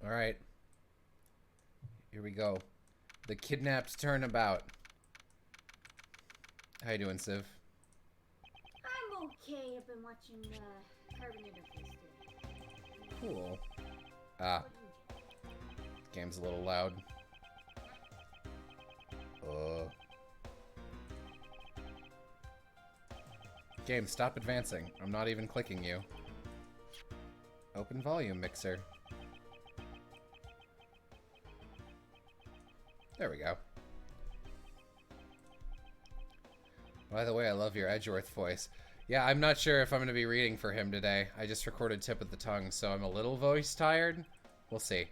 Alright. Here we go. The kidnapped turnabout. How you doing, Civ? I'm okay. I've been watching Carbon Interface today. Cool. Ah, game's a little loud. Game, stop advancing. I'm not even clicking you. Open volume mixer. There we go. By the way, I love your Edgeworth voice. Yeah, I'm not sure if I'm going to be reading for him today. I just recorded Tip of the Tongue, so I'm a little voice tired. We'll see.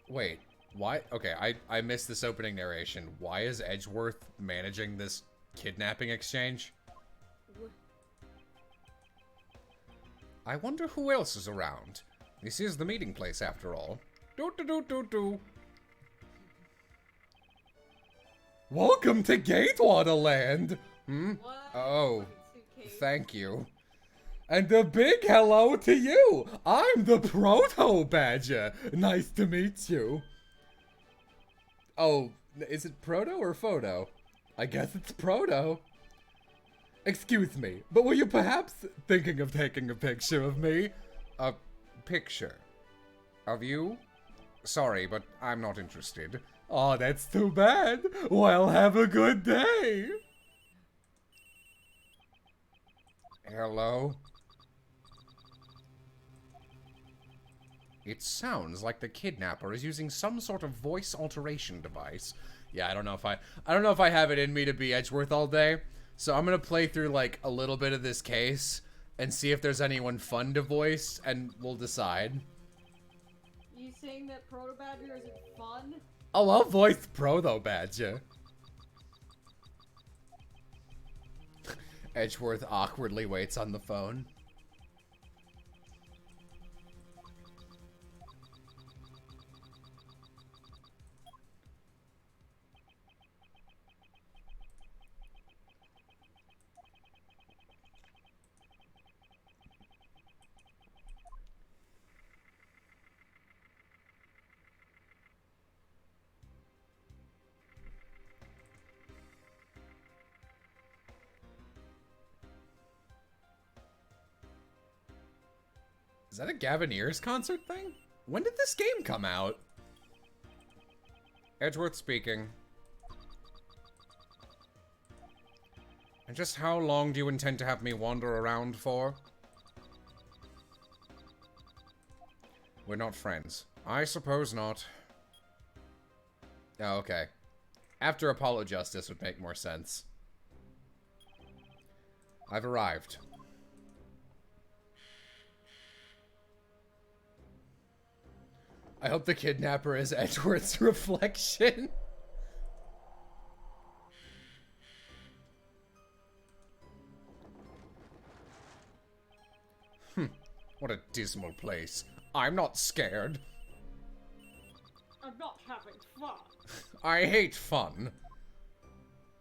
Wait, why? Okay, I missed this opening narration. Why is Edgeworth managing this kidnapping exchange? I wonder who else is around. This is the meeting place, after all. Do. Welcome to Gatewater Land! What? Oh, thank you. And a big hello to you! I'm the Proto Badger! Nice to meet you. Oh, is it Proto or Photo? I guess it's Proto. Excuse me, but were you perhaps thinking of taking a picture of me? A picture? Of you? Sorry, but I'm not interested. Oh, that's too bad. Well, have a good day. Hello? It sounds like the kidnapper is using some sort of voice alteration device. Yeah, I don't know if I have it in me to be Edgeworth all day. So I'm gonna play through like a little bit of this case and see if there's anyone fun to voice, and we'll decide. You saying that Proto Badger isn't fun? Oh, I'll voice Proto Badger. Edgeworth awkwardly waits on the phone. Is that a Gavineers concert thing? When did this game come out? Edgeworth speaking. And just how long do you intend to have me wander around for? We're not friends. I suppose not. Oh, okay. After Apollo Justice would make more sense. I've arrived. I hope the kidnapper is Edgeworth's reflection. What a dismal place. I'm not scared. I'm not having fun. I hate fun.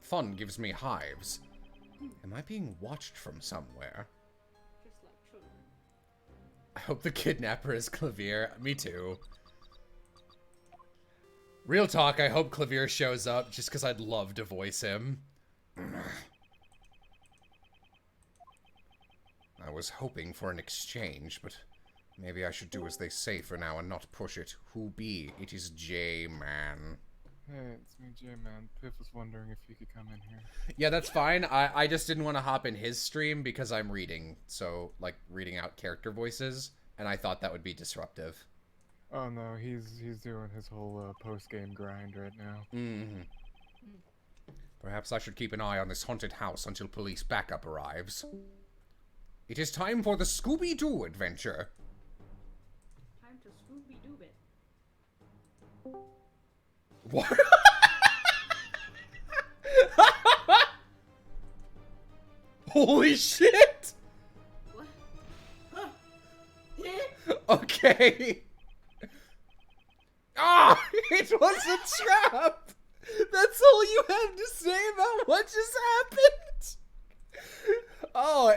Fun gives me hives. Am I being watched from somewhere? Just like children. I hope the kidnapper is Clavier. Me too. Real talk, I hope Clavier shows up just because I'd love to voice him. I was hoping for an exchange, but maybe I should do as they say for now and not push it. Who be? It is J-Man. Hey, it's me, J-Man. Piff was wondering if you could come in here. Yeah, that's fine. I just didn't want to hop in his stream because I'm reading. So, like, reading out character voices. And I thought that would be disruptive. Oh no, he's doing his whole post-game grind right now. Mm-hmm. Perhaps I should keep an eye on this haunted house until police backup arrives. It is time for the Scooby-Doo adventure. Time to Scooby-Doo it. What? Holy shit! What? Huh? Yeah? Okay. Ah! It was a trap! That's all you have to say about what just happened?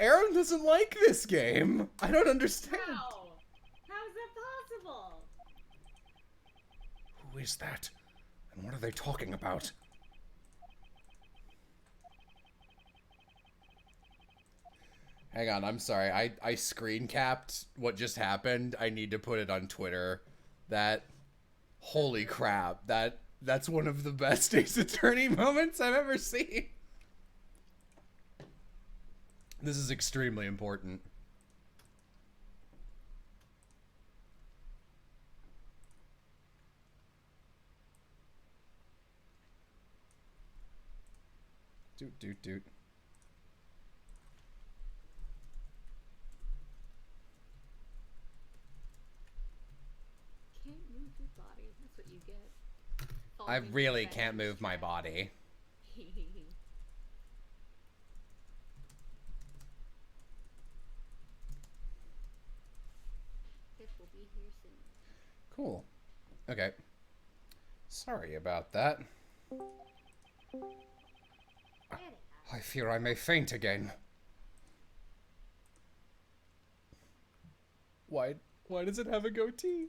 Aaron doesn't like this game. I don't understand. How? How is that possible? Who is that? And what are they talking about? Hang on, I'm sorry. I screen capped what just happened. I need to put it on Twitter. That, holy crap, that's one of the best Ace Attorney moments I've ever seen. This is extremely important. Doot, doot, doot. Can't move your body. That's what you get. I Falling really back can't into move my chat. body. Tiff will be here soon. Cool. Okay. Sorry about that. I fear I may faint again. Why does it have a goatee?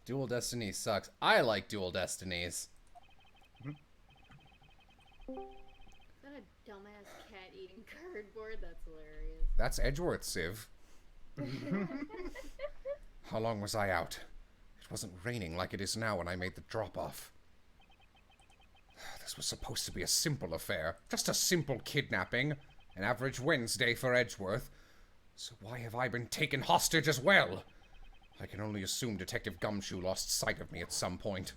Dual Destinies sucks. I like Dual Destinies. Is that a dumbass cat eating cardboard? That's hilarious. That's Edgeworth, Civ. How long was I out? It wasn't raining like it is now when I made the drop-off. This was supposed to be a simple affair. Just a simple kidnapping. An average Wednesday for Edgeworth. So why have I been taken hostage as well? I can only assume Detective Gumshoe lost sight of me at some point.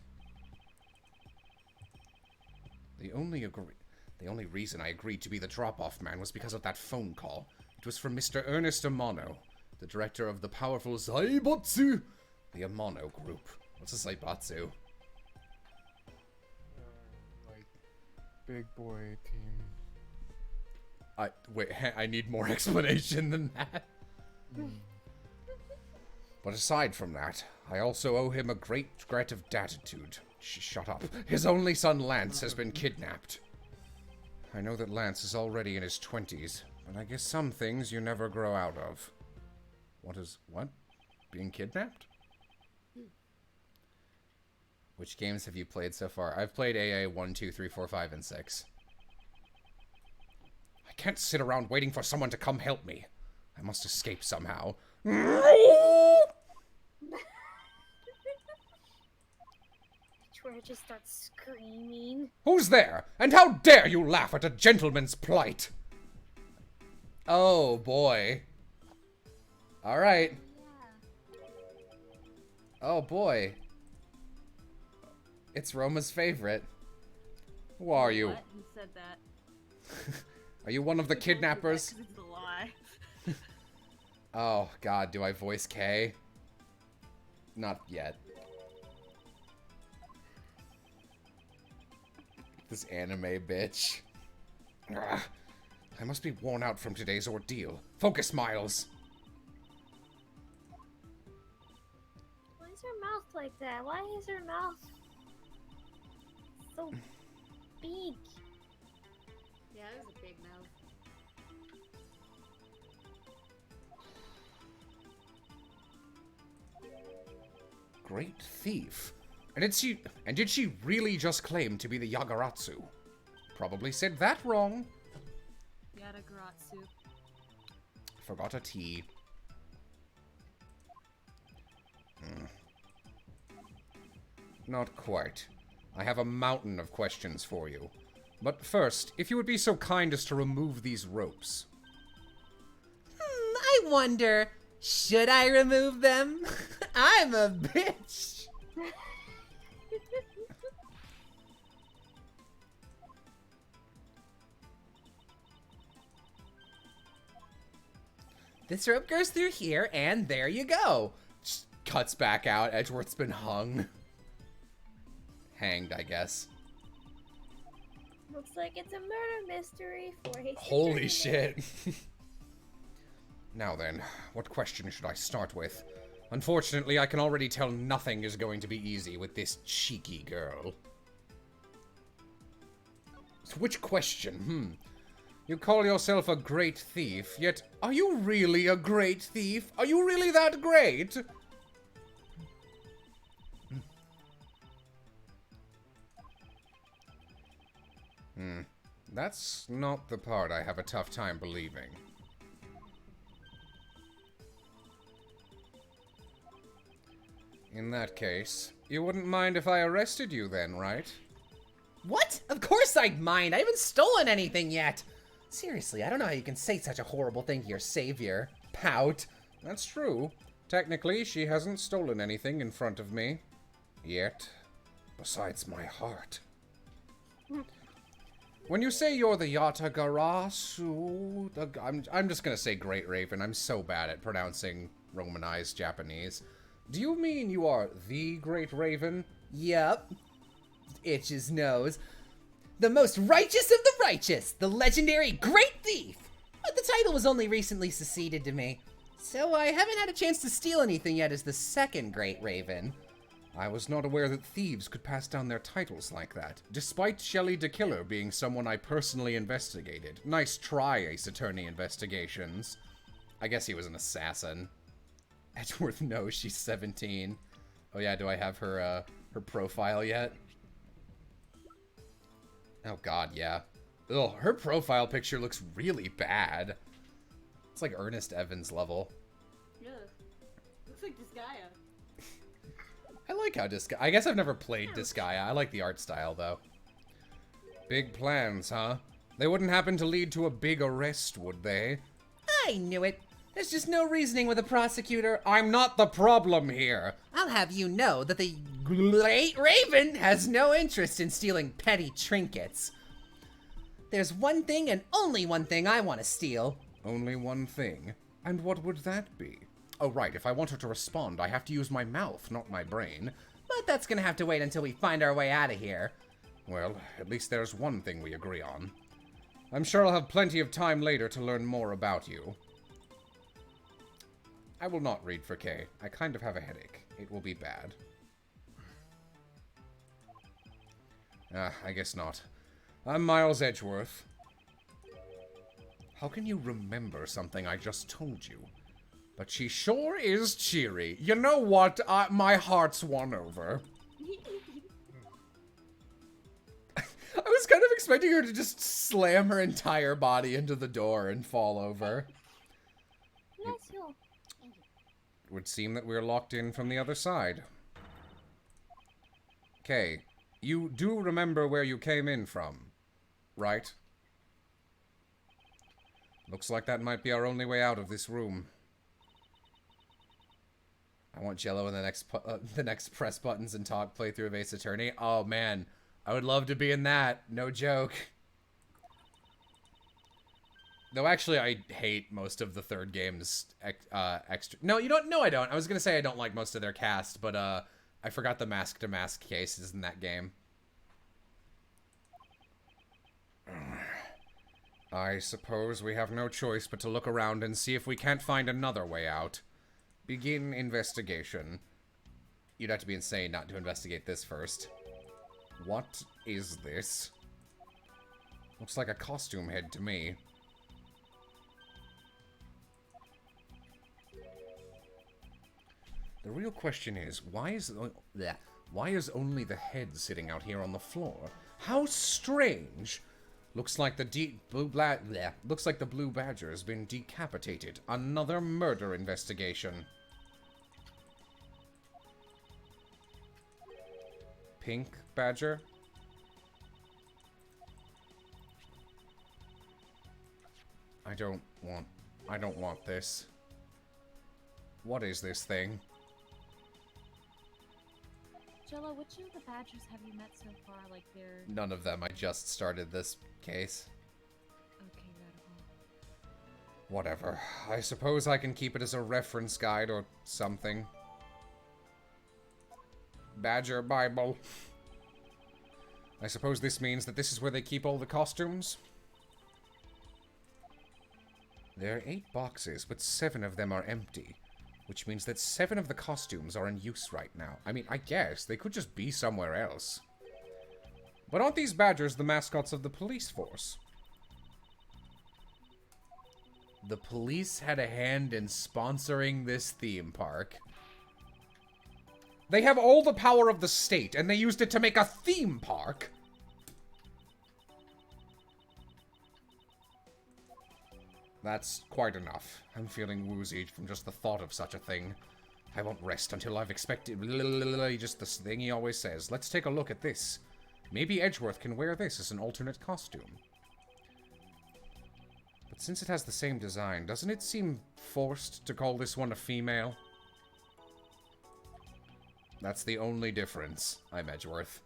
The only reason I agreed to be the drop-off man was because of that phone call. It was from Mr. Ernest Amano, the director of the powerful Zaibatsu, the Amano Group. What's a Zaibatsu? Like, big boy team. Wait, I need more explanation than that. But aside from that, I also owe him a great regret of gratitude. Shut up. His only son Lance has been kidnapped. I know that Lance is already in his 20s, but I guess some things you never grow out of. What? Being kidnapped? Which games have you played so far? I've played AA 1, 2, 3, 4, 5, and 6. I can't sit around waiting for someone to come help me. I must escape somehow. Where I just start screaming. Who's there? And how dare you laugh at a gentleman's plight? Oh, boy. Alright. Oh, boy. It's Roma's favorite. Who are you? What? Who said that? Are you one of the kidnappers? Because it's a lie. Oh, God, do I voice K? Not yet. This anime bitch. Ugh. I must be worn out from today's ordeal. Focus, Miles. Why is her mouth like that? Why is her mouth so big? Yeah, it was a big mouth. Great thief. And did she really just claim to be the Yagaratsu? Probably said that wrong. Yadagaratsu. Forgot a T. Not quite. I have a mountain of questions for you. But first, if you would be so kind as to remove these ropes. I wonder, should I remove them? I'm a bitch. This rope goes through here, and there you go. Just cuts back out. Edgeworth's been hung. Hanged, I guess. Looks like it's a murder mystery for Ace Holy Attorney. shit. Now then, what question should I start with? Unfortunately, I can already tell nothing is going to be easy with this cheeky girl. So which question? You call yourself a great thief, yet are you really a great thief? Are you really that great? That's not the part I have a tough time believing. In that case, you wouldn't mind if I arrested you then, right? What? Of course I'd mind. I haven't stolen anything yet. Seriously, I don't know how you can say such a horrible thing to your savior. Pout. That's true. Technically, she hasn't stolen anything in front of me. Yet. Besides my heart. When you say you're the Yatagarasu... I'm just gonna say Great Raven. I'm so bad at pronouncing Romanized Japanese. Do you mean you are the Great Raven? Yup. Itches nose. The most righteous of the righteous. The legendary Great Thief. But the title was only recently succeeded to me. So I haven't had a chance to steal anything yet as the second Great Raven. I was not aware that thieves could pass down their titles like that, despite Shelley the Killer being someone I personally investigated. Nice try, Ace Attorney Investigations. I guess he was an assassin. Edgeworth knows she's 17. Oh yeah, do I have her profile yet? Oh god, yeah. Ugh, her profile picture looks really bad. It's like Ernest Evans level. Yeah. Looks like Disgaea. I like how I guess I've never played Disgaea. I like the art style, though. Big plans, huh? They wouldn't happen to lead to a big arrest, would they? I knew it. There's just no reasoning with a prosecutor. I'm not the problem here. I'll have you know that the Great Raven has no interest in stealing petty trinkets. There's one thing and only one thing I want to steal. Only one thing? And what would that be? Oh, right, if I want her to respond, I have to use my mouth, not my brain. But that's gonna have to wait until we find our way out of here. Well, at least there's one thing we agree on. I'm sure I'll have plenty of time later to learn more about you. I will not read for Kay. I kind of have a headache. It will be bad. I guess not. I'm Miles Edgeworth. How can you remember something I just told you? But she sure is cheery. You know what? My heart's won over. I was kind of expecting her to just slam her entire body into the door and fall over. Bless you. It would seem that we're locked in from the other side. Okay, you do remember where you came in from, right? Looks like that might be our only way out of this room. I want Jello in the next press buttons and talk playthrough of Ace Attorney. Oh man, I would love to be in that. No joke. Though actually, I hate most of the third game's extra. No, you don't. No, I don't. I was gonna say I don't like most of their cast, but I forgot the mask-to-mask cases in that game. I suppose we have no choice but to look around and see if we can't find another way out. Begin investigation. You'd have to be insane not to investigate this first. What is this? Looks like a costume head to me. The real question is, why is only the head sitting out here on the floor? How strange! Looks like the blue badger has been decapitated. Another murder investigation. Pink badger? I don't want this. What is this thing? Jello, which of the badgers have you met so far? Like they're... None of them. I just started this case. Okay, right. Whatever. I suppose I can keep it as a reference guide or something. Badger Bible. I suppose this means that this is where they keep all the costumes? There are 8 boxes, but 7 of them are empty. Which means that 7 of the costumes are in use right now. I mean, I guess they could just be somewhere else. But aren't these badgers the mascots of the police force? the police had a hand in sponsoring this theme park. They have all the power of the state, and they used it to make a theme park. That's quite enough. I'm feeling woozy from just the thought of such a thing. I won't rest until I've expected... Just the thing he always says. Let's take a look at this. Maybe Edgeworth can wear this as an alternate costume. But since it has the same design, doesn't it seem forced to call this one a female? That's the only difference. I'm Edgeworth.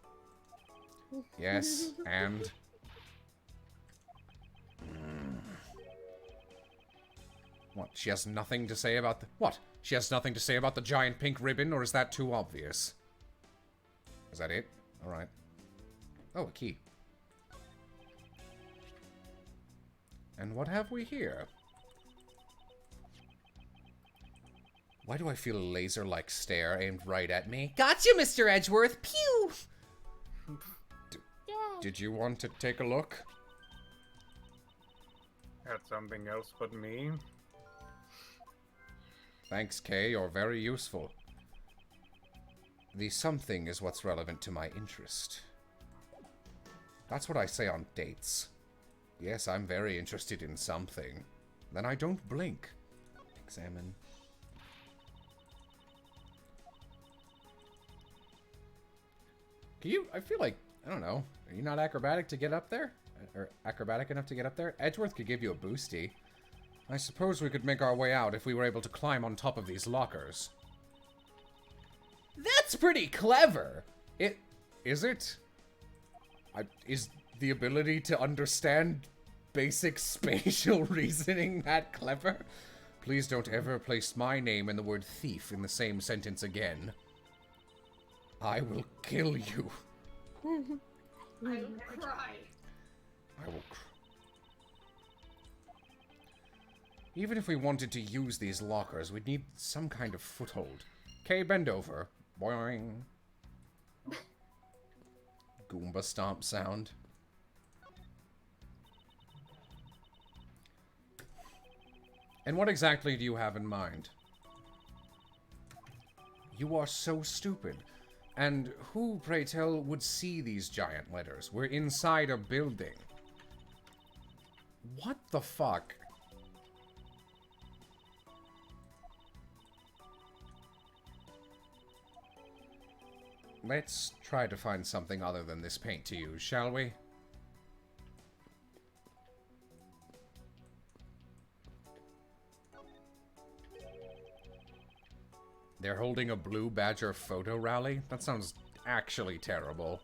Yes, and... What, she has nothing to say about the... What? She has nothing to say about the giant pink ribbon, or is that too obvious? Is that it? Alright. Oh, a key. And what have we here? Why do I feel a laser-like stare aimed right at me? Gotcha, Mr. Edgeworth. Pew! Did you want to take a look? At something else but me? Thanks, Kay. You're very useful. The something is what's relevant to my interest. That's what I say on dates. Yes, I'm very interested in something. Then I don't blink. Examine. Can you... I feel like... I don't know. Are you not acrobatic to get up there? Or acrobatic enough to get up there? Edgeworth could give you a boosty. I suppose we could make our way out if we were able to climb on top of these lockers. That's pretty clever. Is it? Is the ability to understand basic spatial reasoning that clever? Please don't ever place my name and the word thief in the same sentence again. I will kill you. I will cry. I will Even if we wanted to use these lockers, we'd need some kind of foothold. Okay, bend over. Boing. Goomba stomp sound. And what exactly do you have in mind? You are so stupid. And who, pray tell, would see these giant letters? We're inside a building. What the fuck? Let's try to find something other than this paint to use, shall we? They're holding a Blue Badger photo rally? That sounds actually terrible.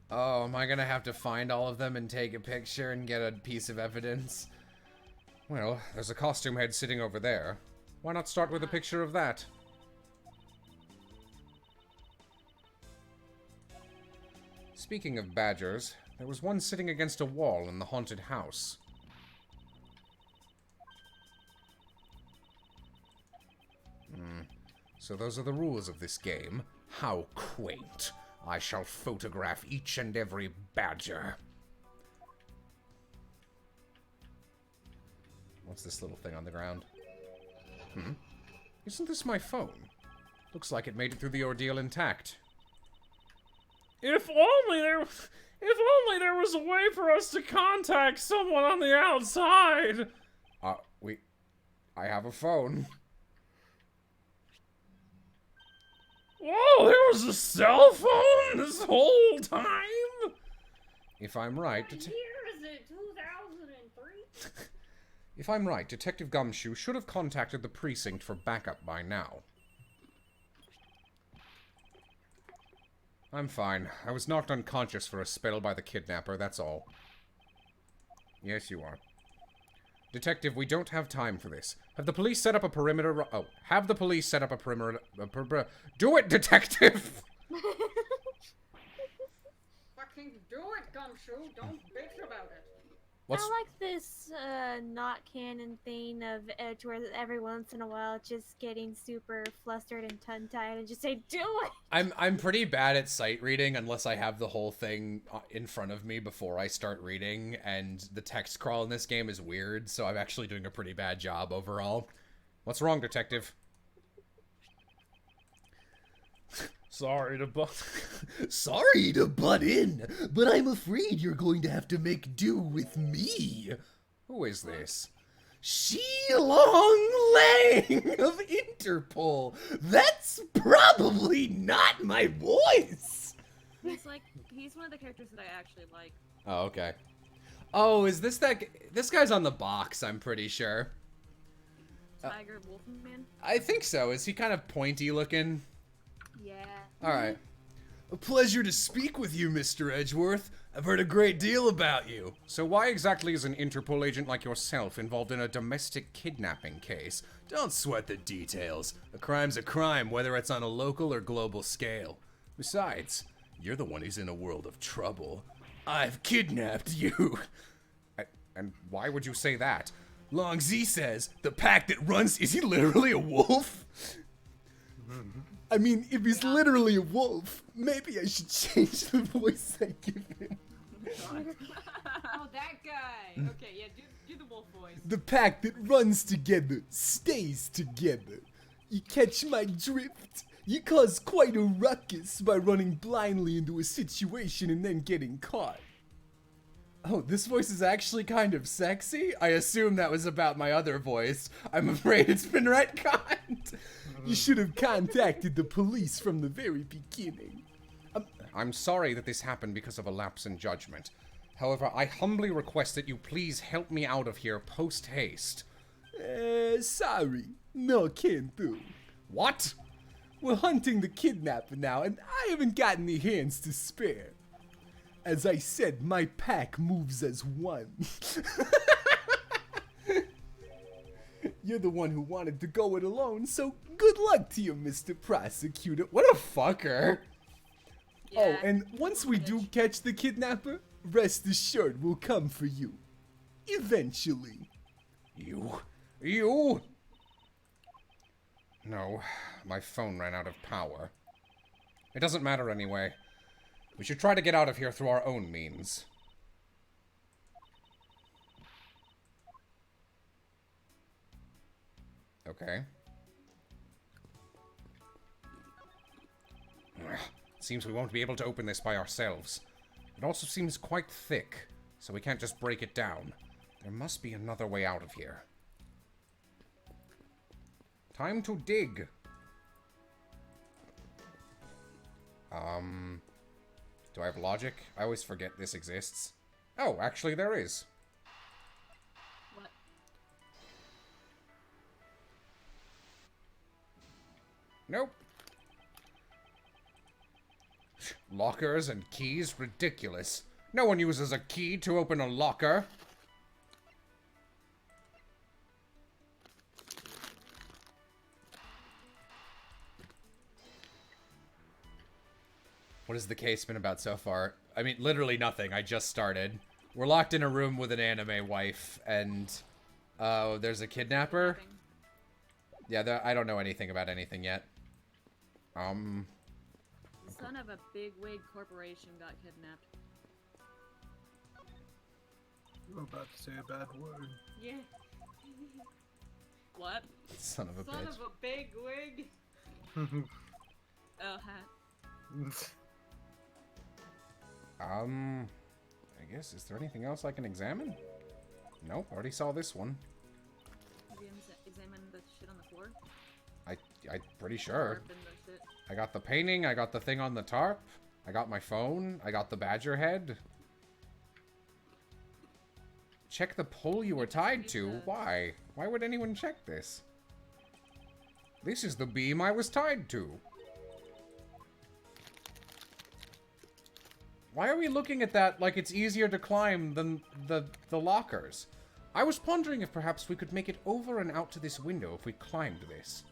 Oh, am I gonna have to find all of them and take a picture and get a piece of evidence? Well, there's a costume head sitting over there. Why not start with a picture of that? Speaking of badgers, there was one sitting against a wall in the haunted house. So those are the rules of this game. How quaint. I shall photograph each and every badger. What's this little thing on the ground? Isn't this my phone? Looks like it made it through the ordeal intact. If only there was a way for us to contact someone on the outside. I have a phone. Whoa, there was a cell phone this whole time? If I'm right, What year is it? 2003? if I'm right, Detective Gumshoe should have contacted the precinct for backup by now. I'm fine. I was knocked unconscious for a spell by the kidnapper, that's all. Yes, you are. Detective, we don't have time for this. Have the police set up a perimeter... Oh, have the police set up a perimeter... Do it, detective! Fucking do it, Gumshoe. Don't bitch about it. What's I like this not canon thing of Edgeworth every once in a while just getting super flustered and tongue-tied and just say, do it! I'm pretty bad at sight reading unless I have the whole thing in front of me before I start reading, and the text crawl in this game is weird, so I'm actually doing a pretty bad job overall. What's wrong, detective? Sorry to Sorry to butt in, but I'm afraid you're going to have to make do with me. Who is this? Long Lang of Interpol. That's probably not my voice. He's one of the characters that I actually like. Oh, okay. Oh, is this this guy's on the box, I'm pretty sure. Tiger Wolfman. I think so. Is he kind of pointy looking? Yeah. Alright. A pleasure to speak with you, Mr. Edgeworth. I've heard a great deal about you. So why exactly is an Interpol agent like yourself involved in a domestic kidnapping case? Don't sweat the details. A crime's a crime, whether it's on a local or global scale. Besides, you're the one who's in a world of trouble. I've kidnapped you. And why would you say that? Long Z says, the pack that runs, is he literally a wolf? I mean, if he's literally a wolf, maybe I should change the voice I give him. Oh, that guy. Okay, yeah, do the wolf voice. The pack that runs together stays together. You catch my drift? You cause quite a ruckus by running blindly into a situation and then getting caught. Oh, this voice is actually kind of sexy? I assume that was about my other voice. I'm afraid it's been retconned. You should have contacted the police from the very beginning. I'm sorry that this happened because of a lapse in judgment. However, I humbly request that you please help me out of here post-haste. Sorry. No can do. What? We're hunting the kidnapper now, and I haven't got any hands to spare. As I said, my pack moves as one. You're the one who wanted to go it alone, so good luck to you, Mr. Prosecutor. What a fucker. Oh, and once we do catch the kidnapper, rest assured we'll come for you. Eventually. You? No, my phone ran out of power. It doesn't matter anyway. We should try to get out of here through our own means. Okay. Seems we won't be able to open this by ourselves. It also seems quite thick, so we can't just break it down. There must be another way out of here. Time to dig. Do I have logic? I always forget this exists. Oh, actually there is. What? Nope. Lockers and keys? Ridiculous. No one uses a key to open a locker. What has the case been about so far? I mean, literally nothing. I just started. We're locked in a room with an anime wife, and... oh, there's a kidnapper? Yeah, I don't know anything about anything yet. The son of a bigwig corporation got kidnapped. You were about to say a bad word. Yeah. What? Son of a Son bitch. of a bigwig? Oh, hat. I guess, is there anything else I can examine? Nope, already saw this one. Have you examined the shit on the floor? I'm pretty sure. Tarp and the shit? I got the painting, I got the thing on the tarp, I got my phone, I got the badger head. Check the pole you were tied to? Why? Why would anyone check this? This is the beam I was tied to. Why are we looking at that like it's easier to climb than the lockers? I was pondering if perhaps we could make it over and out to this window if we climbed this.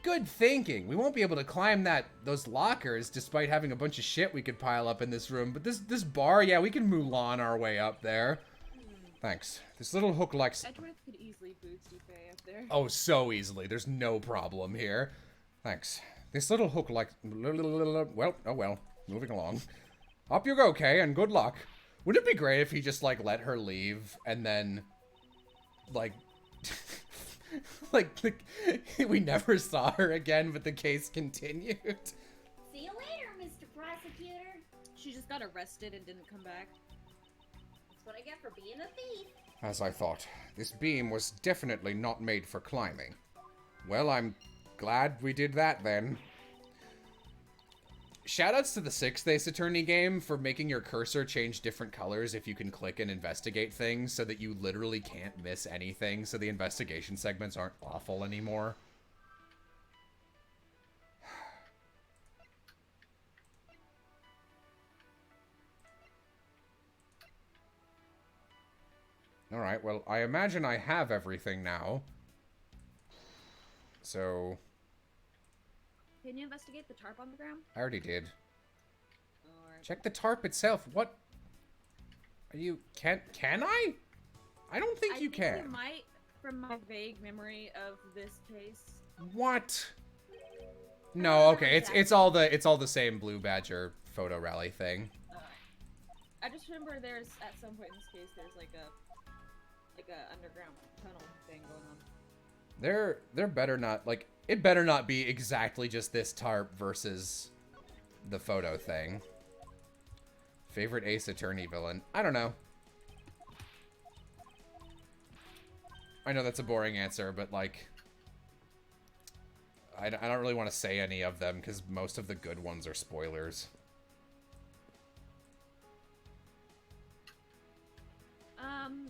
Good thinking. We won't be able to climb those lockers despite having a bunch of shit we could pile up in this room. But this bar, yeah, we can Mulan our way up there. Thanks. This little hook likes... Edgeworth could easily boost you Faye up there. Oh, so easily. There's no problem here. Thanks. This little hook likes... Well, oh well. Moving along. Up you go, Kay, and good luck. Wouldn't it be great if he just, like, let her leave, and then... Like... like, we never saw her again, but the case continued. See you later, Mr. Prosecutor. She just got arrested and didn't come back. That's what I get for being a thief. As I thought, this beam was definitely not made for climbing. Well, I'm glad we did that then. Shoutouts to the 6th Ace Attorney game for making your cursor change different colors if you can click and investigate things so that you literally can't miss anything, so the investigation segments aren't awful anymore. Alright, well, I imagine I have everything now. So... Can you investigate the tarp on the ground? I already did. Or... Check the tarp itself. What? Are you... Can I? I don't think you can. You might, from my vague memory of this case. What? No, okay. It's all the same Blue Badger photo rally thing. I just remember there's, at some point in this case, there's like a underground tunnel thing going on. They're better not, like, it better not be exactly just this tarp versus the photo thing. Favorite Ace Attorney villain? I don't know. I know that's a boring answer, but, like, I don't really want to say any of them because most of the good ones are spoilers.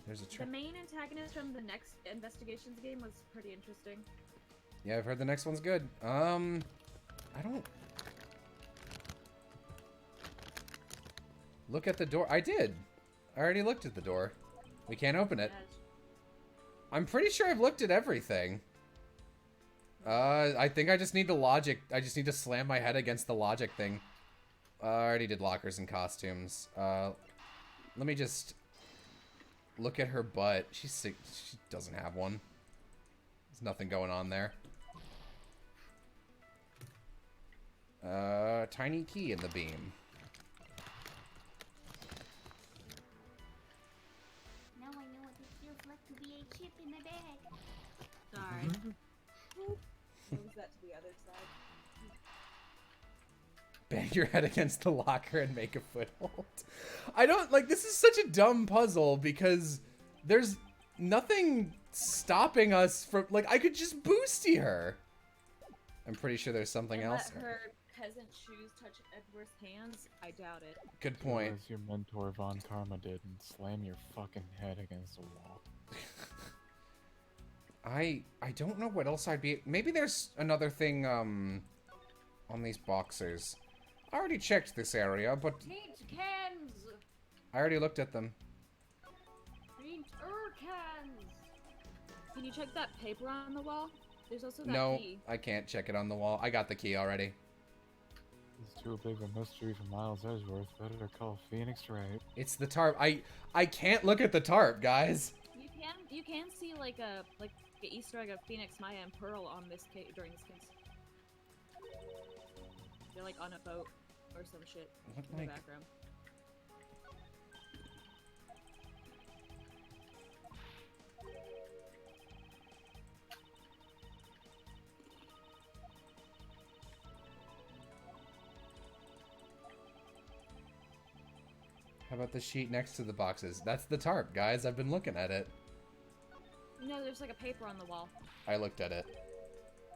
There's a the main antagonist from the next investigations game was pretty interesting. Yeah, I've heard the next one's good. I don't... Look at the door. I did. I already looked at the door. We can't open it. I'm pretty sure I've looked at everything. I think I just need to logic. I just need to slam my head against the logic thing. I already did lockers and costumes. Let me just... Look at her butt. She's sick. She doesn't have one. There's nothing going on there. Tiny key in the beam. Now I know what it feels like to be a chip in the bag. Sorry. Moves that to the other side. Bang your head against the locker and make a foothold. I don't, like, this is such a dumb puzzle because there's nothing stopping us from, like, I could just boosty her. I'm pretty sure there's something else. Let her peasant shoes touch Edward's hands? I doubt it. Good point. As your mentor Von Karma did and slam your fucking head against the wall. I don't know what else I'd be... Maybe there's another thing, on these boxes. I already checked this area, but... Paint cans! I already looked at them. Paint cans! Can you check that paper on the wall? There's also that No, key. I can't check it on the wall. I got the key already. It's too big a mystery for Miles Edgeworth. Better call Phoenix Wright. It's the tarp. I can't look at the tarp, guys. You can see like an Easter egg of Phoenix, Maya, and Pearl on this case during this case. They're like on a boat or some shit What, in the like... background. How about the sheet next to the boxes? That's the tarp, guys. I've been looking at it. No, there's like a paper on the wall. I looked at it.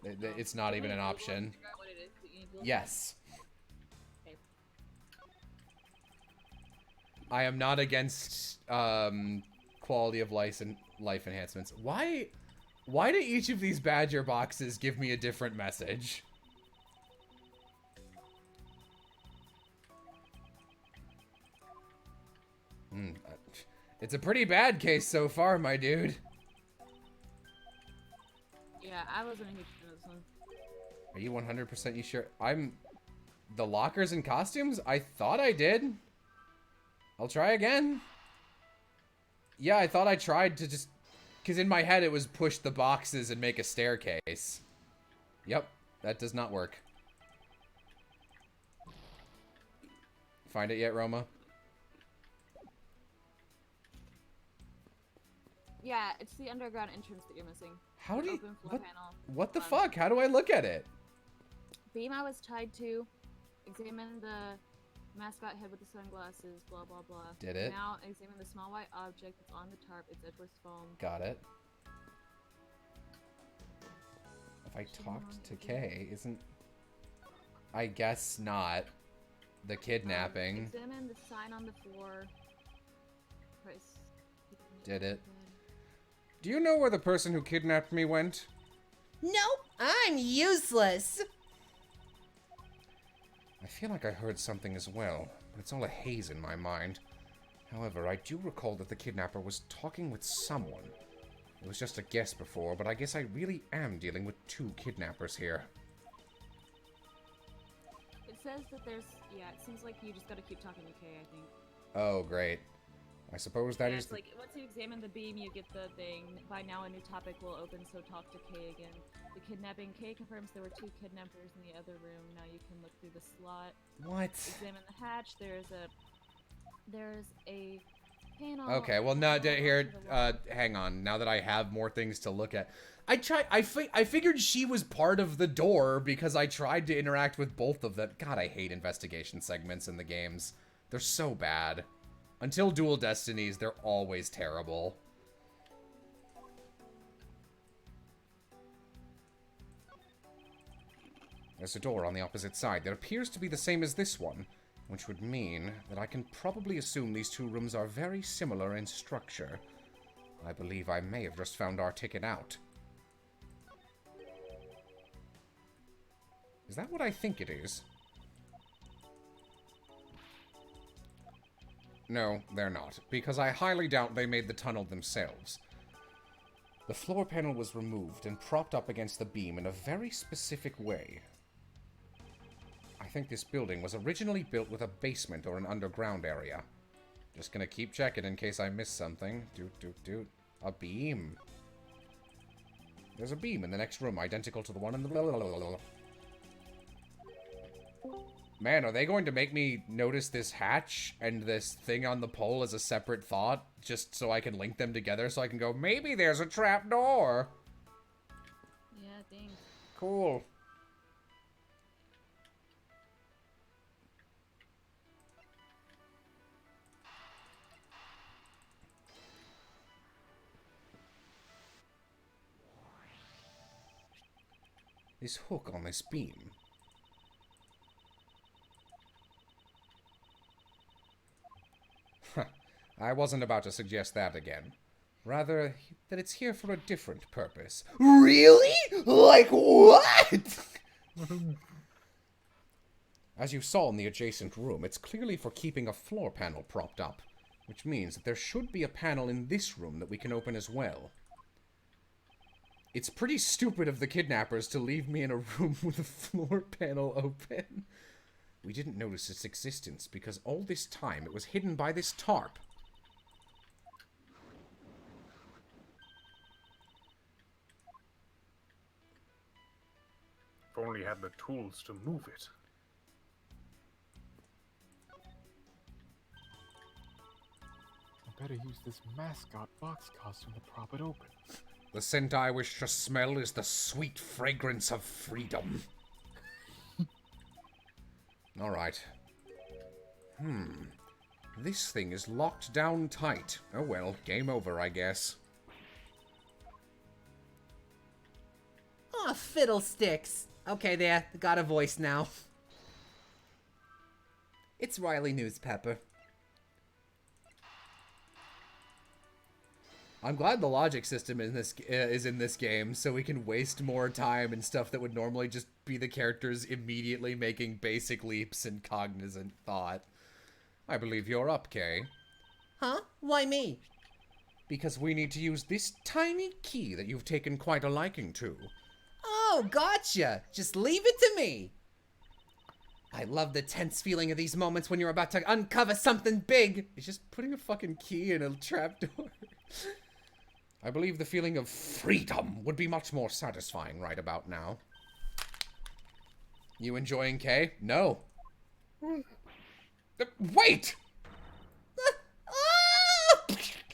It's not even an option. Figure out what it is that you need to look Yes. Okay. I am not against quality of life and life enhancements. Why do each of these Badger boxes give me a different message? It's a pretty bad case so far, my dude. Yeah, I wasn't a huge fan of this one. Are you 100% you sure? The lockers and costumes? I thought I did. I'll try again. Yeah, I thought I tried to just... Because in my head it was push the boxes and make a staircase. Yep, that does not work. Find it yet, Roma? Yeah, it's the underground entrance that you're missing. How do you... Open floor panel. What the fuck? How do I look at it? Beam I was tied to. Examine the mascot head with the sunglasses, blah blah blah. Did it? Now examine the small white object that's on the tarp. It's Edward's foam. Got it. If I talked to Kay, isn't... I guess not. The kidnapping. Examine the sign on the floor. Press. Did it? Do you know where the person who kidnapped me went? Nope, I'm useless. I feel like I heard something as well, but it's all a haze in my mind. However, I do recall that the kidnapper was talking with someone. It was just a guess before, but I guess I really am dealing with two kidnappers here. It says that there's... Yeah, it seems like you just gotta keep talking to Kay, I think. Oh, great. I suppose that Yeah, is it's like, once you examine the beam, you get the thing. By now, a new topic will open, so talk to Kay again. The kidnapping. Kay confirms there were two kidnappers in the other room. Now you can look through the slot. What? Examine the hatch. There's a panel. Okay, well, no, here, hang on. Now that I have more things to look at. I figured she was part of the door because I tried to interact with both of them. God, I hate investigation segments in the games. They're so bad. Until Dual Destinies, they're always terrible. There's a door on the opposite side that appears to be the same as this one, which would mean that I can probably assume these two rooms are very similar in structure. I believe I may have just found our ticket out. Is that what I think it is? No, they're not, because I highly doubt they made the tunnel themselves. The floor panel was removed and propped up against the beam in a very specific way. I think this building was originally built with a basement or an underground area. Just gonna keep checking in case I miss something. Doot. A beam. There's a beam in the next room, identical to the one in the... Man, are they going to make me notice this hatch and this thing on the pole as a separate thought? Just so I can link them together so I can go, maybe there's a trap door. Yeah, thanks. Cool. This hook on this beam. I wasn't about to suggest that again. Rather, that it's here for a different purpose. Really? Like what? As you saw in the adjacent room, it's clearly for keeping a floor panel propped up, which means that there should be a panel in this room that we can open as well. It's pretty stupid of the kidnappers to leave me in a room with a floor panel open. We didn't notice its existence because all this time it was hidden by this tarp. If only had the tools to move it. I better use this mascot box costume to prop it open. The scent I wish to smell is the sweet fragrance of freedom. Alright. This thing is locked down tight. Oh well, game over, I guess. Aw, fiddlesticks. Okay, there. Got a voice now. It's Riley Newspepper. I'm glad the logic system in this is in this game, so we can waste more time and stuff that would normally just be the characters immediately making basic leaps in cognizant thought. I believe you're up, Kay. Huh? Why me? Because we need to use this tiny key that you've taken quite a liking to. Oh, gotcha. Just leave it to me. I love the tense feeling of these moments when you're about to uncover something big. It's just putting a fucking key in a trapdoor. I believe the feeling of freedom would be much more satisfying right about now. You enjoying Kay? No. Wait!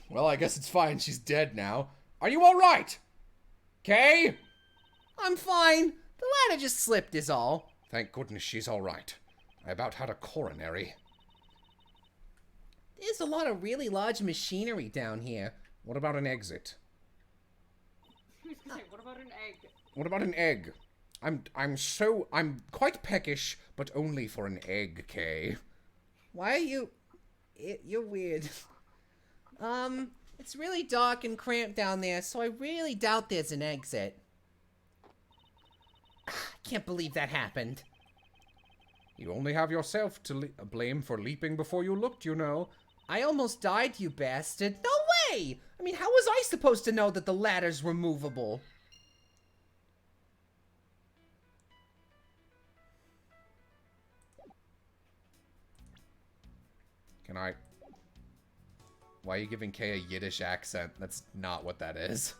Well, I guess it's fine. She's dead now. Are you alright? Kay? I'm fine. The ladder just slipped is all. Thank goodness she's alright. I about had a coronary. There's a lot of really large machinery down here. What about an exit? What about an egg? What about an egg? I'm quite peckish, but only for an egg, Kay. Why are you... You're weird. It's really dark and cramped down there, so I really doubt there's an exit. I can't believe that happened. You only have yourself to blame for leaping before you looked, you know. I almost died, you bastard. No way! I mean, how was I supposed to know that the ladder's removable? Can I... Why are you giving Kay a Yiddish accent? That's not what that is.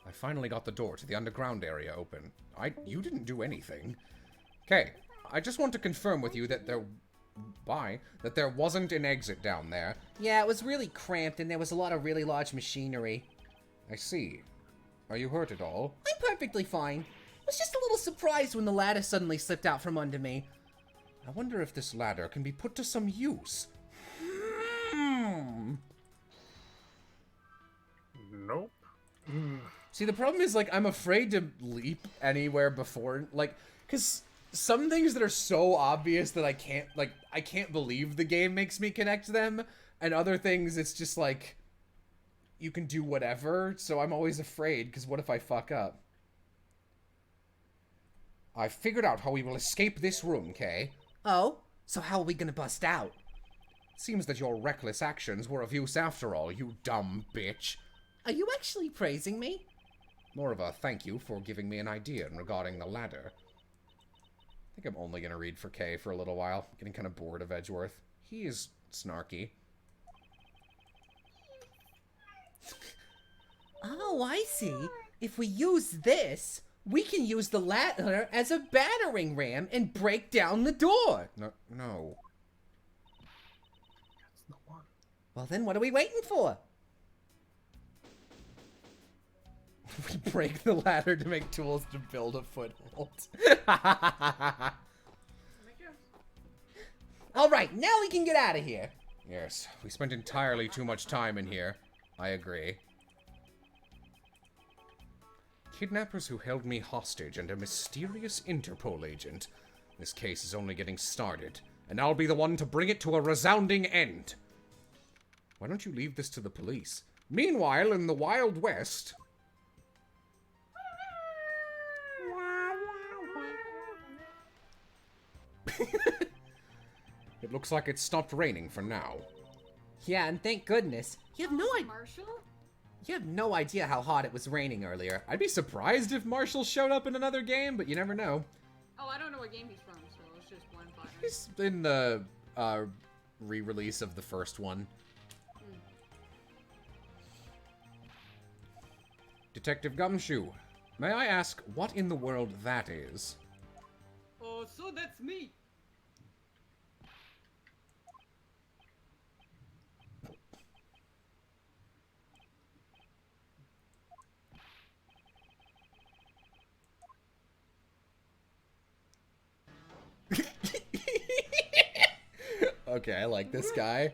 I finally got the door to the underground area open. You didn't do anything. Kay, I just want to confirm with you that there wasn't an exit down there. Yeah, it was really cramped and there was a lot of really large machinery. I see. Are you hurt at all? I'm perfectly fine. I was just a little surprised when the ladder suddenly slipped out from under me. I wonder if this ladder can be put to some use. Nope. See, the problem is, like, I'm afraid to leap anywhere before, like, because some things that are so obvious that I can't believe the game makes me connect them, and other things, it's just, like, you can do whatever, so I'm always afraid, because what if I fuck up? I've figured out how we will escape this room, Kay. Oh? So how are we gonna bust out? Seems that your reckless actions were of use after all, you dumb bitch. Are you actually praising me? More of a thank you for giving me an idea regarding the ladder. I think I'm only gonna read for Kay for a little while. Getting kind of bored of Edgeworth. He is snarky. Oh, I see. If we use this, we can use the ladder as a battering ram and break down the door. No. That's the one. Well, then what are we waiting for? We break the ladder to make tools to build a foothold. Alright, now we can get out of here. Yes, we spent entirely too much time in here. I agree. Kidnappers who held me hostage and a mysterious Interpol agent. This case is only getting started, and I'll be the one to bring it to a resounding end. Why don't you leave this to the police? Meanwhile, in the Wild West... It looks like it stopped raining for now. Yeah, and thank goodness. You have Marshall? no idea how hot it was raining earlier. I'd be surprised if Marshall showed up in another game, but you never know. Oh, I don't know what game he's from, so let's just blind find him. He's in the re-release of the first one. Detective Gumshoe, may I ask what in the world that is? Oh, so that's me. Okay, I like this guy.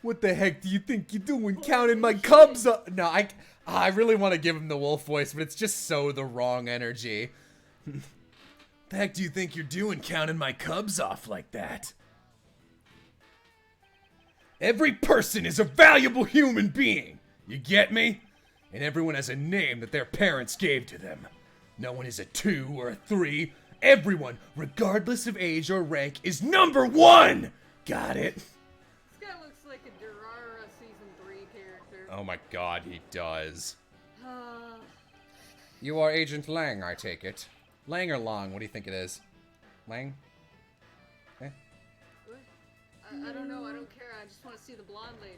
What the heck do you think you're doing counting my cubs up? No, I really want to give him the wolf voice, but it's just so the wrong energy. The heck do you think you're doing counting my cubs off like that? Every person is a valuable human being. You get me? And everyone has a name that their parents gave to them. No one is a 2 or a 3. Everyone, regardless of age or rank, is number 1! Got it? This guy looks like a Durara Season 3 character. Oh my god, he does. You are Agent Lang, I take it. Lang or Long, what do you think it is? Lang? Eh? I don't know. I don't care. I just want to see the blonde lady.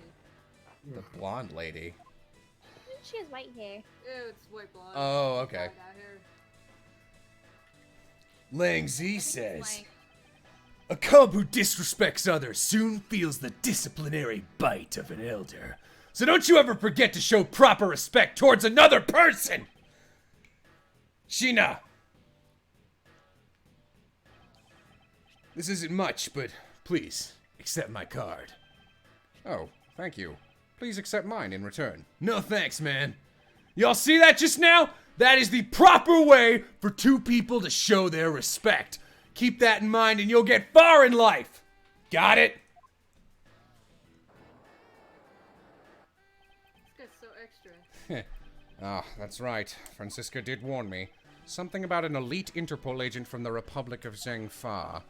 The blonde lady. She has white hair. Ew, it's white blonde. Oh, okay. Black hair. Lang Z I think it's says, like- a cub who disrespects others soon feels the disciplinary bite of an elder. So don't you ever forget to show proper respect towards another person! Sheena! This isn't much, but please, accept my card. Oh, thank you. Please accept mine in return. No thanks, man. Y'all see that just now? That is the proper way for two people to show their respect. Keep that in mind and you'll get far in life. Got it? This guy's so extra. Ah, that's right. Francisca did warn me. Something about an elite Interpol agent from the Republic of Zhengfa.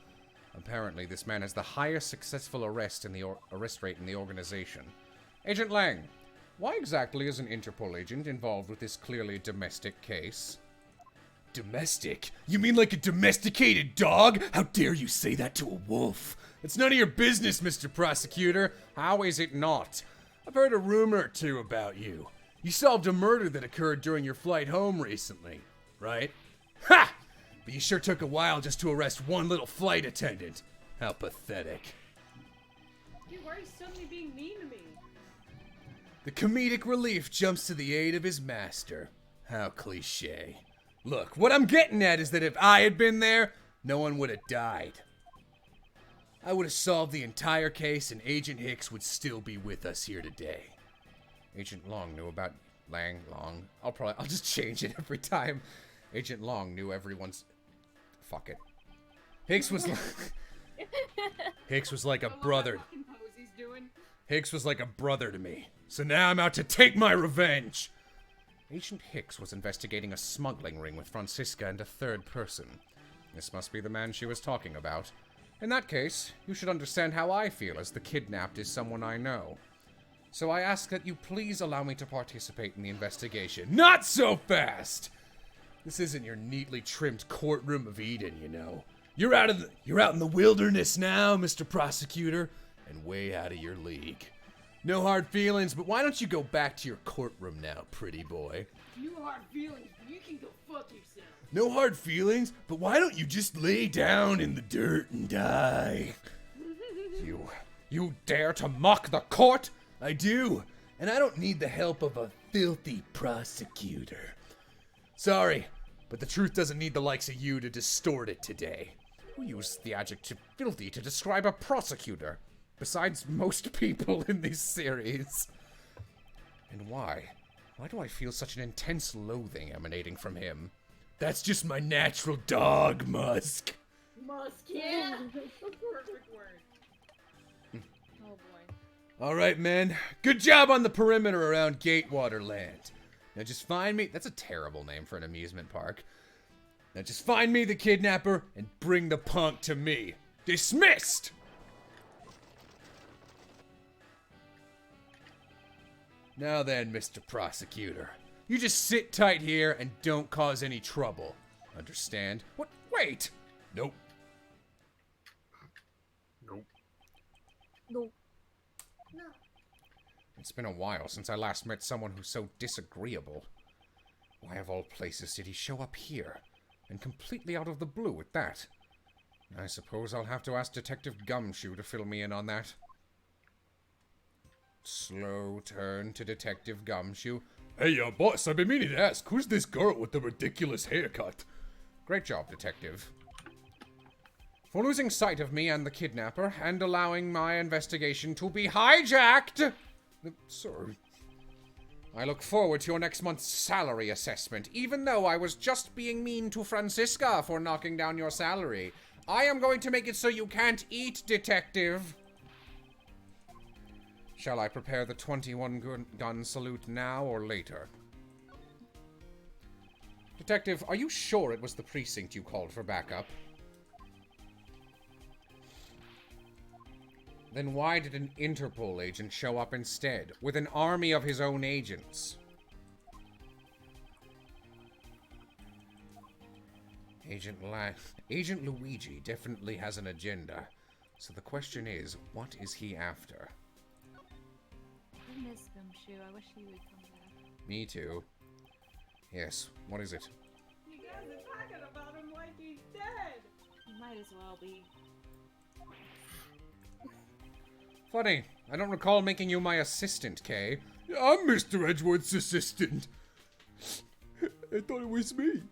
Apparently, this man has the highest successful arrest rate in the organization. Agent Lang, why exactly is an Interpol agent involved with this clearly domestic case? Domestic? You mean like a domesticated dog? How dare you say that to a wolf? It's none of your business, Mr. Prosecutor. How is it not? I've heard a rumor or two about you. You solved a murder that occurred during your flight home recently, right? Ha! But you sure took a while just to arrest one little flight attendant. How pathetic. Dude, why are you suddenly being mean to me? The comedic relief jumps to the aid of his master. How cliche. Look, what I'm getting at is that if I had been there, no one would have died. I would have solved the entire case and Agent Hicks would still be with us here today. Agent Long knew about Long. I'll just change it every time. Agent Long knew everyone's. Fuck it. Hicks was like a brother. Fucking pose he's doing. Hicks was like a brother to me. So now I'm out to take my revenge. Agent Hicks was investigating a smuggling ring with Francisca and a third person. This must be the man she was talking about. In that case, you should understand how I feel, as the kidnapped is someone I know. So I ask that you please allow me to participate in the investigation. Not so fast! This isn't your neatly trimmed courtroom of Eden, you know. You're out in the wilderness now, Mr. Prosecutor, and way out of your league. No hard feelings, but why don't you go back to your courtroom now, pretty boy? You hard feelings, but you can go fuck yourself. No hard feelings, but why don't you just lay down in the dirt and die? You dare to mock the court? I do, and I don't need the help of a filthy prosecutor. Sorry, but the truth doesn't need the likes of you to distort it today. Who used the adjective filthy to describe a prosecutor? Besides most people in this series. And why? Why do I feel such an intense loathing emanating from him? That's just my natural dog, Musk. Musk, yeah. Perfect word. Oh boy. All right, men. Good job on the perimeter around Gatewater Land. Now just find me... That's a terrible name for an amusement park. Now just find me the kidnapper and bring the punk to me. Dismissed! Now then, Mr. Prosecutor. You just sit tight here and don't cause any trouble. Understand? What? Wait! Nope. No. It's been a while since I last met someone who's so disagreeable. Why of all places did he show up here? And completely out of the blue at that. I suppose I'll have to ask Detective Gumshoe to fill me in on that. Slow turn to Detective Gumshoe. Hey, boss, I've been meaning to ask, who's this girl with the ridiculous haircut? Great job, Detective. For losing sight of me and the kidnapper, and allowing my investigation to be hijacked! Sir, I look forward to your next month's salary assessment, even though I was just being mean to Francisca for knocking down your salary. I am going to make it so you can't eat, Detective. Shall I prepare the 21-gun salute now or later? Detective, are you sure it was the precinct you called for backup? Then why did an Interpol agent show up instead, with an army of his own agents? Agent Luigi definitely has an agenda. So the question is, what is he after? I miss Gumshoe. I wish he would come back. Me too. Yes, what is it? You guys are talking about him like he's dead. He might as well be. Funny, I don't recall making you my assistant, Kay. I'm Mr. Edgeworth's assistant. I thought it was me.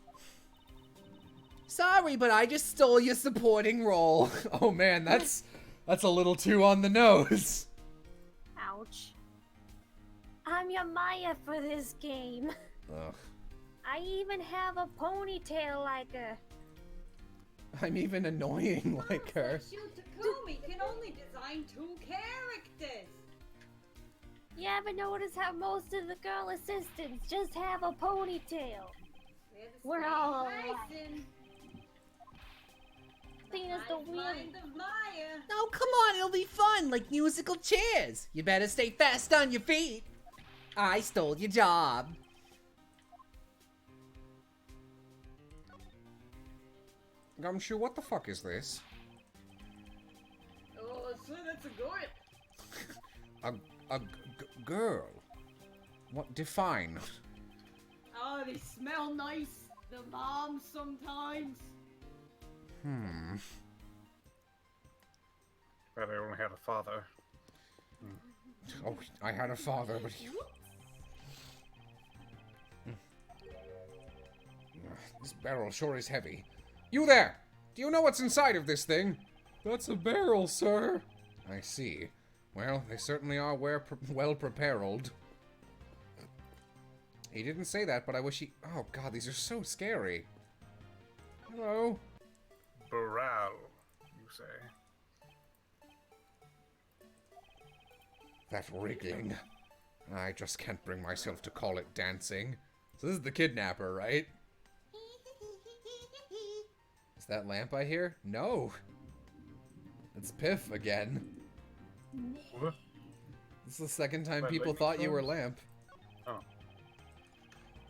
Sorry, but I just stole your supporting role. Oh man, that's a little too on the nose. Ouch. I'm your Maya for this game. Ugh. I even have a ponytail like her. I'm even annoying like her. Shu Takumi can only design 2 characters. You ever notice how most of the girl assistants just have a ponytail? We're all alike. Tina's the Mind of Maya. Oh, come on, it'll be fun, like musical chairs. You better stay fast on your feet. I stole your job. Gumshoe, what the fuck is this? Oh, so that's a girl. Girl. What? Define. Oh, they smell nice. The moms sometimes. But I only had a father. Oh, I had a father, but he... This barrel sure is heavy. You there! Do you know what's inside of this thing? That's a barrel, sir. I see. Well, they certainly are well prepared. He didn't say that, but I wish he... Oh god, these are so scary. Hello? Barrel, you say? That wriggling. I just can't bring myself to call it dancing. So this is the kidnapper, right? Is that Lamp I hear? No. It's Piff again. What? This is the second time Wait, people wait, thought you were which Lamp. Oh.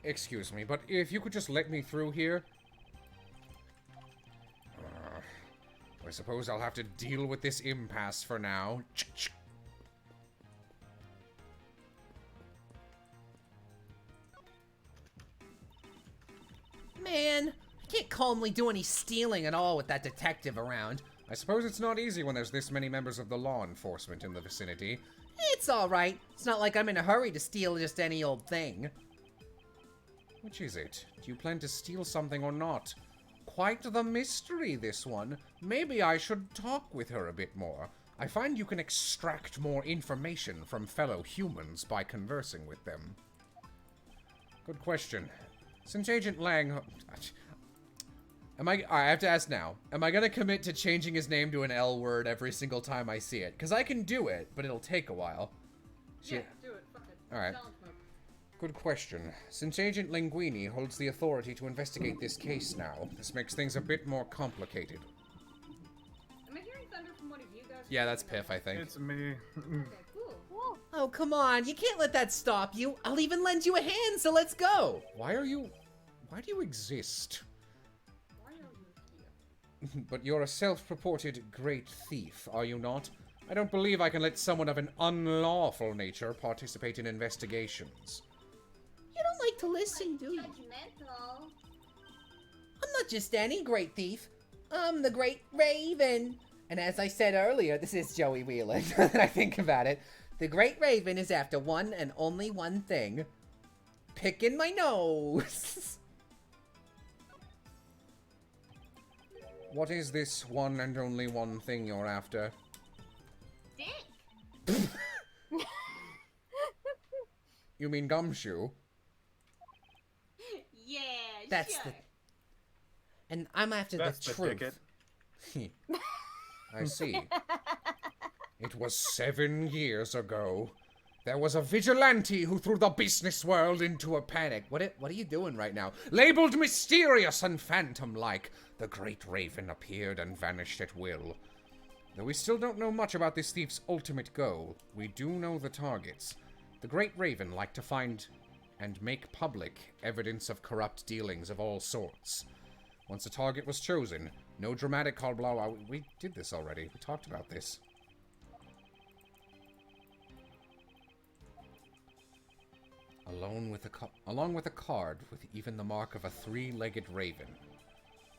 Excuse me, but if you could just let me through here. I suppose I'll have to deal with this impasse for now. Man, I can't calmly do any stealing at all with that detective around. I suppose it's not easy when there's this many members of the law enforcement in the vicinity. It's alright. It's not like I'm in a hurry to steal just any old thing. Which is it? Do you plan to steal something or not? Quite the mystery, this one. Maybe I should talk with her a bit more. I find you can extract more information from fellow humans by conversing with them. Good question. Since Agent Lang... I have to ask now. Am I gonna commit to changing his name to an L word every single time I see it? Because I can do it, but it'll take a while. Yeah, do it. Fuck it. Alright. Challenge mode. Good question. Since Agent Linguini holds the authority to investigate this case now, this makes things a bit more complicated. Am I hearing thunder from one of you guys? Yeah, that's Piff, I think. It's me. Okay, cool. Oh, come on. You can't let that stop you. I'll even lend you a hand, so let's go. Why do you exist? Why are you here? But you're a self-purported great thief, are you not? I don't believe I can let someone of an unlawful nature participate in investigations. You don't like to listen, do you? Judgmental. I'm not just any great thief. I'm the Great Raven. And as I said earlier, this is Joey Wheeler, now that I think about it. The Great Raven is after one and only one thing. Picking my nose. What is this one and only one thing you're after? Dick. You mean Gumshoe? Yeah, That's sure. the... And I'm after That's the the truth. ticket. I see. It was 7 years ago. There was a vigilante who threw the business world into a panic. What are you doing right now? Labeled mysterious and phantom-like, the Great Raven appeared and vanished at will. Though we still don't know much about this thief's ultimate goal, we do know the targets. The Great Raven liked to find and make public evidence of corrupt dealings of all sorts. Once a target was chosen, No dramatic call blow. We did this already. We talked about this. Along with a card with even the mark of a three-legged raven.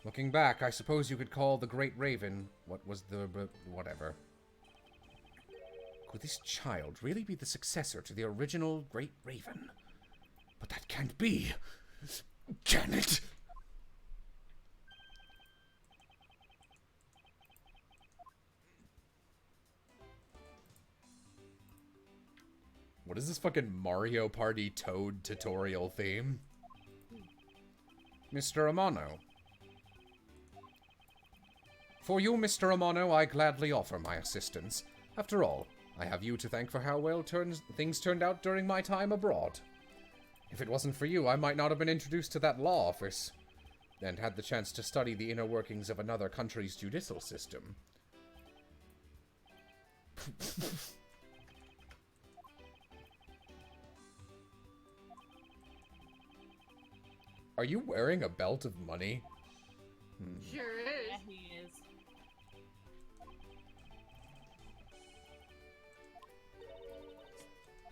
Looking back, I suppose you could call the Great Raven what was the whatever. Could this child really be the successor to the original Great Raven? But that can't be. Can it? What is this fucking Mario Party Toad tutorial theme? Mr. Amano. For you, Mr. Amano, I gladly offer my assistance. After all, I have you to thank for how well things turned out during my time abroad. If it wasn't for you, I might not have been introduced to that law office, and had the chance to study the inner workings of another country's judicial system. Are you wearing a belt of money? Sure is. Yeah, he is.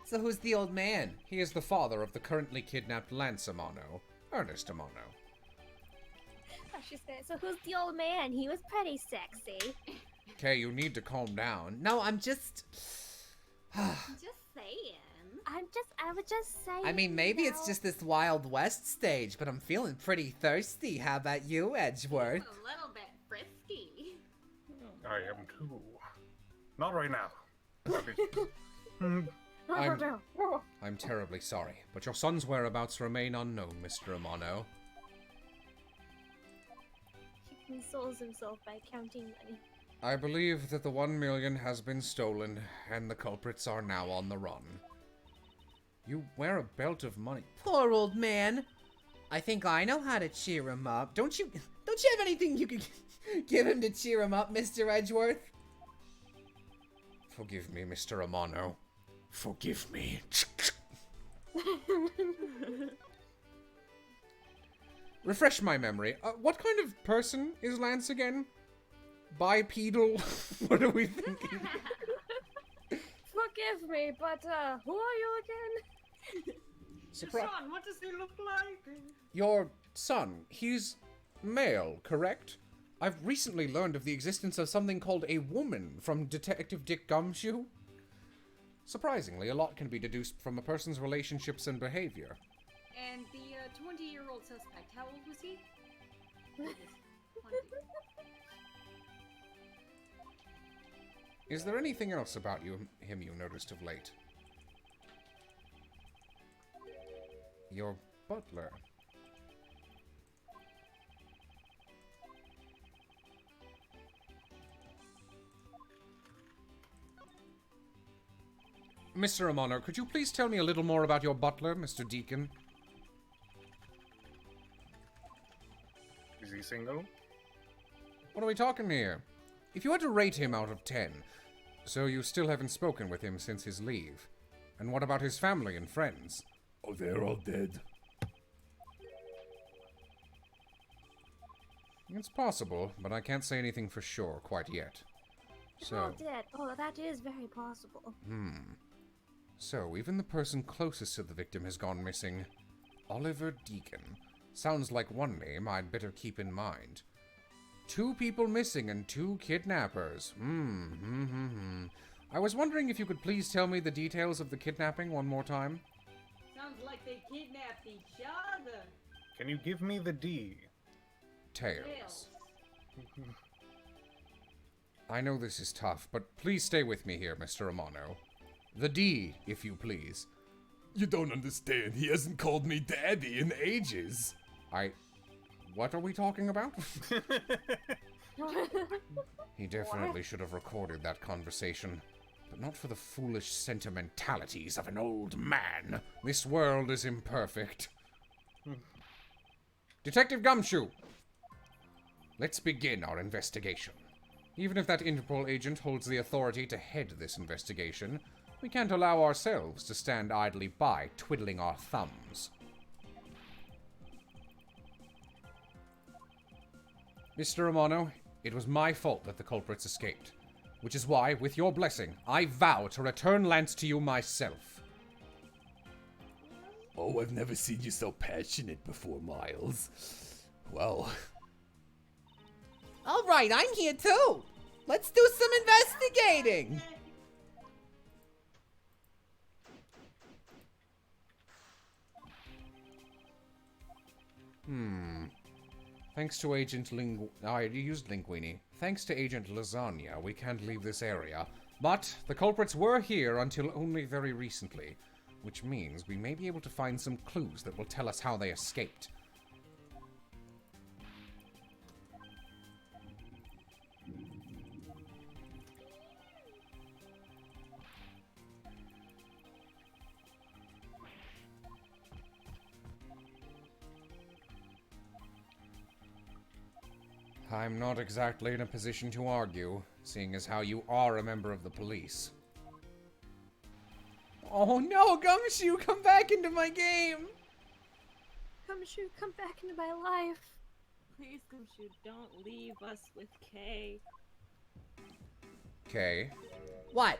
So who's the old man? He is the father of the currently kidnapped Lance Amano, Ernest Amano. I should say, so who's the old man? He was pretty sexy. Okay, you need to calm down. No, I'm just... Just saying. I was just saying. I mean, maybe you it's know. just this Wild West stage, but I'm feeling pretty thirsty. How about you, Edgeworth? A little bit frisky. I am too. Not right now. I'm terribly sorry, but your son's whereabouts remain unknown, Mr. Amano. He consoles himself by counting money. I believe that the 1 million has been stolen, and the culprits are now on the run. You wear a belt of money. Poor old man. I think I know how to cheer him up. Don't you have anything you could give him to cheer him up, Mr. Edgeworth? Forgive me, Mr. Amano. Forgive me. Refresh my memory. What kind of person is Lance again? Bipedal? What are we thinking? Forgive me, but who are you again? Surprise. Son, what does he look like? Your son, he's male, correct? I've recently learned of the existence of something called a woman from Detective Dick Gumshoe. Surprisingly, a lot can be deduced from a person's relationships and behavior. And the 20-year-old suspect, how old was he? Is there anything else about him you noticed of late? Your butler. Mr. Amano, could you please tell me a little more about your butler, Mr. Deacon? Is he single? What are we talking here? If you had to rate him out of 10, so you still haven't spoken with him since his leave. And what about his family and friends? Oh, they're all dead. It's possible, but I can't say anything for sure quite yet. They're all So, dead. Oh, that is very possible. so even the person closest to the victim has gone missing. Oliver Deacon. Sounds like one name I'd better keep in mind. 2 people missing and 2 kidnappers. I was wondering if you could please tell me the details of the kidnapping one more time. Sounds like they kidnapped each other. Can you give me the D? Tails. I know this is tough, but please stay with me here, Mr. Amano. The D, if you please. You don't understand. He hasn't called me daddy in ages. What are we talking about? He definitely should have recorded that conversation. But not for the foolish sentimentalities of an old man. This world is imperfect. Detective Gumshoe! Let's begin our investigation. Even if that Interpol agent holds the authority to head this investigation, we can't allow ourselves to stand idly by, twiddling our thumbs. Mr. Romano, it was my fault that the culprits escaped. Which is why, with your blessing, I vow to return Lance to you myself. Oh, I've never seen you so passionate before, Miles. Well. Alright, I'm here too! Let's do some investigating! Thanks to Agent I used Linguini. Thanks to Agent Lasagna, we can't leave this area. But the culprits were here until only very recently, which means we may be able to find some clues that will tell us how they escaped. I'm not exactly in a position to argue, seeing as how you are a member of the police. Oh no, Gumshoe, come back into my game! Gumshoe, come back into my life. Please, Gumshoe, don't leave us with Kay. Okay. What?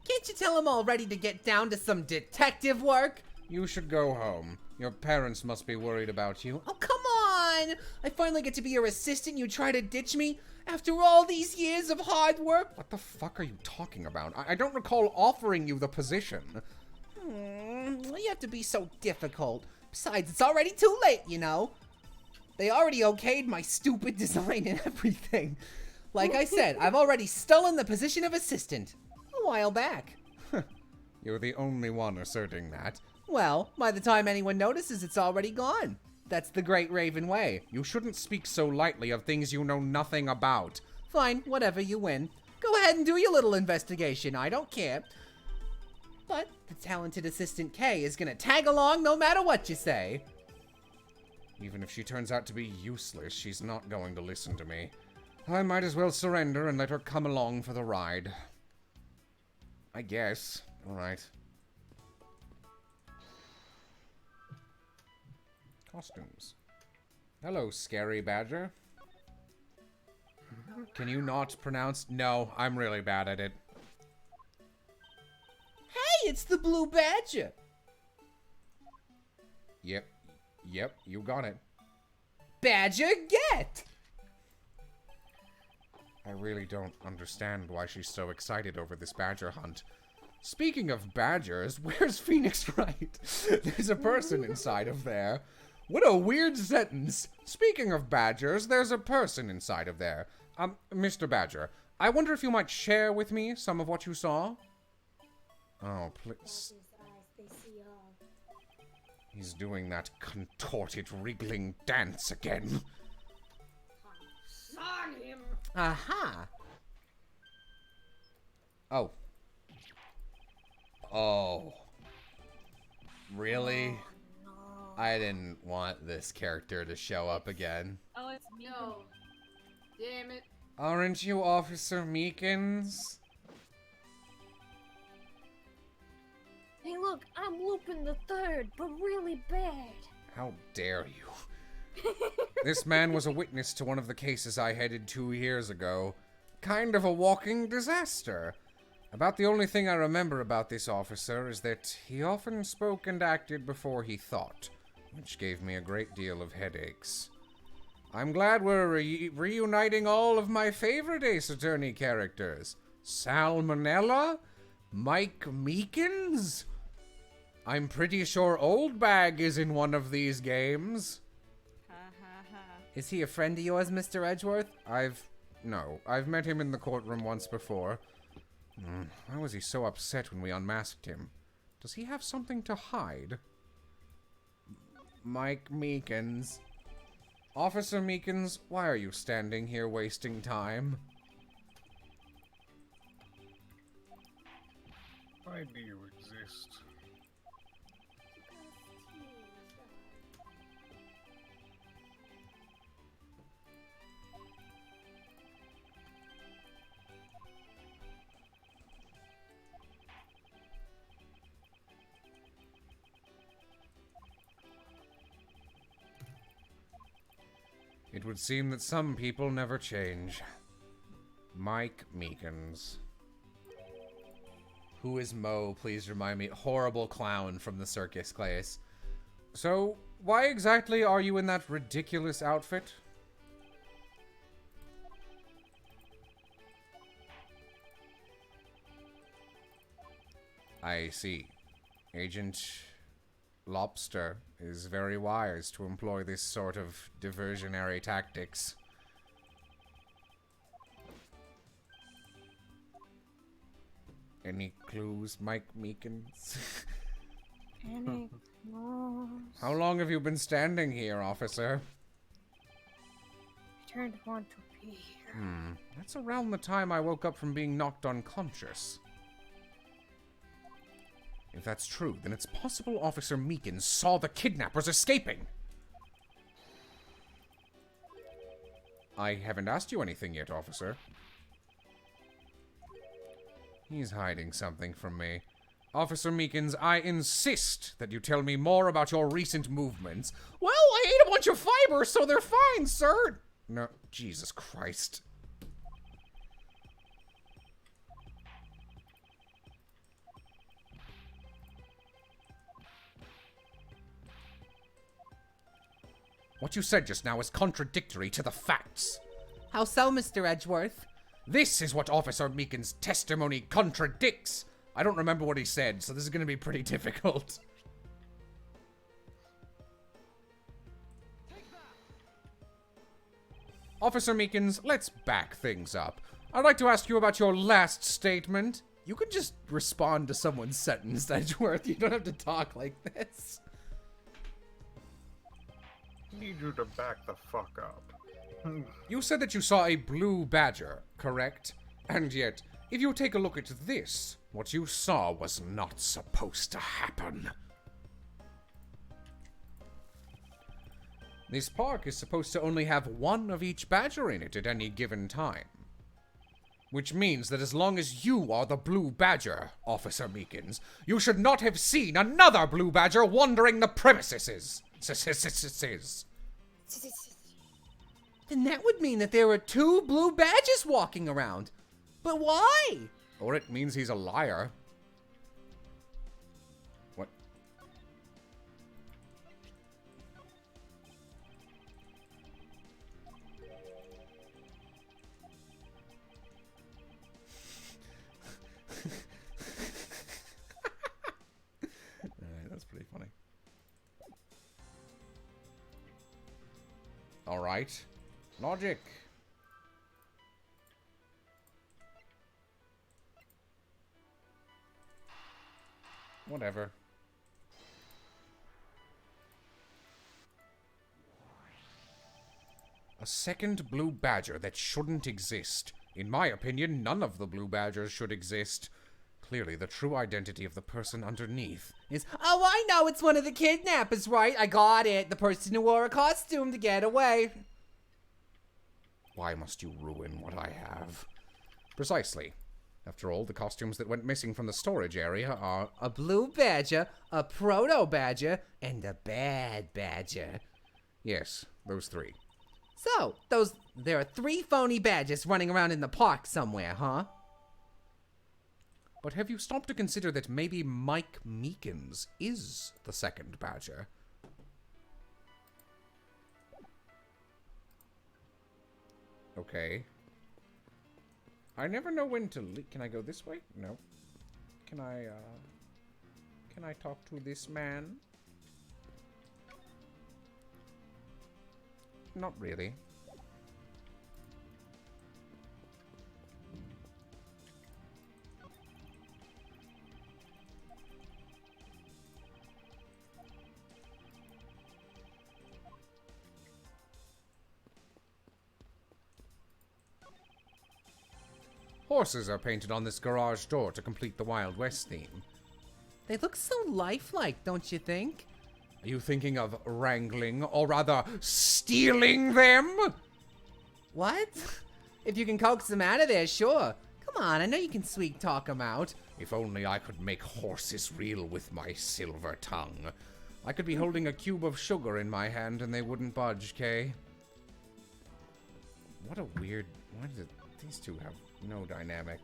Can't you tell I'm all ready to get down to some detective work? You should go home. Your parents must be worried about you. Oh, come on! I finally get to be your assistant, you try to ditch me? After all these years of hard work? What the fuck are you talking about? I don't recall offering you the position. You have to be so difficult. Besides, it's already too late, you know? They already okayed my stupid design and everything. Like I said, I've already stolen the position of assistant. A while back. You're the only one asserting that. Well, by the time anyone notices, it's already gone. That's the Great Raven way. You shouldn't speak so lightly of things you know nothing about. Fine, whatever, you win. Go ahead and do your little investigation, I don't care. But the talented assistant Kay is gonna tag along no matter what you say. Even if she turns out to be useless, she's not going to listen to me. I might as well surrender and let her come along for the ride. I guess. Alright. Costumes. Hello, Scary Badger. Can you not pronounce? No, I'm really bad at it. Hey, it's the Blue Badger! Yep, you got it. Badger, get! I really don't understand why she's so excited over this badger hunt. Speaking of badgers, where's Phoenix Wright? There's a person inside of there. What a weird sentence. Speaking of badgers, there's a person inside of there. Mr. Badger, I wonder if you might share with me some of what you saw? Oh, please. He's doing that contorted, wriggling dance again. On him. Aha! Oh. Oh. Really? I didn't want this character to show up again. Oh, it's me. No. Damn it. Aren't you Officer Meekins? Hey, look, I'm Lupin the Third, but really bad. How dare you? This man was a witness to one of the cases I headed 2 years ago. Kind of a walking disaster. About the only thing I remember about this officer is that he often spoke and acted before he thought, which gave me a great deal of headaches. I'm glad we're reuniting all of my favorite Ace Attorney characters. Salmonella? Mike Meekins? I'm pretty sure Old Bag is in one of these games. Ha ha ha. Is he a friend of yours, Mr. Edgeworth? No, I've met him in the courtroom once before. Why was he so upset when we unmasked him? Does he have something to hide? Mike Meekins. Officer Meekins, why are you standing here wasting time? Why do you exist? It would seem that some people never change. Mike Meekins. Who is Mo? Please remind me. Horrible clown from the circus class. So, why exactly are you in that ridiculous outfit? I see. Agent Lobster is very wise to employ this sort of diversionary tactics. Any clues, Mike Meekins? Any clues? How long have you been standing here, officer? I turned want to be here. That's around the time I woke up from being knocked unconscious. If that's true, then it's possible Officer Meekins saw the kidnappers escaping. I haven't asked you anything yet, officer. He's hiding something from me. Officer Meekins, I insist that you tell me more about your recent movements. Well, I ate a bunch of fiber, so they're fine, sir. No, Jesus Christ. What you said just now is contradictory to the facts. How so, Mr. Edgeworth? This is what Officer Meekins' testimony contradicts. I don't remember what he said, so this is going to be pretty difficult. Officer Meekins, let's back things up. I'd like to ask you about your last statement. You can just respond to someone's sentence, Edgeworth. You don't have to talk like this. Need you to back the fuck up. You said that you saw a blue badger, correct? And yet, if you take a look at this, what you saw was not supposed to happen. This park is supposed to only have one of each badger in it at any given time. Which means that as long as you are the blue badger, Officer Meekins, you should not have seen another blue badger wandering the premises. Then that would mean that there were 2 blue badges walking around. But why? Or it means he's a liar. What? Alright, that's pretty funny. Alright. Logic. Whatever. A second blue badger that shouldn't exist. In my opinion, none of the blue badgers should exist. Clearly, the true identity of the person underneath is... Oh, I know, it's one of the kidnappers, right? I got it. The person who wore a costume to get away. Why must you ruin what I have? Precisely. After all, the costumes that went missing from the storage area are... A blue badger, a proto-badger, and a bad badger. Yes, those 3. So, there are 3 phony badgers running around in the park somewhere, huh? But have you stopped to consider that maybe Mike Meekins is the second badger? Okay. I never know when to leave. Can I go this way? No. Can I talk to this man? Not really. Horses are painted on this garage door to complete the Wild West theme. They look so lifelike, don't you think? Are you thinking of wrangling, or rather, stealing them? What? If you can coax them out of there, sure. Come on, I know you can sweet talk them out. If only I could make horses reel with my silver tongue. I could be holding a cube of sugar in my hand and they wouldn't budge, Kay. What a weird... Why did these two have no dynamic?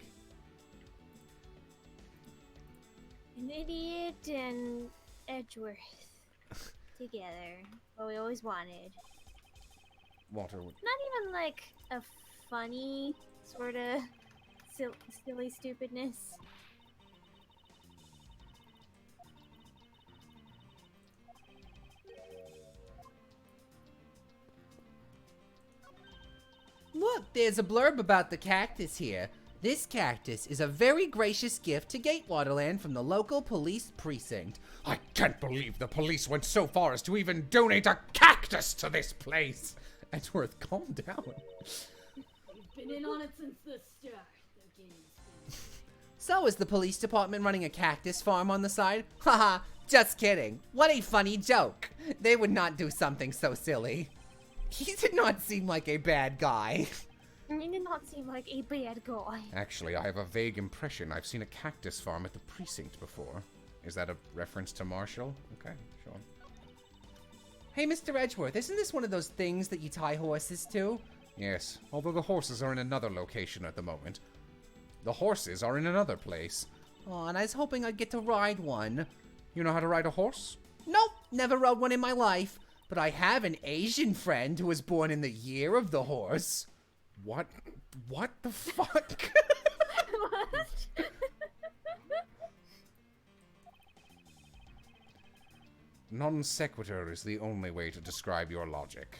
An idiot and Edgeworth together. What we always wanted. Walter... Not even like a funny sort of silly stupidness. Look, there's a blurb about the cactus here. This cactus is a very gracious gift to Gatewaterland from the local police precinct. I can't believe the police went so far as to even donate a cactus to this place! Edgeworth, calm down. We've been in on it since the start. The game's been... So is the police department running a cactus farm on the side? Haha, just kidding. What a funny joke. They would not do something so silly. He did not seem like a bad guy. He did not seem like a bad guy. Actually, I have a vague impression I've seen a cactus farm at the precinct before. Is that a reference to Marshall? Okay, sure. Hey, Mr. Edgeworth, isn't this one of those things that you tie horses to? Yes, although the horses are in another location at the moment. The horses are in another place. Oh, and I was hoping I'd get to ride one. You know how to ride a horse? Nope, never rode one in my life. But I have an Asian friend who was born in the year of the horse. What? What the fuck? What? Non sequitur is the only way to describe your logic.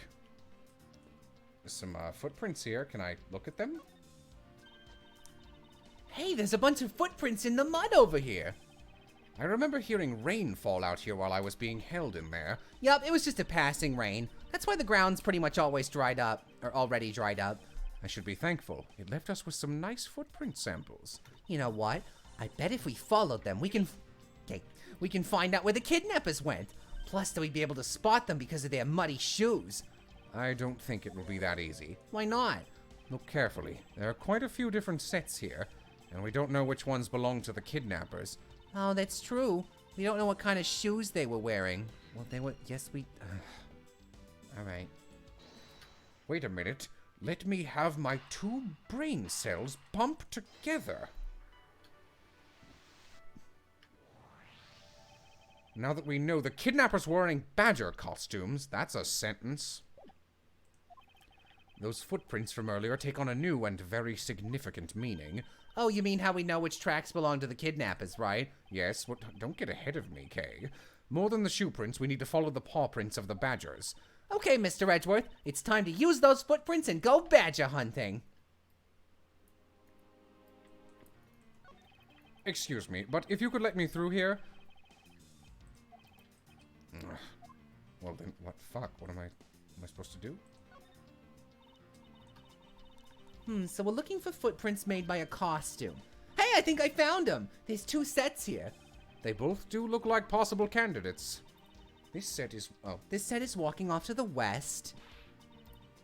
There's some footprints here. Can I look at them? Hey, there's a bunch of footprints in the mud over here. I remember hearing rain fall out here while I was being held in there. Yup, it was just a passing rain. That's why the ground's pretty much always dried up, or already dried up. I should be thankful. It left us with some nice footprint samples. You know what? I bet if we followed them, we can find out where the kidnappers went. Plus, we'd be able to spot them because of their muddy shoes. I don't think it will be that easy. Why not? Look carefully. There are quite a few different sets here, and we don't know which ones belong to the kidnappers. Oh, that's true. We don't know what kind of shoes they were wearing. Well, they were... Yes, we... Alright. Wait a minute. Let me have my two brain cells pump together. Now that we know the kidnappers were wearing badger costumes, that's a sentence. Those footprints from earlier take on a new and very significant meaning. Oh, you mean how we know which tracks belong to the kidnappers, right? Yes, don't get ahead of me, Kay. More than the shoe prints, we need to follow the paw prints of the badgers. Okay, Mr. Edgeworth, it's time to use those footprints and go badger hunting. Excuse me, but if you could let me through here... Well then, what fuck? What am I supposed to do? So we're looking for footprints made by a costume. Hey, I think I found them! There's two sets here. They both do look like possible candidates. This set is... oh. This set is walking off to the west.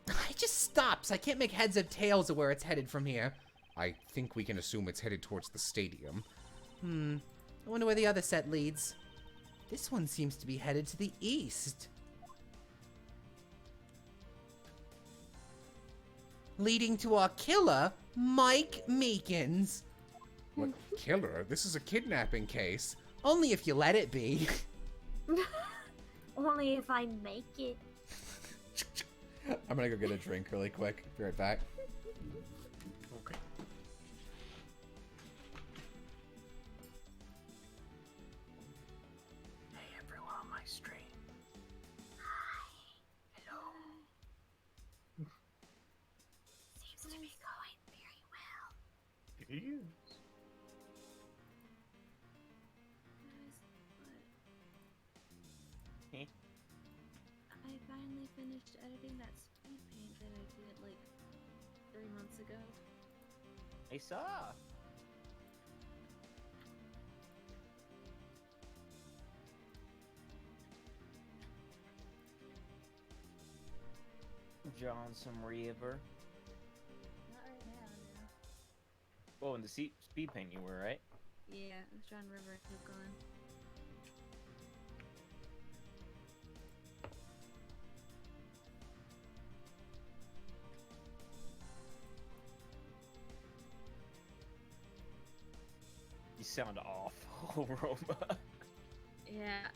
It just stops. I can't make heads or tails of where it's headed from here. I think we can assume it's headed towards the stadium. I wonder where the other set leads. This one seems to be headed to the east. Leading to our killer, Mike Meekins. What killer? This is a kidnapping case. Only if you let it be. Only if I make it. I'm gonna go get a drink really quick. Be right back. Okay. Hey everyone on my stream. Hello. Seems to be going very well. It is. I finally finished editing that speed paint that I did like 3 months ago. I saw. John some River. Not right now, no. Oh, in the speed paint you were, right? Yeah, it was John River kept going. sound awful, Roma. Yeah.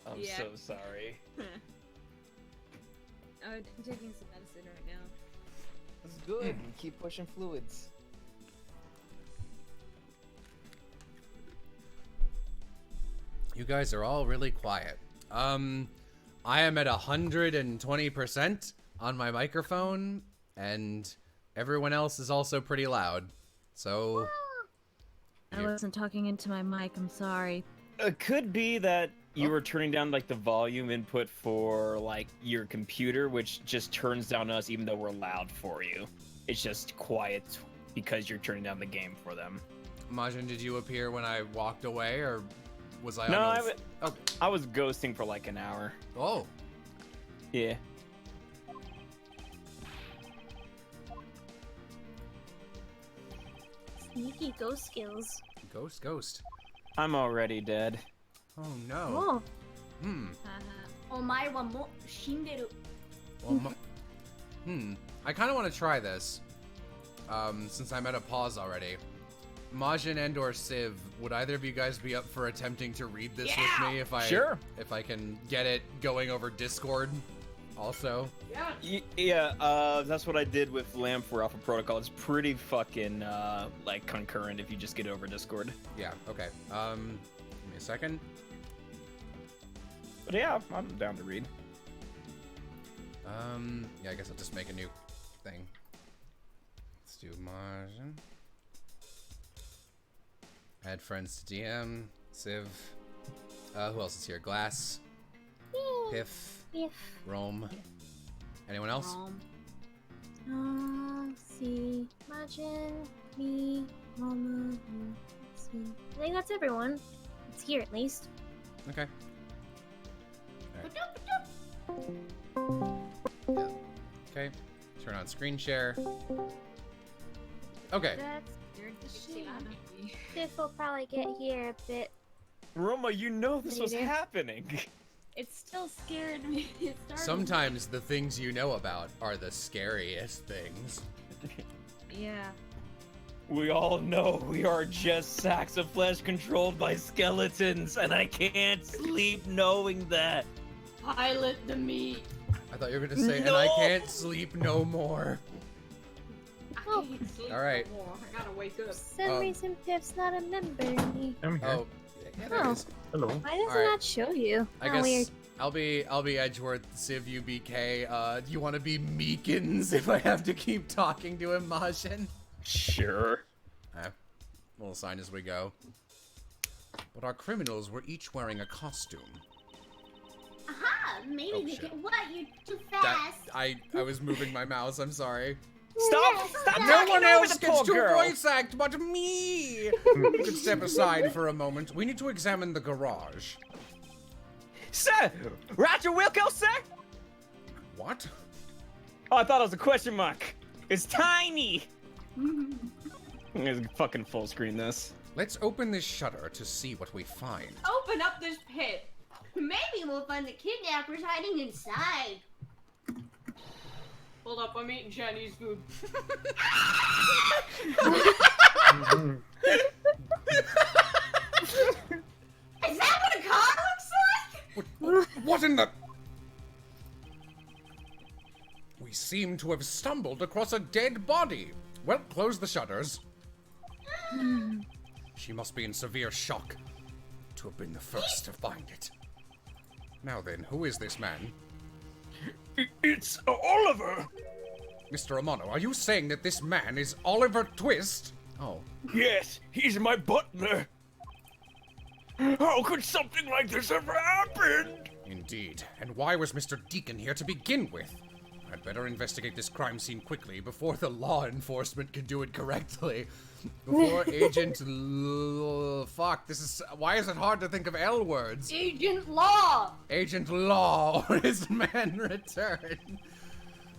I'm Yeah. so sorry. I'm taking some medicine right now. That's good. Keep pushing fluids. You guys are all really quiet. I am at 120% on my microphone, and everyone else is also pretty loud. So I wasn't talking into my mic, I'm sorry. It could be that you were turning down like the volume input for like your computer, which just turns down us even though we're loud for you. It's just quiet because you're turning down the game for them. Majin, did you appear when I walked away, or was I No, on those- I was ghosting for like an hour. Oh. Yeah. Sneaky ghost skills. Ghost. I'm already dead. Oh no. Oh. Omae wa mo shinderu. Well, I kind of want to try this. Since I'm at a pause already. Majin and or Civ, would either of you guys be up for attempting to read this with me if I can get it going over Discord also? Yeah, that's what I did with Lamb for Alpha Protocol. It's pretty fucking like concurrent if you just get over Discord. Yeah, okay. Give me a second. But yeah, I'm down to read. Yeah, I guess I'll just make a new thing. Let's do Majin. Add friends to DM. Civ. Who else is here? Glass. Piff. Rome. Anyone else? See. Majin. Me. Mama. See. I think that's everyone. It's here at least. Okay. Alright. Okay. Turn on screen share. Okay. That's a shame. Tiff will probably get here a bit. Roma, you know this was Later. happening. It still scared me. It started. Sometimes the things you know about are the scariest things. Yeah. We all know we are just sacks of flesh controlled by skeletons, and I can't sleep knowing that. Pilot the meat. I thought you were gonna say, and I can't sleep no more. I can't sleep All right. no more. I gotta wake up. For some reason, Piff's not a member. I'm here. Oh, yeah, there it is. Hello. Why does All right. it not show you? I Oh, guess weird. I'll be Edgeworth, Civ, UBK. Do you want to be Meekins if I have to keep talking to him, Majin? Sure. We'll assign as we go. But our criminals were each wearing a costume. Aha! Maybe Oh, they shit. can. What? You're too That fast. I was moving my mouse. I'm sorry. Stop No talking one over else the gets poor to girl. voice act but me. You can step aside for a moment. We need to examine the garage. Sir! Roger Wilco, sir? What? Oh, I thought it was a question mark. It's tiny! I'm gonna fucking full screen this. Let's open this shutter to see what we find. Open up this pit. Maybe we'll find the kidnappers hiding inside. Hold up, I'm eating Chinese food. Is that what a car looks like? What in the... We seem to have stumbled across a dead body. Well, close the shutters. She must be in severe shock to have been the first to find it. Now then, who is this man? It's Oliver. Mr. Amano, are you saying that this man is Oliver Twist? Oh. Yes, he's my butler. How could something like this ever happen? Indeed. And why was Mr. Deacon here to begin with? I'd better investigate this crime scene quickly before the law enforcement can do it correctly. Before Agent fuck, this is... Why is it hard to think of L words? Agent Law! Agent Law or his man return.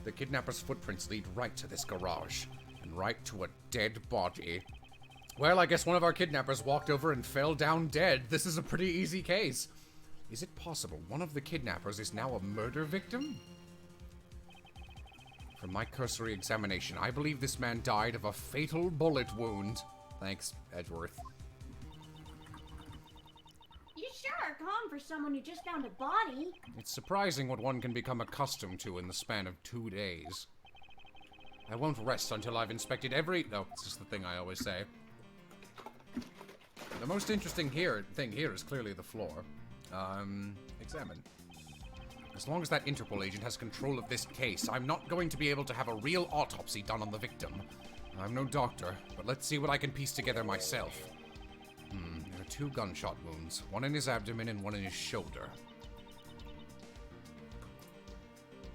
The kidnapper's footprints lead right to this garage. And right to a dead body. Well, I guess one of our kidnappers walked over and fell down dead. This is a pretty easy case. Is it possible one of the kidnappers is now a murder victim? From my cursory examination, I believe this man died of a fatal bullet wound. Thanks, Edgeworth. are calm for someone who just found a body. It's surprising what one can become accustomed to in the span of 2 days. I won't rest until I've inspected every... No, it's just the thing I always say. The most interesting thing here is clearly the floor. Examine. As long as that Interpol agent has control of this case, I'm not going to be able to have a real autopsy done on the victim. I'm no doctor, but let's see what I can piece together myself. There are 2 gunshot wounds, one in his abdomen and one in his shoulder.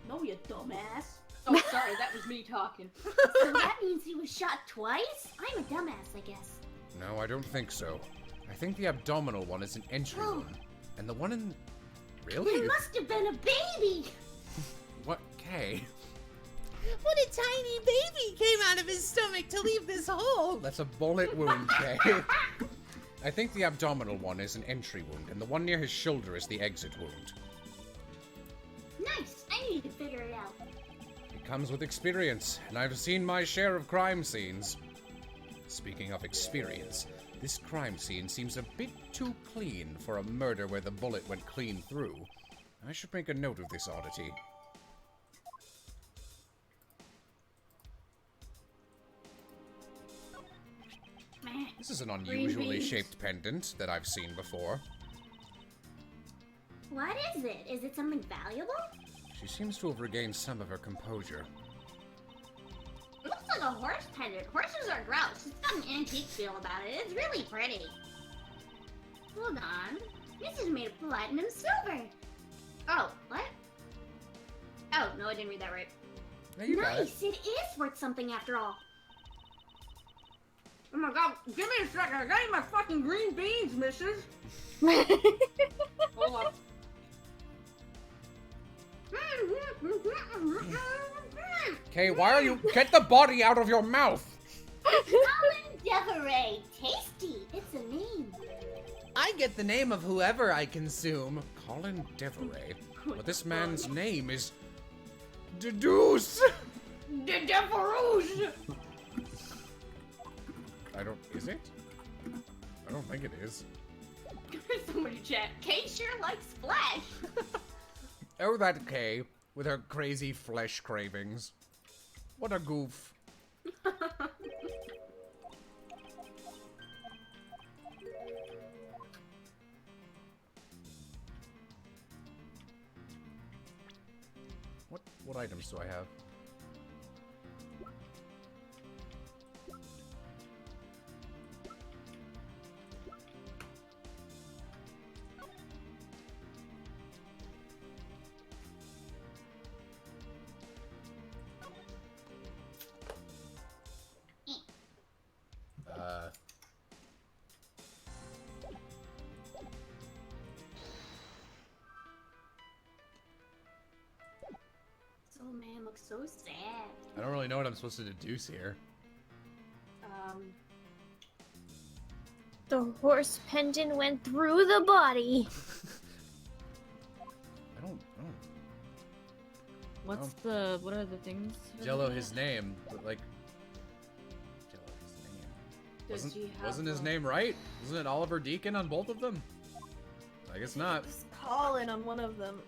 No, you dumbass. Oh, sorry, that was me talking. So that means he was shot twice? I'm a dumbass, I guess. No, I don't think so. I think the abdominal one is an entry wound, and the one in... Really? It must have been a baby! What, Kay? What a tiny baby came out of his stomach to leave this hole! That's a bullet wound, Kay. I think the abdominal one is an entry wound, and the one near his shoulder is the exit wound. Nice! I need to figure it out. It comes with experience, and I've seen my share of crime scenes. Speaking of experience, this crime scene seems a bit too clean for a murder where the bullet went clean through. I should make a note of this oddity. This is an unusually shaped pendant that I've seen before. What is it? Is it something valuable? She seems to have regained some of her composure. It looks like a horse pendant. Horses are gross. It's got an antique feel about it. It's really pretty. Hold on. This is made of platinum silver. Oh, what? Oh, no, I didn't read that right. Yeah, you got it. Nice. It is worth something after all. Oh my god, give me a second. I gotta eat my fucking green beans, missus. Hold on. Kay, why are you... Get the body out of your mouth! Colin Deveray. Tasty. It's a name. I get the name of whoever I consume. Colin Deveray? But this man's name is... Deduce! The Deverouge! I don't... Is it? I don't think it is. Somebody chat. Kate sure likes flesh. Oh, that Kay, with her crazy flesh cravings. What a goof. What items do I have? Oh man, looks so sad. I don't really know what I'm supposed to deduce here. The horse pendant went through the body. I don't. What are the things? Jello, his name, but like... Jello, his name. Wasn't his name right? Wasn't it Oliver Deacon on both of them? I guess not. Colin on one of them.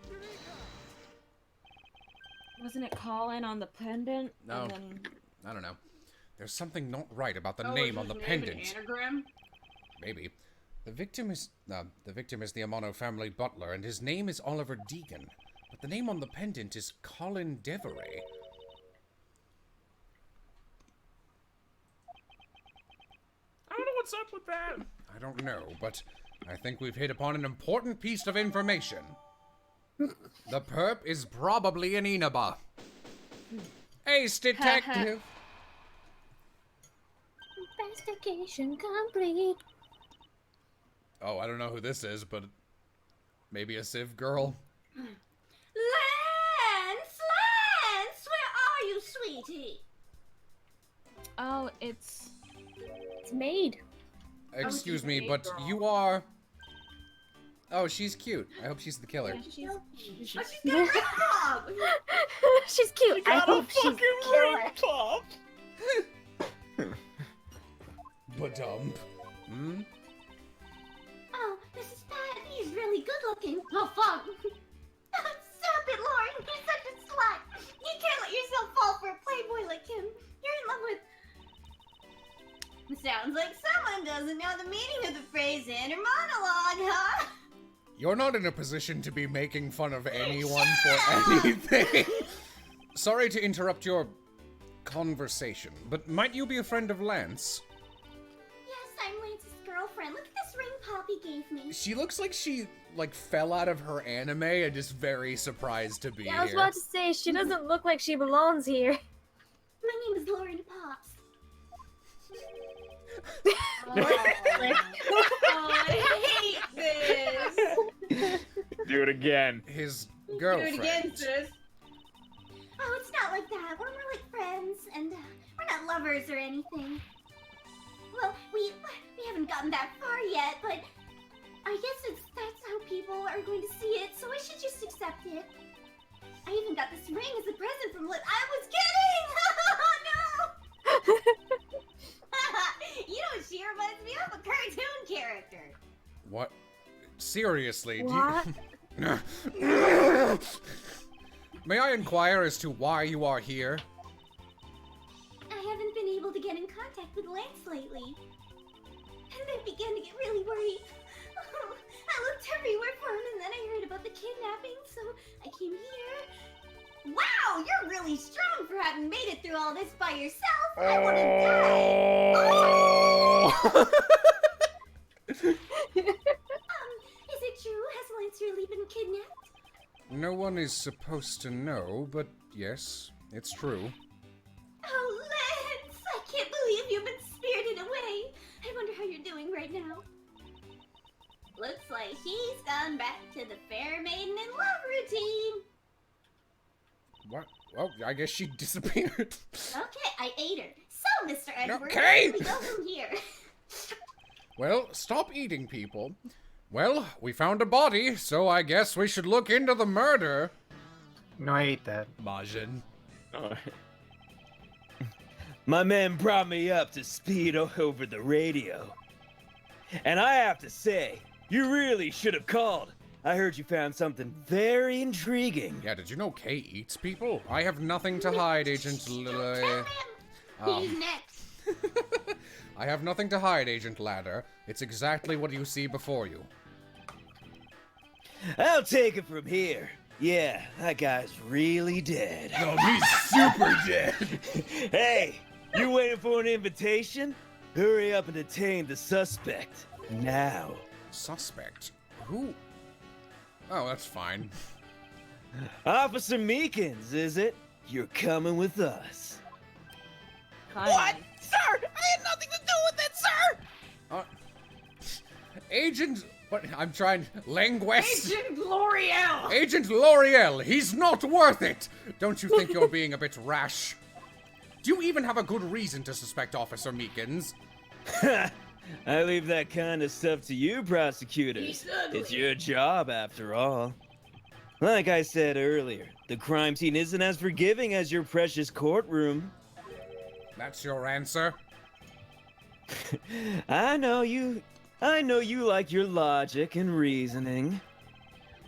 Wasn't it Colin on the pendant? No. And then... I don't know. There's something not right about the name on the pendant. Anagram? Maybe. The victim is the Amano family butler, and his name is Oliver Deacon. But the name on the pendant is Colin Deveray. I don't know what's up with that. I don't know, but I think we've hit upon an important piece of information. The perp is probably an Inaba. Ace detective! Investigation complete. Oh, I don't know who this is, but maybe a Civ girl. Lance! Lance! Where are you, sweetie? Oh, it's made. Excuse me, but you are... Oh, she's cute. I hope she's the killer. She's cute. I hope she's the killer. Badump. Hmm? Oh, Mrs. Pat, he's really looking. Oh, fuck. Stop it, Lauren. You're such a slut. You can't let yourself fall for a playboy like him. You're in love with... Sounds like someone doesn't know the meaning of the phrase inner monologue, huh? You're not in a position to be making fun of anyone for anything. Sorry to interrupt your conversation, but might you be a friend of Lance? Yes, I'm Lance's girlfriend. Look at this ring Poppy gave me. She looks like she, fell out of her anime and is very surprised to be Yeah, I was here. about to say, she doesn't look like she belongs here. My name is Lauren Pops. Oh, I hate this. Do it again. His Do girlfriend. it again, sis. Oh, it's not like that. We're more like friends, and we're not lovers or anything. Well, we haven't gotten that far yet, but I guess that's how people are going to see it, so I should just accept it. I even got this ring as a present from Lip. I was kidding! Oh, no! You know, she reminds me of a cartoon character. What? Seriously, What? do you... May I inquire as to why you are here? I haven't been able to get in contact with Lance lately. And I began to get really worried. I looked everywhere for him, and then I heard about the kidnapping, so I came here. Wow, you're really strong for having made it through all this by yourself. I want to die. Is it true? Has Lance really been kidnapped? No one is supposed to know, but yes, it's true. Oh, Lance! I can't believe you've been spirited away. I wonder how you're doing right now. Looks like he's gone back to the fair maiden in love routine. What? Well, I guess she disappeared. Okay, I ate her. So, Mr. Edward, Okay. where do we go from here? Well, stop eating people. Well, we found a body, so I guess we should look into the murder. No, I ate that. Majin. My man brought me up to speed over the radio. And I have to say, you really should have called. I heard you found something very intriguing. Yeah, did you know Kay eats people? I have nothing to hide, Agent Don't tell him. He's next. I have nothing to hide, Agent Ladder. It's exactly what you see before you. I'll take it from here. Yeah, that guy's really dead. No, he's super dead. Hey, you waiting for an invitation? Hurry up and detain the suspect. Now. Suspect? Who? Oh, that's fine. Officer Meekins, is it? You're coming with us. What? Sir! I had nothing to do with it, sir! Agent... What? I'm trying... Linguist? Agent L'Oreal! Agent L'Oreal, he's not worth it! Don't you think you're being a bit rash? Do you even have a good reason to suspect Officer Meekins? I leave that kind of stuff to you, prosecutors. He's ugly. It's your job, after all. Like I said earlier, the crime scene isn't as forgiving as your precious courtroom. That's your answer? I know you like your logic and reasoning.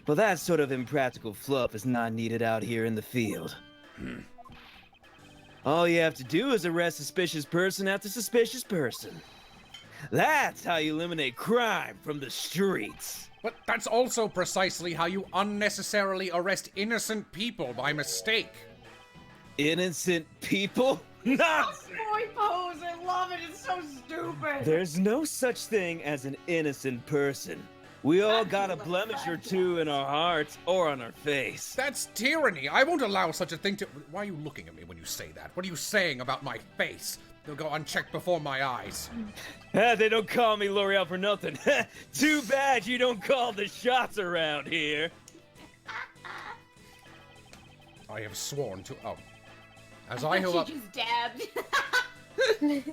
But that sort of impractical fluff is not needed out here in the field. All you have to do is arrest suspicious person after suspicious person. That's how you eliminate crime from the streets. But that's also precisely how you unnecessarily arrest innocent people by mistake. Innocent people? Nonsense! Boy pose, I love it, it's so stupid! There's no such thing as an innocent person. We all got a blemish or two in our hearts or on our face. That's tyranny. I won't allow such a thing to... Why are you looking at me when you say that? What are you saying about my face? They'll go unchecked before my eyes. They don't call me L'Oreal for nothing. Too bad you don't call the shots around here. I have sworn to... Oh. As I have... She just dabbed.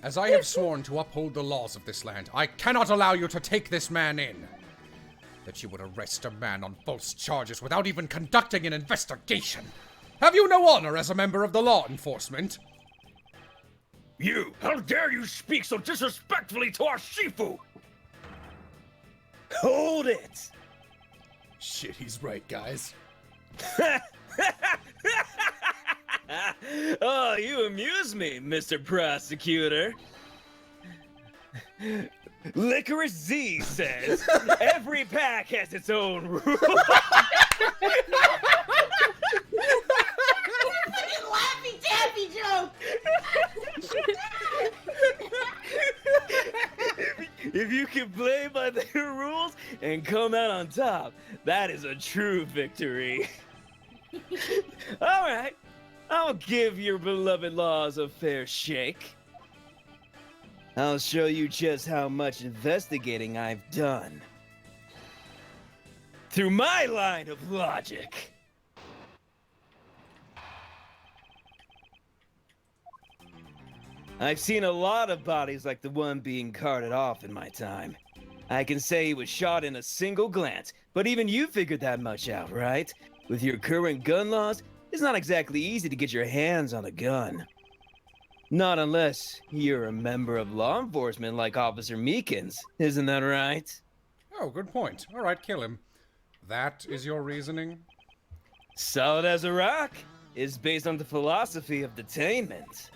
As I have sworn to uphold the laws of this land, I cannot allow you to take this man in. That you would arrest a man on false charges without even conducting an investigation. Have you no honor as a member of the law enforcement? You! How dare you speak so disrespectfully to our Shifu! Hold it! Shit, he's right, guys. Oh, you amuse me, Mr. Prosecutor. Licorice Z says every pack has its own rules. Fucking Laffy Taffy joke! If you can play by their rules and come out on top, that is a true victory. All right, I'll give your beloved laws a fair shake. I'll show you just how much investigating I've done. Through my line of logic. I've seen a lot of bodies like the one being carted off in my time. I can say he was shot in a single glance, but even you figured that much out, right? With your current gun laws, it's not exactly easy to get your hands on a gun. Not unless you're a member of law enforcement like Officer Meekins, isn't that right? Oh, good point. All right, kill him. That is your reasoning? Solid as a rock is based on the philosophy of detainment.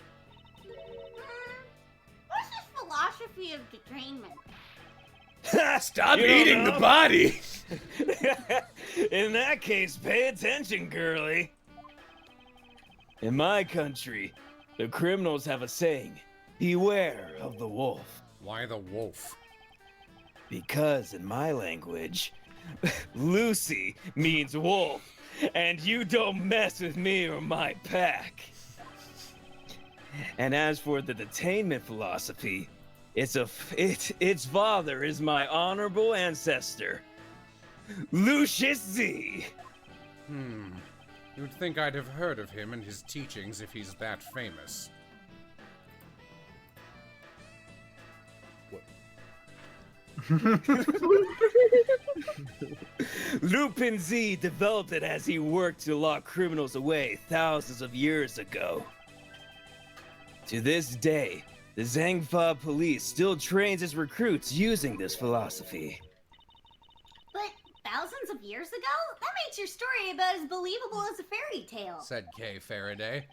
What's this philosophy of detainment? Stop You don't eating the know? body! In that case, pay attention, girly. In my country, the criminals have a saying, beware of the wolf. Why the wolf? Because in my language, Lucy means wolf, and you don't mess with me or my pack. And as for the detainment philosophy, its father is my honorable ancestor, Lucius Z. You'd think I'd have heard of him and his teachings if he's that famous. Lupin Z developed it as he worked to lock criminals away thousands of years ago. To this day, the Zangfa police still trains its recruits using this philosophy. But thousands of years ago? That makes your story about as believable as a fairy tale. Said Kay Faraday.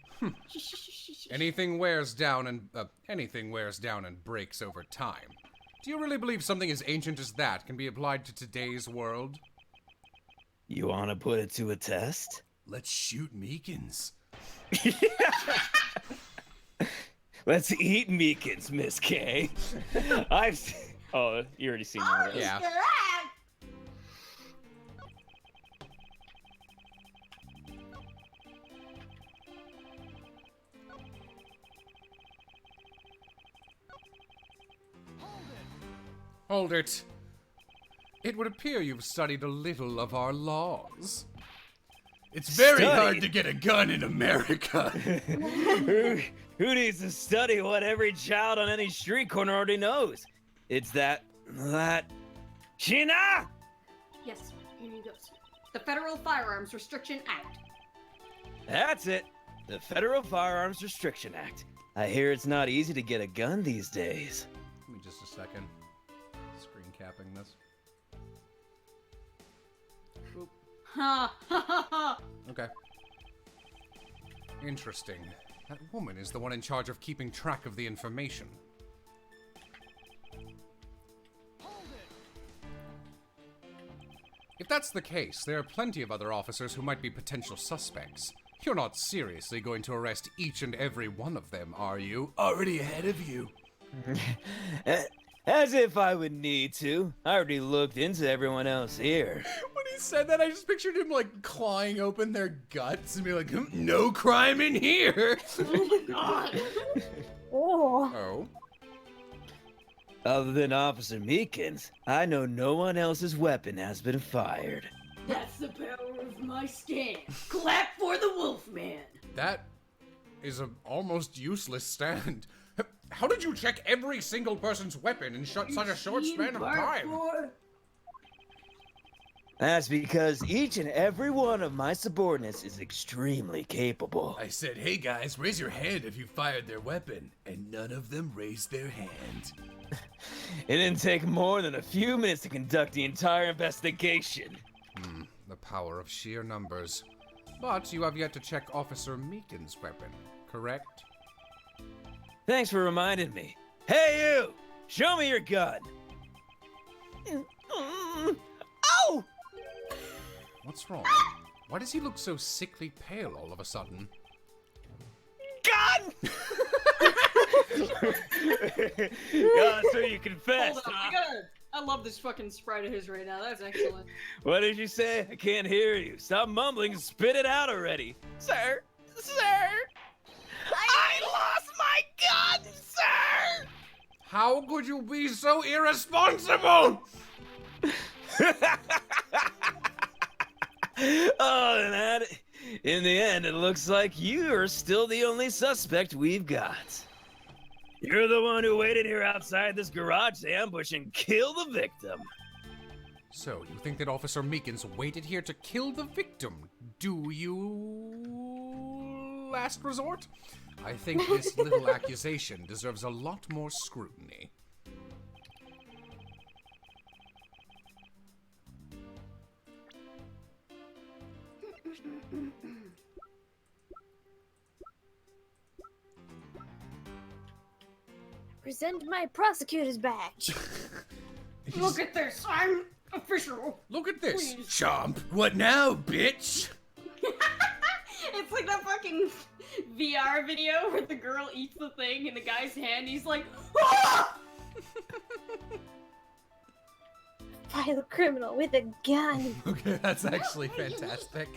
Anything wears down and breaks over time. Do you really believe something as ancient as that can be applied to today's world? You want to put it to a test? Let's shoot Meekins. Let's eat Meekins, Miss K. Oh, you already seen that. Right? Yeah. Hold it. It would appear you've studied a little of our laws. It's very Studied? hard to get a gun in America. Who needs to study what every child on any street corner already knows? It's that China! Yes, here you go, sir. The Federal Firearms Restriction Act. That's it. The Federal Firearms Restriction Act. I hear it's not easy to get a gun these days. Give me just a second. Screen capping this. Oop. Ha ha ha ha! Okay. Interesting. That woman is the one in charge of keeping track of the information. If that's the case, there are plenty of other officers who might be potential suspects. You're not seriously going to arrest each and every one of them, are you? Already ahead of you. As if I would need to. I already looked into everyone else here. When he said that, I just pictured him like clawing open their guts and be like, no crime in here. Oh? Other than Officer Meekins, I know no one else's weapon has been fired. That's the power of my stand. Clap for the Wolfman. That is an almost useless stand. How did you check every single person's weapon in such a short span of time? That's because each and every one of my subordinates is extremely capable. I said, hey guys, raise your hand if you fired their weapon. And none of them raised their hand. It didn't take more than a few minutes to conduct the entire investigation. power of sheer numbers. But you have yet to check Officer Meekin's weapon, correct? Thanks for reminding me. Hey, you! Show me your gun! Ow! What's wrong? Why does he look so sickly pale all of a sudden? Gun! Yeah, so you confess, Hold on, huh? I love this fucking sprite of his right now. That's excellent. What did you say? I can't hear you. Stop mumbling and spit it out already. Sir! Sir! I lost my gun, sir! How could you be so irresponsible? Oh, and that, in the end, it looks like you are still the only suspect we've got. You're the one who waited here outside this garage to ambush and kill the victim. So, you think that Officer Meekins waited here to kill the victim, do you, last resort? I think this little accusation deserves a lot more scrutiny. Present my prosecutor's badge. Look at this. I'm official. Look at this, Please. chomp. What now, bitch? It's like that fucking VR video where the girl eats the thing in the guy's hand. He's like, ah! Violent criminal with a gun. Okay, that's actually fantastic.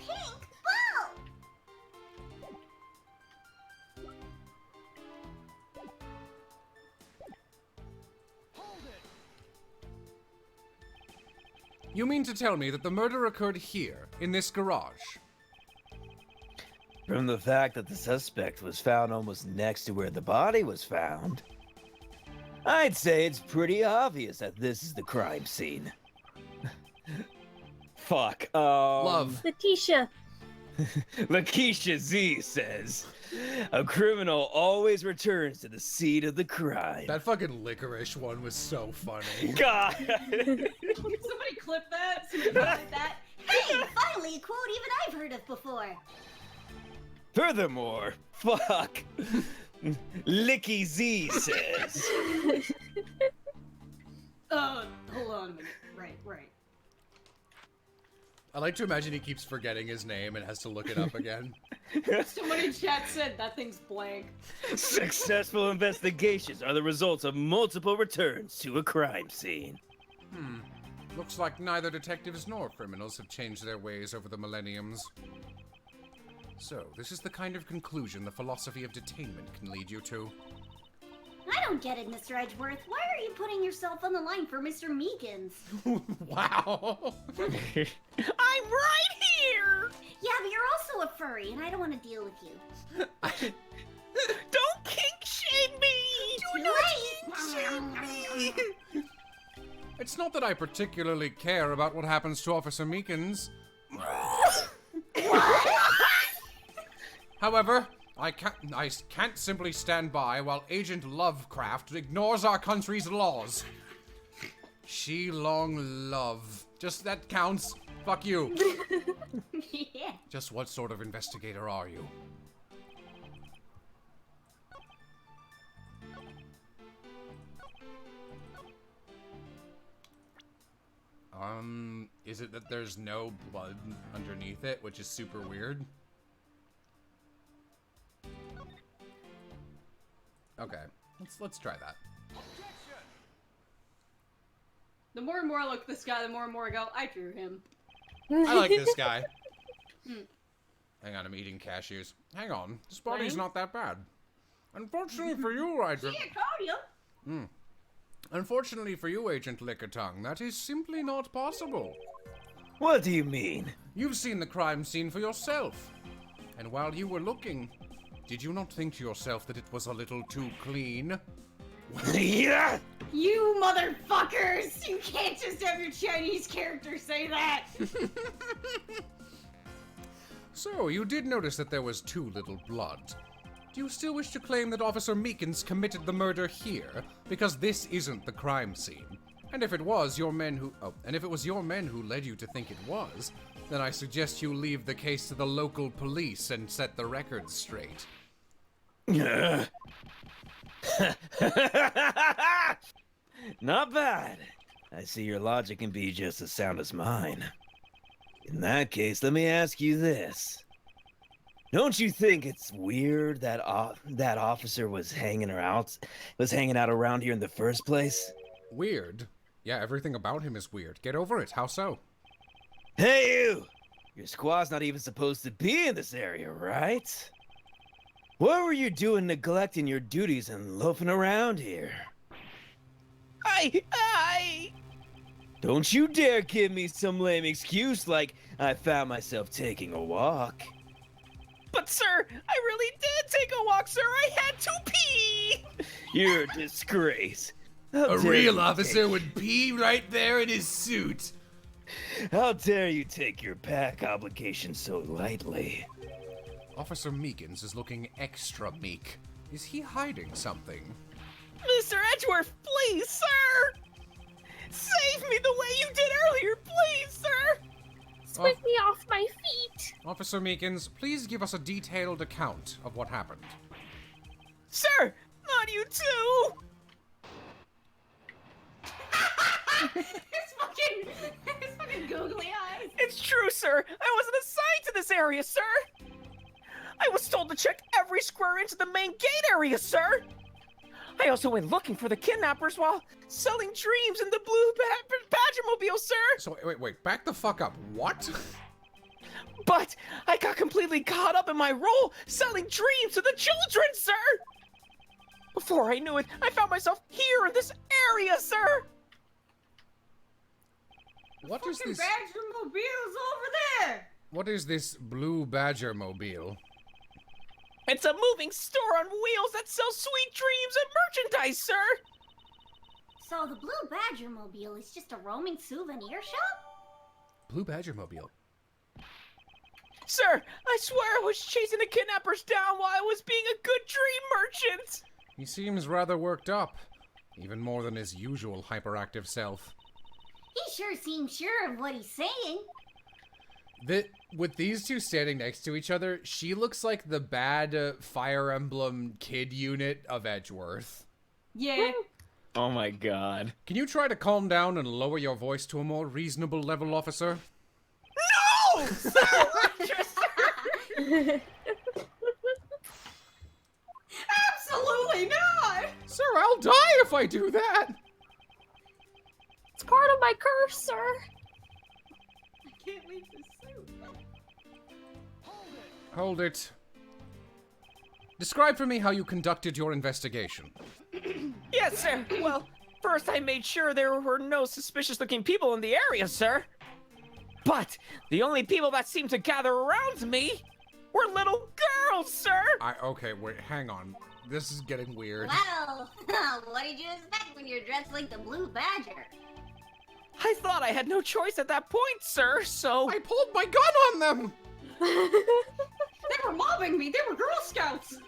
You mean to tell me that the murder occurred here, in this garage? From the fact that the suspect was found almost next to where the body was found, I'd say it's pretty obvious that this is the crime scene. Fuck, Love. Letitia. Lakeisha Z says, a criminal always returns to the scene of the crime. That fucking licorice one was so funny. God! Somebody clip that. Somebody clip that. Hey, finally a quote even I've heard of before. Furthermore, fuck, Licky Z says. Hold on a minute. Right. I like to imagine he keeps forgetting his name and has to look it up again. Somebody in chat said that thing's blank. Successful investigations are the results of multiple returns to a crime scene. Looks like neither detectives nor criminals have changed their ways over the millenniums. So, this is the kind of conclusion the philosophy of detainment can lead you to. I don't get it, Mr. Edgeworth. Why are you putting yourself on the line for Mr. Meekins? Wow! I'm right here! Yeah, but you're also a furry, and I don't want to deal with you. Don't kink shame me! Too late! It's not that I particularly care about what happens to Officer Meekins. However, I can't simply stand by while Agent Lovecraft ignores our country's laws. She long love. Just that counts. Fuck you. Yeah. Just what sort of investigator are you? Is it that there's no blood underneath it, which is super weird? Okay, let's try that. The more and more I look at this guy, the more and more I go, I drew him. I like this guy. Hang on, I'm eating cashews. Hang on, this body's not that bad. Unfortunately for you, Agent. Unfortunately for you, Agent Lickertongue, that is simply not possible. What do you mean? You've seen the crime scene for yourself. And while you were looking, did you not think to yourself that it was a little too clean? Yeah! You motherfuckers! You can't just have your Chinese character say that! So, you did notice that there was too little blood. Do you still wish to claim that Officer Meekins committed the murder here? Because this isn't the crime scene. And if it was your men who led you to think it was, Then I suggest you leave the case to the local police and set the records straight. Not bad. I see your logic can be just as sound as mine. In that case, let me ask you this. Don't you think it's weird that that officer was hanging out around here in the first place? Weird? Yeah, everything about him is weird. Get over it. How so? Hey, you! Your squad's not even supposed to be in this area, right? What were you doing neglecting your duties and loafing around here? Don't you dare give me some lame excuse like I found myself taking a walk. But sir, I really did take a walk, sir. I had to pee. You're a disgrace. A real officer would pee right there in his suit. How dare you take your pack obligation so lightly? Officer Meekins is looking extra meek. Is he hiding something? Mr. Edgeworth, please, sir! Save me the way you did earlier, please, sir! Sweep me off my feet! Officer Meekins, please give us a detailed account of what happened. Sir, not you too! his fucking googly eyes. It's true, sir. I wasn't assigned to this area, sir. I was told to check every square inch of the main gate area, sir. I also went looking for the kidnappers while selling dreams in the blue Badgermobile, sir. So, wait, back the fuck up. What? But I got completely caught up in my role selling dreams to the children, sir. Before I knew it, I found myself here in this area, sir. What is this? Badgermobile's over there. What is this blue badger mobile? It's a moving store on wheels that sells sweet dreams and merchandise, sir. So the Blue Badger Mobile is just a roaming souvenir shop? Blue badger mobile. Sir, I swear I was chasing the kidnappers down while I was being a good dream merchant. He seems rather worked up. Even more than his usual hyperactive self. He sure seems sure of what he's saying. With these two standing next to each other, she looks like the bad Fire Emblem kid unit of Edgeworth. Yeah. Oh my god. Can you try to calm down and lower your voice to a more reasonable level, officer? No! Sir, Absolutely not! Sir, I'll die if I do that! It's part of my curse, sir. I can't leave this suit. Hold it. Describe for me how you conducted your investigation. Yes, sir. Well, first I made sure there were no suspicious-looking people in the area, sir. But the only people that seemed to gather around me were little girls, sir. Okay, wait, hang on. This is getting weird. Well, what did you expect when you're dressed like the Blue Badger? I thought I had no choice at that point, sir, so... I pulled my gun on them! They were mobbing me! They were Girl Scouts!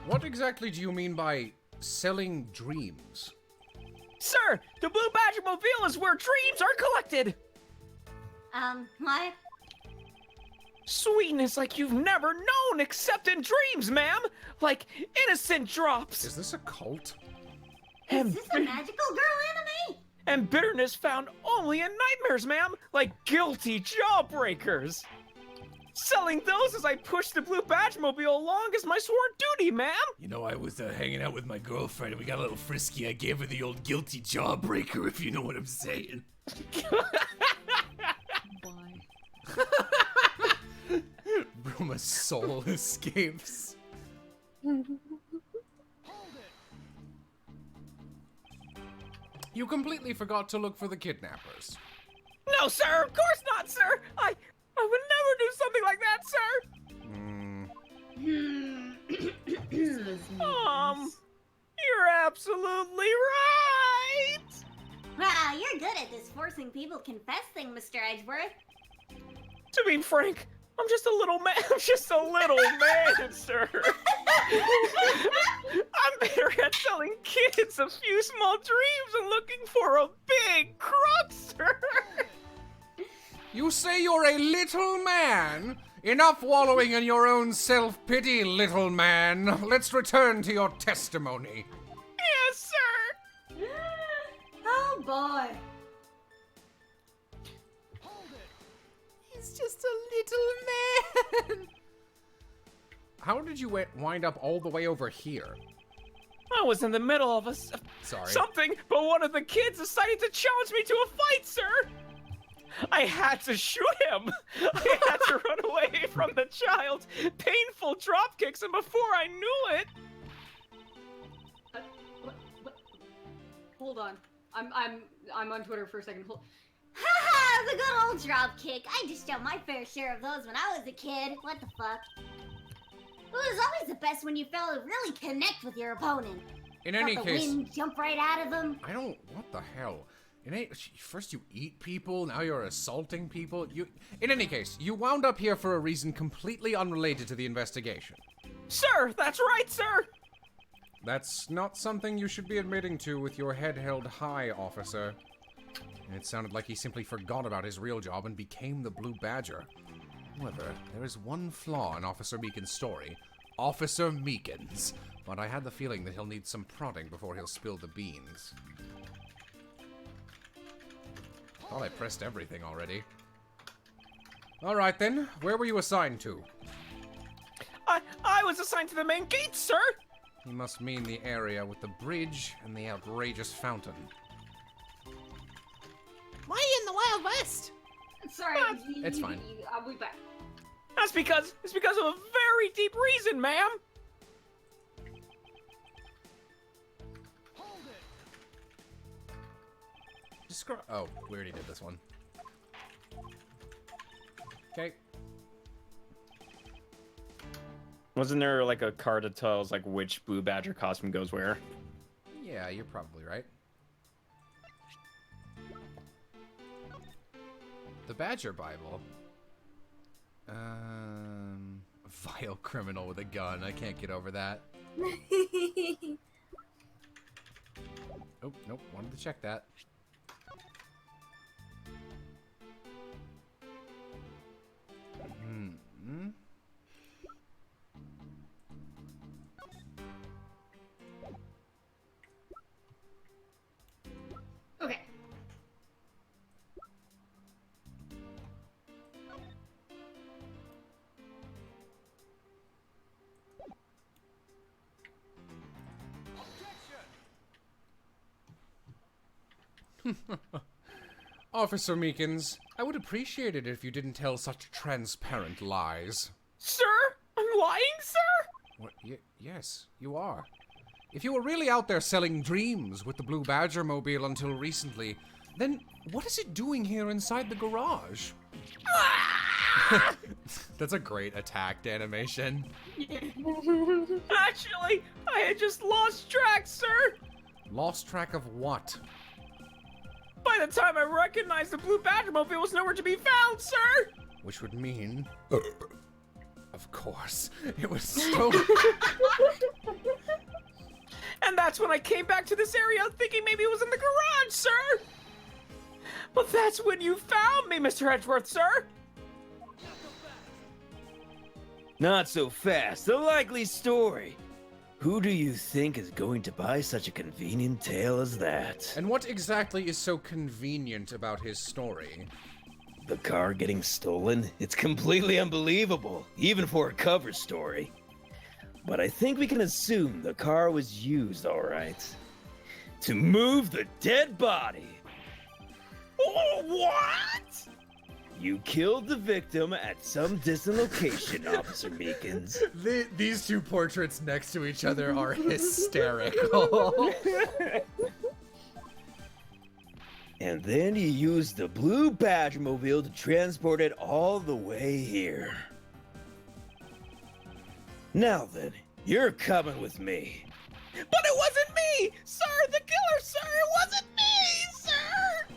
What exactly do you mean by selling dreams? Sir, the Blue Badger Mobile is where dreams are collected! What? Sweetness like you've never known except in dreams, ma'am! Like innocent drops! Is this a cult? Is this a magical girl anime? And bitterness found only in nightmares, ma'am! Like guilty jawbreakers! Selling those as I pushed the Blue Badge Mobile along as my sworn duty, ma'am! You know, I was hanging out with my girlfriend and we got a little frisky. I gave her the old guilty jawbreaker, if you know what I'm saying. Bruma's soul escapes. You completely forgot to look for the kidnappers. No, sir! Of course not, sir! I would never do something like that, sir! You're absolutely right! Wow, you're good at this forcing people confess thing, Mr. Edgeworth. To be frank, I'm just a little man. I'm just a little man, sir. I'm better at selling kids a few small dreams and looking for a big crime. say you're a little man? Enough wallowing in your own self-pity, little man. Let's return to your testimony. Yes, sir! Oh boy. He's just a little man. How did you wind up all the way over here? I was in the middle of Sorry. something, but one of the kids decided to challenge me to a fight, sir! I had to shoot him! I had to run away from the child! Painful drop kicks, and before I knew it... What? Hold on. I'm on Twitter for a second. Haha, the good old drop kick. I just done my fair share of those when I was a kid. What the fuck? It was always the best when you felt to really connect with your opponent. In any Felt the case, wind jump right out of them. I don't. What the hell? First you eat people, now you're assaulting people. In any case, you wound up here for a reason completely unrelated to the investigation. Sir, that's right, sir! That's not something you should be admitting to with your head held high, officer. It sounded like he simply forgot about his real job and became the Blue Badger. However, there is one flaw in Officer Meekin's story. Officer Meekins. But I had the feeling that he'll need some prodding before he'll spill the beans. Thought I pressed everything already. Alright then, where were you assigned to? I was assigned to the main gate, sir! He must mean the area with the bridge and the outrageous fountain. Why are you in the Wild West? Sorry. It's fine. I'll be back. It's because of a very deep reason, ma'am! Oh, we already did this one. Okay. Wasn't there like a card that tells like which Blue Badger costume goes where? Yeah, you're probably right. The Badger Bible. Vile criminal with a gun. I can't get over that. Oh, nope. Wanted to check that. Hmm. Okay. Officer Meekins, I would appreciate it if you didn't tell such transparent lies. Sir? I'm lying, sir? What? Yes, you are. If you were really out there selling dreams with the Blue Badger mobile until recently, then what is it doing here inside the garage? That's a great attacked animation. Actually, I had just lost track, sir! Lost track of what? By the time I recognized the Blue Badger mobile was nowhere to be found, sir! Which would mean... Of course. It was so... And that's when I came back to this area thinking maybe it was in the garage, sir! But that's when you found me, Mr. Edgeworth, sir! Not so fast. A likely story. Who do you think is going to buy such a convenient tale as that? And what exactly is so convenient about his story? The car getting stolen? It's completely unbelievable, even for a cover story. But I think we can assume the car was used, all right. To move the dead body. Oh, what? You killed the victim at some distant location, Officer Meekins. These two portraits next to each other are hysterical. And then you used the Blue Badger mobile to transport it all the way here. Now then, you're coming with me. But it wasn't me! Sir, the killer, sir! It wasn't me, sir!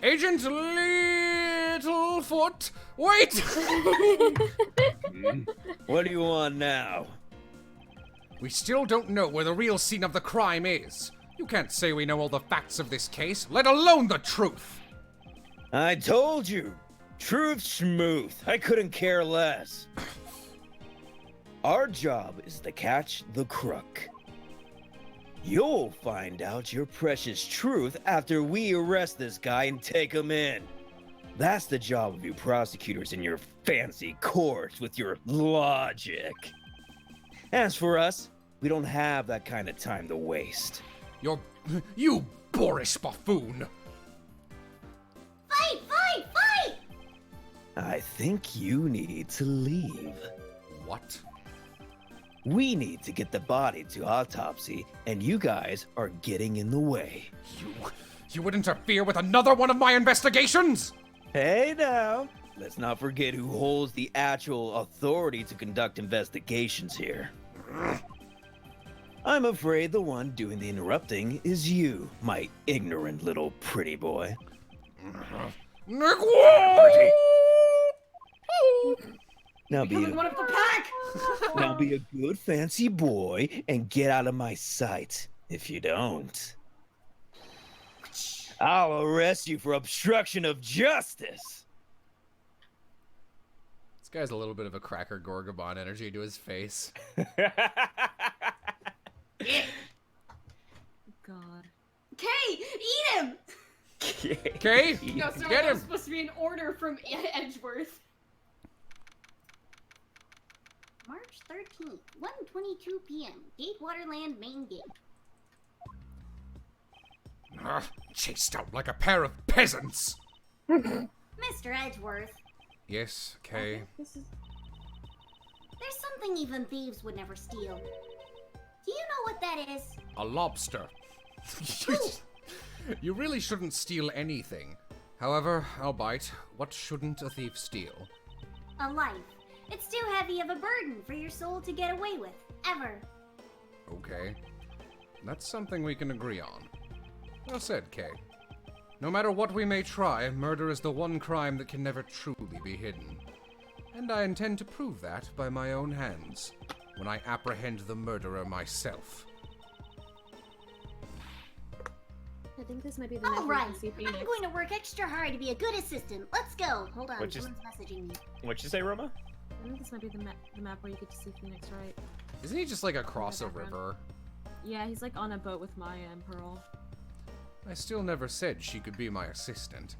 Agent Littlefoot, wait! What do you want now? We still don't know where the real scene of the crime is. You can't say we know all the facts of this case, let alone the truth. I told you. Truth schmooth. I couldn't care less. Our job is to catch the crook. You'll find out your precious truth after we arrest this guy and take him in. That's the job of you prosecutors in your fancy courts with your logic. As for us, we don't have that kind of time to waste. You boorish buffoon! Fight! Fight! Fight! I think you need to leave. What? We need to get the body to autopsy, and you guys are getting in the way. You would interfere with another one of my investigations? Hey now, let's not forget who holds the actual authority to conduct investigations here. I'm afraid the one doing the interrupting is you, my ignorant little pretty boy. Now be Becoming one of the pack! now be a good fancy boy and get out of my sight. If you don't, I'll arrest you for obstruction of justice. This guy's a little bit of a Cracker Gorgabon energy to his face. God. Kay, eat him! Okay, No, sorry, get that was him. supposed to be an order from Edgeworth. March 13th, 1:22 p.m. Gatewaterland main gate. Chased out like a pair of peasants! Mr. Edgeworth, Yes, Kay. This is. there's something even thieves would never steal. Do you know what that is? A lobster. You really shouldn't steal anything. However, I'll bite. What shouldn't a thief steal? A life. It's too heavy of a burden for your soul to get away with, ever. Okay. That's something we can agree on. Well said, Kay. No matter what we may try, murder is the one crime that can never truly be hidden. And I intend to prove that by my own hands, when I apprehend the murderer myself. I think this might be the All map where you right, can see I'm Phoenix. going to work extra hard to be a good assistant. Let's go. Hold on, What just- someone's messaging me. What'd you say, Roma? I think this might be the map where you get to see Phoenix, right? Isn't he just like across a background. river? Yeah, he's like on a boat with Maya and Pearl. I still never said she could be my assistant.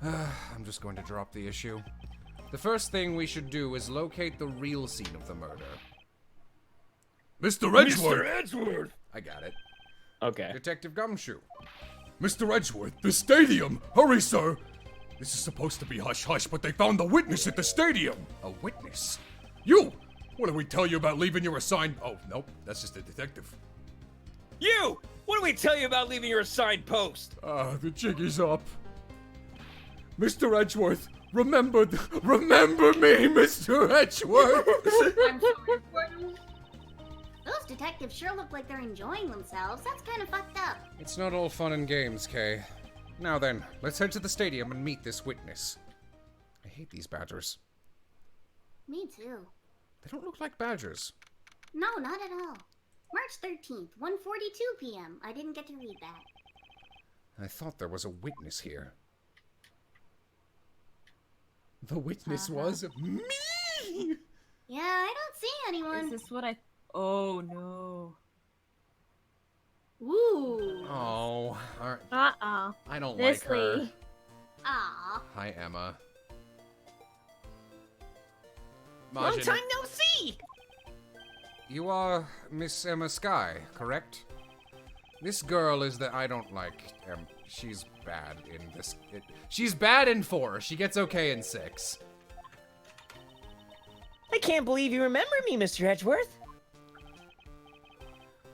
I'm just going to drop the issue. The first thing we should do is locate the real scene of the murder. Mr. Edgeworth! Mr. Edgeworth! I got it. Okay. Detective Gumshoe. Mr. Edgeworth, the stadium! Hurry, sir! This is supposed to be hush-hush, but they found the witness at the stadium! A witness? You! What did we tell you about leaving your assigned... Oh, nope, that's just a detective. You! What do we tell you about leaving your assigned post? The jig is up. Mr. Edgeworth, remember me, Mr. Edgeworth! I'm sorry for you. Those detectives sure look like they're enjoying themselves. That's kind of fucked up. It's not all fun and games, Kay. Now then, let's head to the stadium and meet this witness. I hate these badgers. Me too. They don't look like badgers. No, not at all. March 13th, 1:42 p.m. I didn't get to read that. I thought there was a witness here. The witness was me! Yeah, I don't see anyone. Is this what I... Oh, no. Ooh. Oh, alright. Uh-oh. I don't This like her. Lee. Aw. Hi, Emma. Long Majin, time no see! you are Miss Emma Sky, correct? This girl is the I don't like. She's bad in this. She's bad in 4. She gets okay in 6. I can't believe you remember me, Mr. Edgeworth.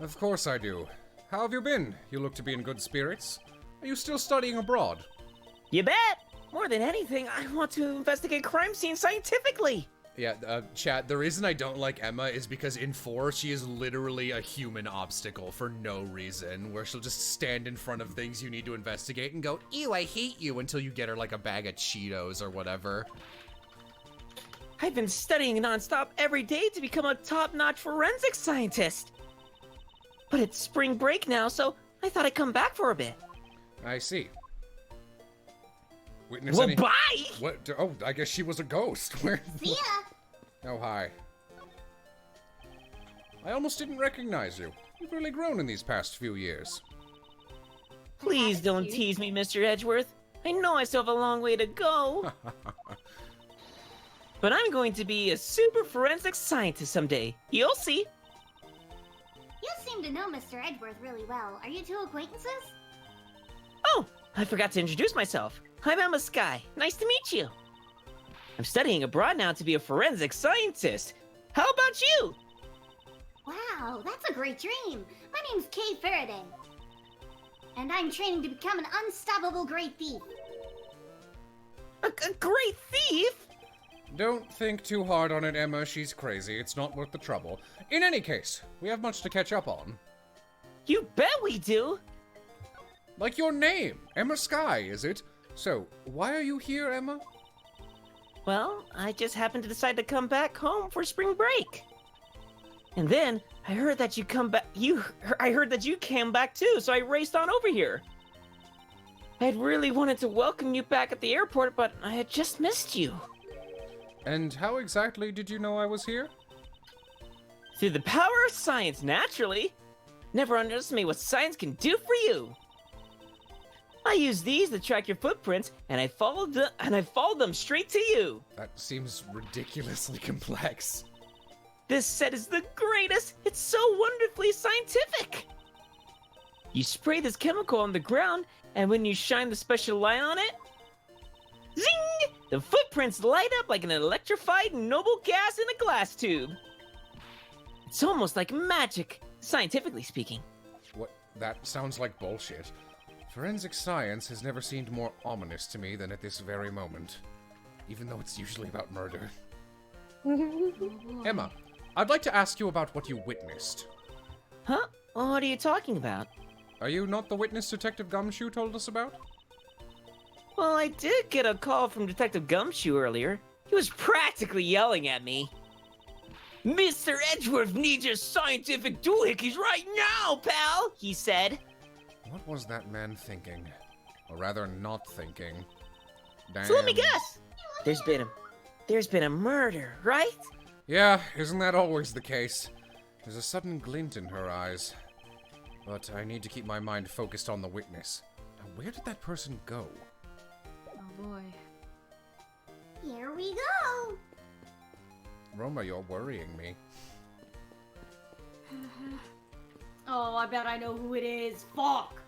Of course I do. How have you been? You look to be in good spirits. Are you still studying abroad? You bet! More than anything, I want to investigate crime scenes scientifically. Yeah, chat, the reason I don't like Emma is because in 4, she is literally a human obstacle for no reason, where she'll just stand in front of things you need to investigate and go, ew, I hate you, until you get her like a bag of Cheetos or whatever. I've been studying nonstop every day to become a top-notch forensic scientist. But it's spring break now, so I thought I'd come back for a bit. I see. witness Well, any... bye! What? Oh, I guess she was a ghost. Where? See ya. Oh, hi. I almost didn't recognize you. You've really grown in these past few years. Please don't tease me, Mr. Edgeworth. I know I still have a long way to go. But I'm going to be a super forensic scientist someday. You'll see. You seem to know Mr. Edgeworth really well. Are you two acquaintances? Oh, I forgot to introduce myself. I'm Emma Sky. Nice to meet you. I'm studying abroad now to be a forensic scientist. How about you? Wow, that's a great dream. My name's Kay Faraday. And I'm training to become an unstoppable great thief. A great thief? Don't think too hard on it, Emma. She's crazy. It's not worth the trouble. In any case, we have much to catch up on. You bet we do. Like your name, Emma Sky, is it? So, why are you here, Emma? Well, I just happened to decide to come back home for spring break. And then I heard that you come back. I heard that you came back too, so I raced on over here. I had really wanted to welcome you back at the airport, but I had just missed you. And how exactly did you know I was here? Through the power of science, naturally. Never underestimate what science can do for you. I used these to track your footprints, and I followed them straight to you. That seems ridiculously complex. This set is the greatest! It's so wonderfully scientific! You spray this chemical on the ground, and when you shine the special light on it, zing! The footprints light up like an electrified noble gas in a glass tube. It's almost like magic, scientifically speaking. What? That sounds like bullshit. Forensic science has never seemed more ominous to me than at this very moment. Even though it's usually about murder. Emma, I'd like to ask you about what you witnessed. Huh? What are you talking about? Are you not the witness Detective Gumshoe told us about? Well, I did get a call from Detective Gumshoe earlier. He was practically yelling at me. Mr. Edgeworth needs your scientific doohickeys right now, pal, he said. What was that man thinking? Or rather, not thinking. Damn. So let me guess. There's been a murder, right? Yeah, isn't that always the case? There's a sudden glint in her eyes. But I need to keep my mind focused on the witness. Now, where did that person go? Oh boy. Here we go. Roma, you're worrying me. Oh, I bet I know who it is. Fuck.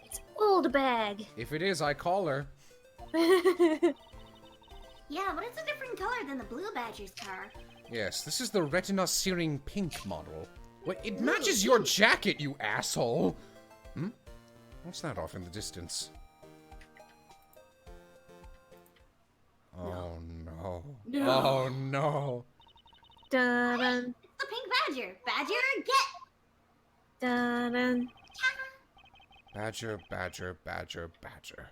It's old bag. If it is, I call her. Yeah, but it's a different color than the Blue Badger's car. Yes, this is the retina searing pink model. Wait, it matches your jacket, you asshole! Hmm? What's that off in the distance? Oh no. No. Oh no. Dun It's the Pink Badger. Badger, get! dun. Badger, badger, badger, badger.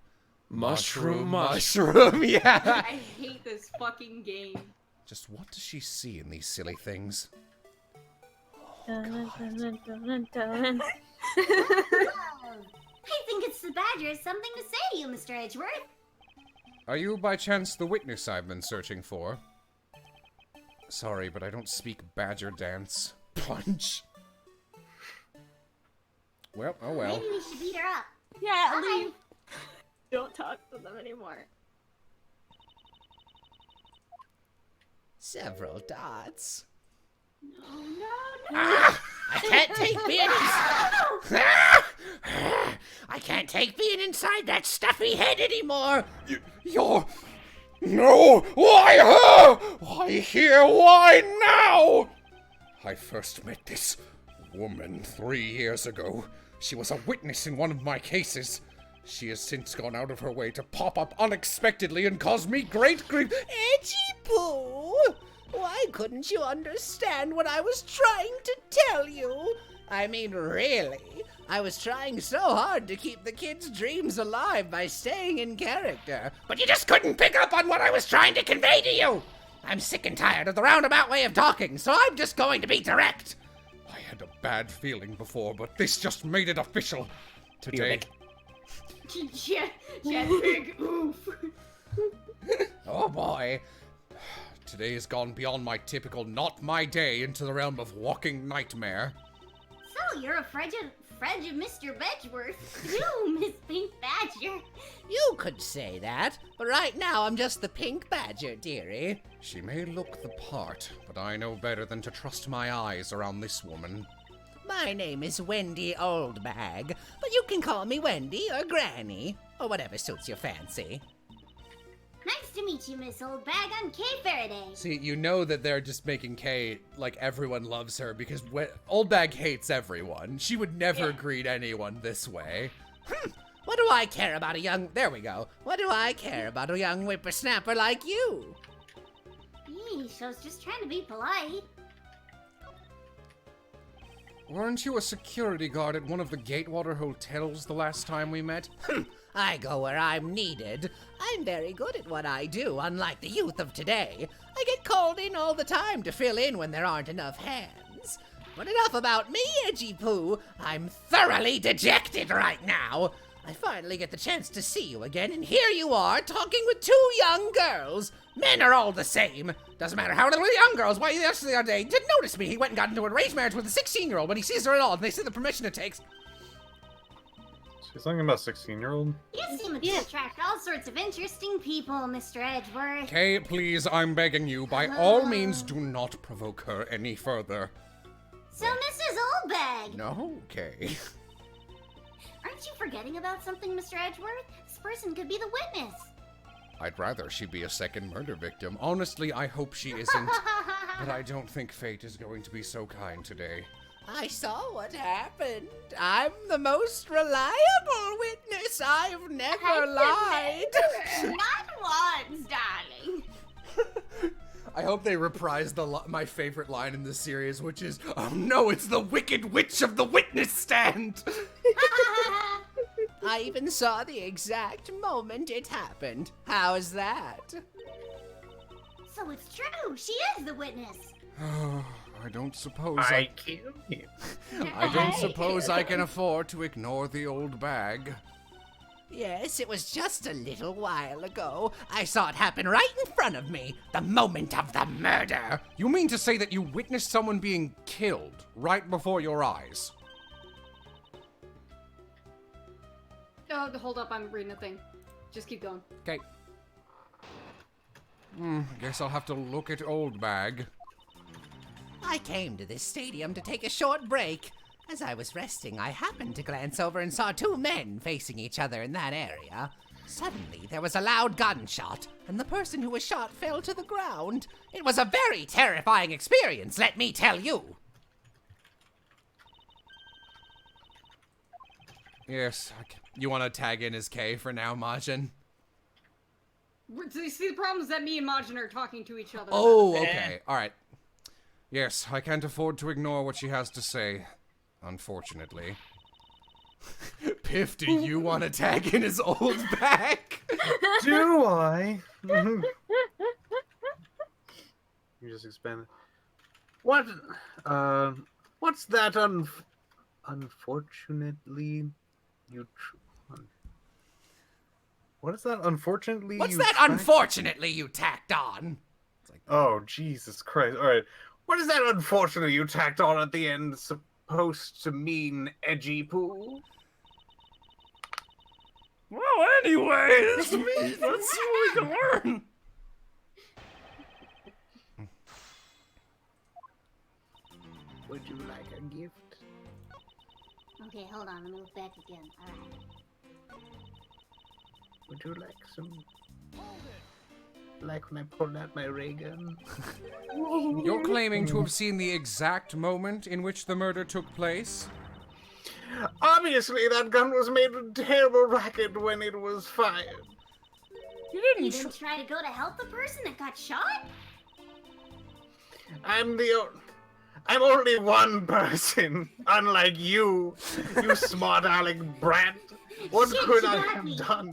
Mushroom, mushroom, yeah! I hate this fucking game. Just what does she see in these silly things? Dun, dun, dun, dun. I think it's the Badger has something to say to you, Mr. Edgeworth. Are you by chance the witness I've been searching for? Sorry, but I don't speak badger dance. Punch. Well, oh well. Maybe we should beat her up. Yeah, Bye. leave. Don't talk to them anymore. Several dots. No. I can't take being I can't take being inside that stuffy head anymore. You're... No! Why her? Why here? Why now? I first met this woman 3 years ago. She was a witness in one of my cases. She has since gone out of her way to pop up unexpectedly and cause me great grief. Edgy Pooh! Why couldn't you understand what I was trying to tell you? I mean, really? I was trying so hard to keep the kids' dreams alive by staying in character, but you just couldn't pick up on what I was trying to convey to you! I'm sick and tired of the roundabout way of talking, so I'm just going to be direct! I had a bad feeling before, but this just made it official. Today... Jet pig, oof. Oh boy. Today has gone beyond my typical not my day into the realm of walking nightmare. So you're a friend of Mr. Bedgeworth. You, Miss Pink Badger. You could say that, but right now I'm just the Pink Badger, dearie. She may look the part, but I know better than to trust my eyes around this woman. My name is Wendy Oldbag, but you can call me Wendy or Granny, or whatever suits your fancy. Nice to meet you, Miss Oldbag. I'm Kay Faraday. See, you know that they're just making Kay like everyone loves her because Oldbag hates everyone. She would never greet anyone this way. What do I care about a young... There we go. What do I care about a young whippersnapper like you? Yeesh, I was just trying to be polite. Weren't you a security guard at one of the Gatewater hotels the last time we met? I go where I'm needed. I'm very good at what I do, unlike the youth of today. I get called in all the time to fill in when there aren't enough hands. But enough about me, Edgy Poo. I'm thoroughly dejected right now. I finally get the chance to see you again, and here you are, talking with two young girls. Men are all the same. Doesn't matter how little young girls. Why, yesterday the other day, didn't notice me. He went and got into an arranged marriage with a 16-year-old, but he sees her at all, and they see the permission it takes. She's talking about 16-year-old? You seem to attract all sorts of interesting people, Mr. Edgeworth. Kay, please, I'm begging you, by all means, do not provoke her any further. So, Mrs. Oldbag. No, Kay. Aren't you forgetting about something, Mr. Edgeworth? This person could be the witness. I'd rather she be a second murder victim. Honestly, I hope she isn't. But I don't think fate is going to be so kind today. I saw what happened. I'm the most reliable witness. I've never lied. Not once, darling. I hope they reprise my favorite line in this series, which is, "Oh no, it's the Wicked Witch of the witness stand!" I even saw the exact moment it happened. How's that? So it's true. She is the witness. I don't suppose I killed him. I don't suppose I can afford to ignore the old bag. Yes, it was just a little while ago. I saw it happen right in front of me. The moment of the murder. You mean to say that you witnessed someone being killed right before your eyes? Oh, hold up, I'm reading a thing. Just keep going. Okay. Guess I'll have to look at old bag. I came to this stadium to take a short break. As I was resting, I happened to glance over and saw two men facing each other in that area. Suddenly, there was a loud gunshot, and the person who was shot fell to the ground. It was a very terrifying experience, let me tell you. Yes, you want to tag in as K for now, Majin? See, the problem is that me and Majin are talking to each other. Oh, okay. Alright. Yes, I can't afford to ignore what she has to say. Unfortunately. Piff, do you want to tag in his old back? Do I? You just expanded. What's that unfortunately you what is that unfortunately What's you that unfortunately you tacked on? It's like, oh, Jesus Christ. Alright. What is that unfortunately you tacked on at the end supposed to mean, Edgy Poo? Well, anyway, let's see what we can learn. Would you like a gift? Okay, hold on. Let me look back again. Alright. Would you like some... Like when I pulled out my ray gun? You're claiming to have seen the exact moment in which the murder took place? Obviously, that gun was made a terrible racket when it was fired. You didn't try to go to help the person that got shot? I'm only one person, unlike you, you smart aleck brat. What Shit, could you I got have me. done?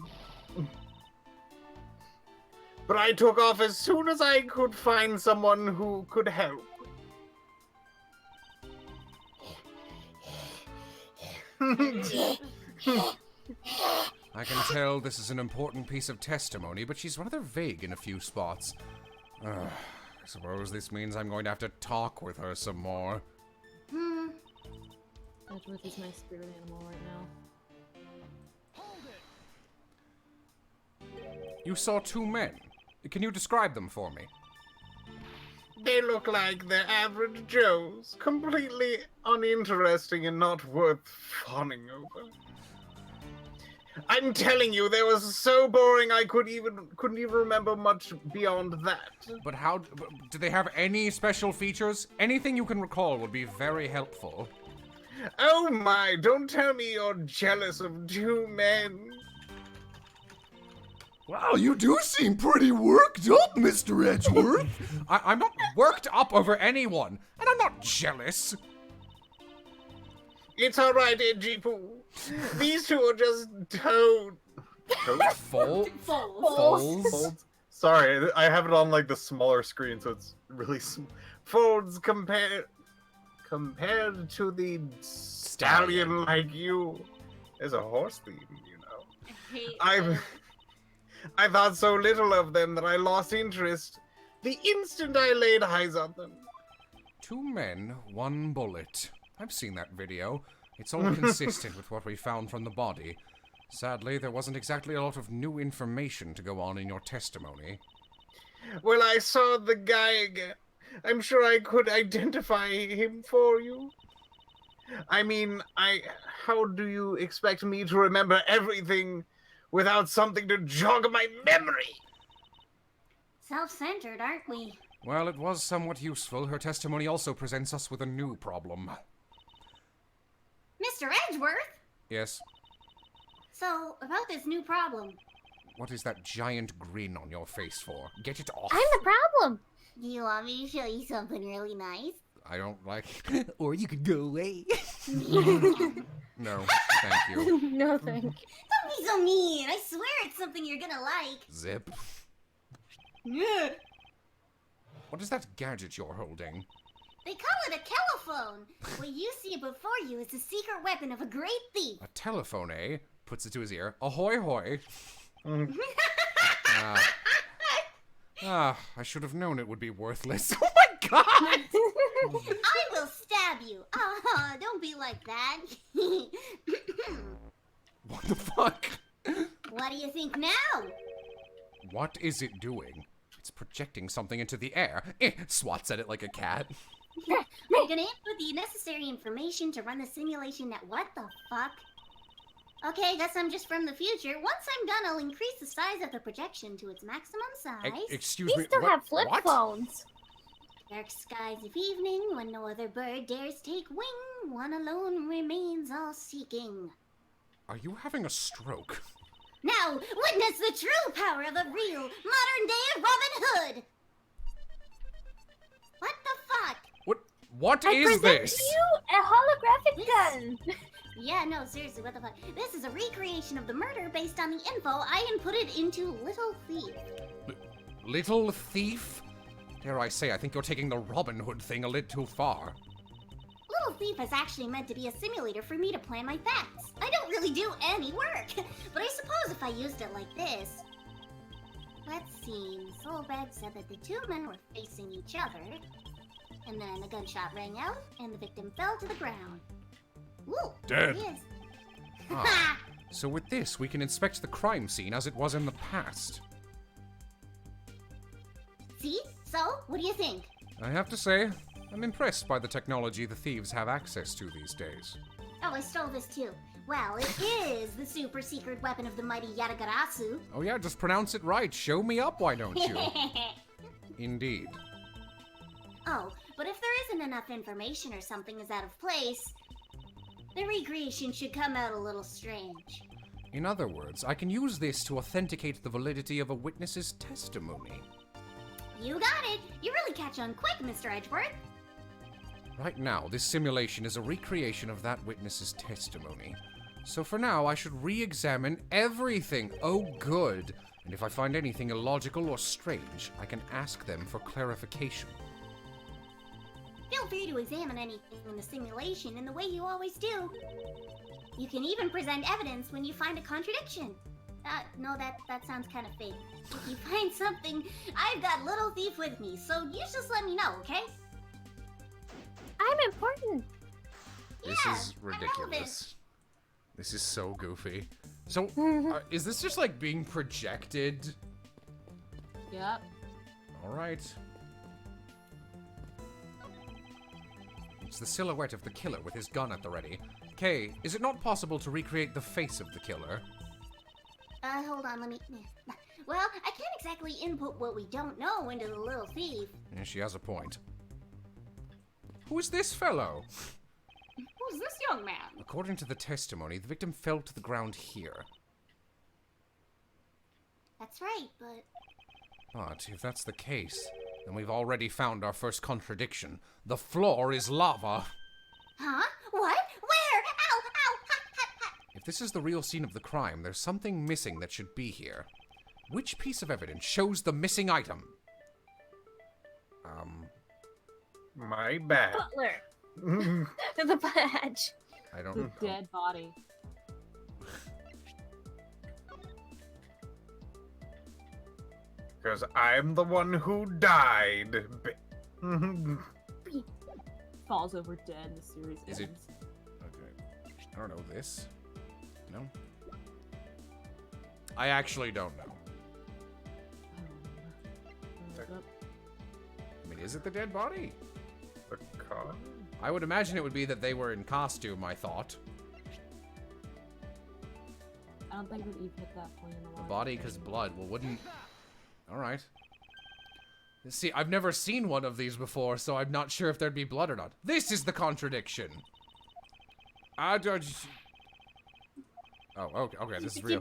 But I took off as soon as I could find someone who could help. I can tell this is an important piece of testimony, but she's rather vague in a few spots. I suppose this means I'm going to have to talk with her some more. Edgeworth is my spirit animal right now. You saw two men. Can you describe them for me? They look like the average Joes, completely uninteresting and not worth fawning over. I'm telling you, they were so boring I couldn't even remember much beyond that. But how... Do they have any special features? Anything you can recall would be very helpful. Oh my, don't tell me you're jealous of two men. Wow, you do seem pretty worked up, Mr. Edgeworth. I'm not worked up over anyone, and I'm not jealous. It's alright, Edgy Poo. These two are just toad. Fold? Folds? Sorry, I have it on like the smaller screen, so it's really folds compared to the stallion like you. There's a horse theme, you know. I thought so little of them that I lost interest the instant I laid eyes on them. Two men, one bullet. I've seen that video. It's all consistent with what we found from the body. Sadly, there wasn't exactly a lot of new information to go on in your testimony. Well, I saw the guy again. I'm sure I could identify him for you. I mean, how do you expect me to remember everything without something to jog my memory? Self-centered, aren't we? Well, it was somewhat useful. Her testimony also presents us with a new problem. Mr. Edgeworth? Yes? So, about this new problem. What is that giant grin on your face for? Get it off. I'm the problem! Do you want me to show you something really nice? I don't like... Or you could go away. No, thank you. No, thank you. Don't be so mean! I swear it's something you're gonna like! Zip. Yeah. What is that gadget you're holding? They call it a telephone! What you see before you is the secret weapon of a great thief! A telephone, eh? Puts it to his ear. Ahoy hoy! I should have known it would be worthless. Oh my god! I will stab you! Don't be like that! What the fuck? What do you think now? What is it doing? It's projecting something into the air. Swats at it like a cat. You're gonna input the necessary information to run the simulation net. What the fuck? Okay, guess I'm just from the future. Once I'm done, I'll increase the size of the projection to its maximum size. Excuse me, still what? have flip What? phones. Dark skies of evening, when no other bird dares take wing, one alone remains all seeking. Are you having a stroke? Now, witness the true power of a real, modern-day Robin Hood! What the fuck? What I is present this? to you a holographic gun. Yeah, no, seriously, what the fuck? This is a recreation of the murder based on the info I inputted into Little Thief. Little thief? Dare I say, I think you're taking the Robin Hood thing a little too far. Little Thief is actually meant to be a simulator for me to plan my facts. I don't really do any work, but I suppose if I used it like this... Let's see, Soulbed said that the two men were facing each other, and then a gunshot rang out, and the victim fell to the ground. Ooh, Dead. There he is. Ah, so with this, we can inspect the crime scene as it was in the past. See? So, what do you think? I have to say, I'm impressed by the technology the thieves have access to these days. Oh, I stole this too. Well, it is the super secret weapon of the mighty Yatagarasu. Oh yeah, just pronounce it right. Show me up, why don't you? Indeed. Oh, but if there isn't enough information or something is out of place, the recreation should come out a little strange. In other words, I can use this to authenticate the validity of a witness's testimony. You got it! You really catch on quick, Mr. Edgeworth! Right now, this simulation is a recreation of that witness's testimony. So for now, I should re-examine everything. Oh, good. And if I find anything illogical or strange, I can ask them for clarification. Feel feel free to examine anything in the simulation in the way you always do. You can even present evidence when you find a contradiction. No, that sounds kind of fake. If you find something, I've got Little Thief with me, so you just let me know, okay? I'm important. This Yeah, is I'm relevant. ridiculous. This is so goofy. So, is this just like being projected? Yep. Alright. It's the silhouette of the killer with his gun at the ready. Kay, is it not possible to recreate the face of the killer? Hold on, let me... Well, I can't exactly input what we don't know into the Little Thief. Yeah, she has a point. Who is this fellow? Who's this young man? According to the testimony, the victim fell to the ground here. That's right, but... But if that's the case, then we've already found our first contradiction. The floor is lava. Huh? What? Where? Ow! Ow! Ha, ha, ha. If this is the real scene of the crime, there's something missing that should be here. Which piece of evidence shows the missing item? My bad. Butler. The badge. I don't The know. dead body. Because I'm the one who died. Falls over dead and the series Is it- ends. Okay. I don't know this. No? I actually don't know. I mean, is it the dead body? The car? I would imagine it would be that they were in costume, I thought. I don't think we've hit that point in a The while. body, because blood. Well, wouldn't... Alright. See, I've never seen one of these before, so I'm not sure if there'd be blood or not. This is the contradiction! Oh, okay, this is real.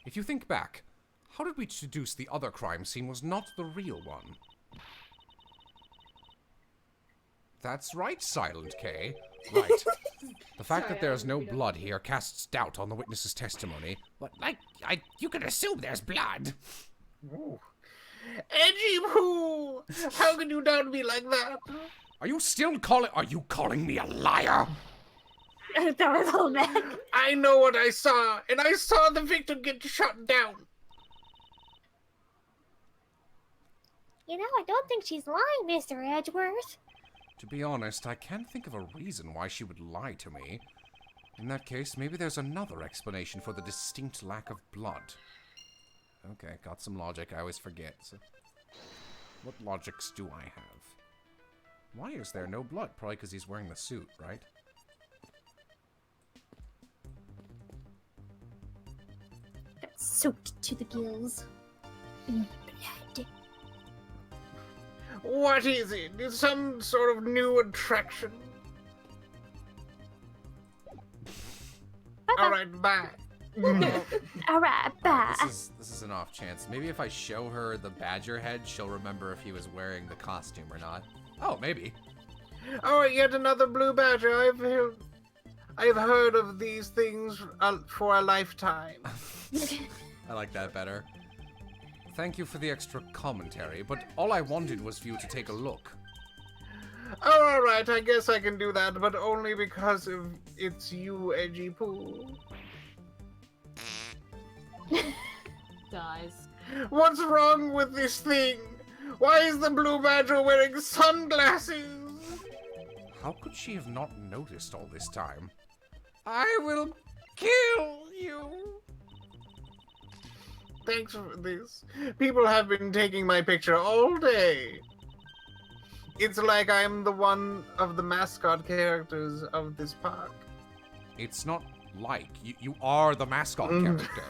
If you think back, how did we deduce the other crime scene was not the real one? That's right, Silent K. Right. The fact that there's no blood here casts doubt on the witness's testimony. But, you can assume there's blood. Ooh. Edgy Poo! How can you doubt me like that? Are you calling me a liar? I know what I saw, and I saw the victim get shot down. You know, I don't think she's lying, Mr. Edgeworth. To be honest, I can't think of a reason why she would lie to me. In that case, maybe there's another explanation for the distinct lack of blood. Okay, got some logic. I always forget. So, what logics do I have? Why is there no blood? Probably because he's wearing the suit, right? Soaked to the gills. In blood. What is it? Is some sort of new attraction? Alright, bye. Alright, bye. This is an off chance. Maybe if I show her the badger head, she'll remember if he was wearing the costume or not. Oh, maybe. Oh, yet another blue badger. I've heard of these things for a lifetime. I like that better. Thank you for the extra commentary, but all I wanted was for you to take a look. Oh, alright, I guess I can do that, but only because it's you, Edgy Poo. Dies. What's wrong with this thing? Why is the blue badger wearing sunglasses? How could she have not noticed all this time? I will kill you! Thanks for this. People have been taking my picture all day. It's like I'm the one of the mascot characters of this park. It's not like. You are the mascot character.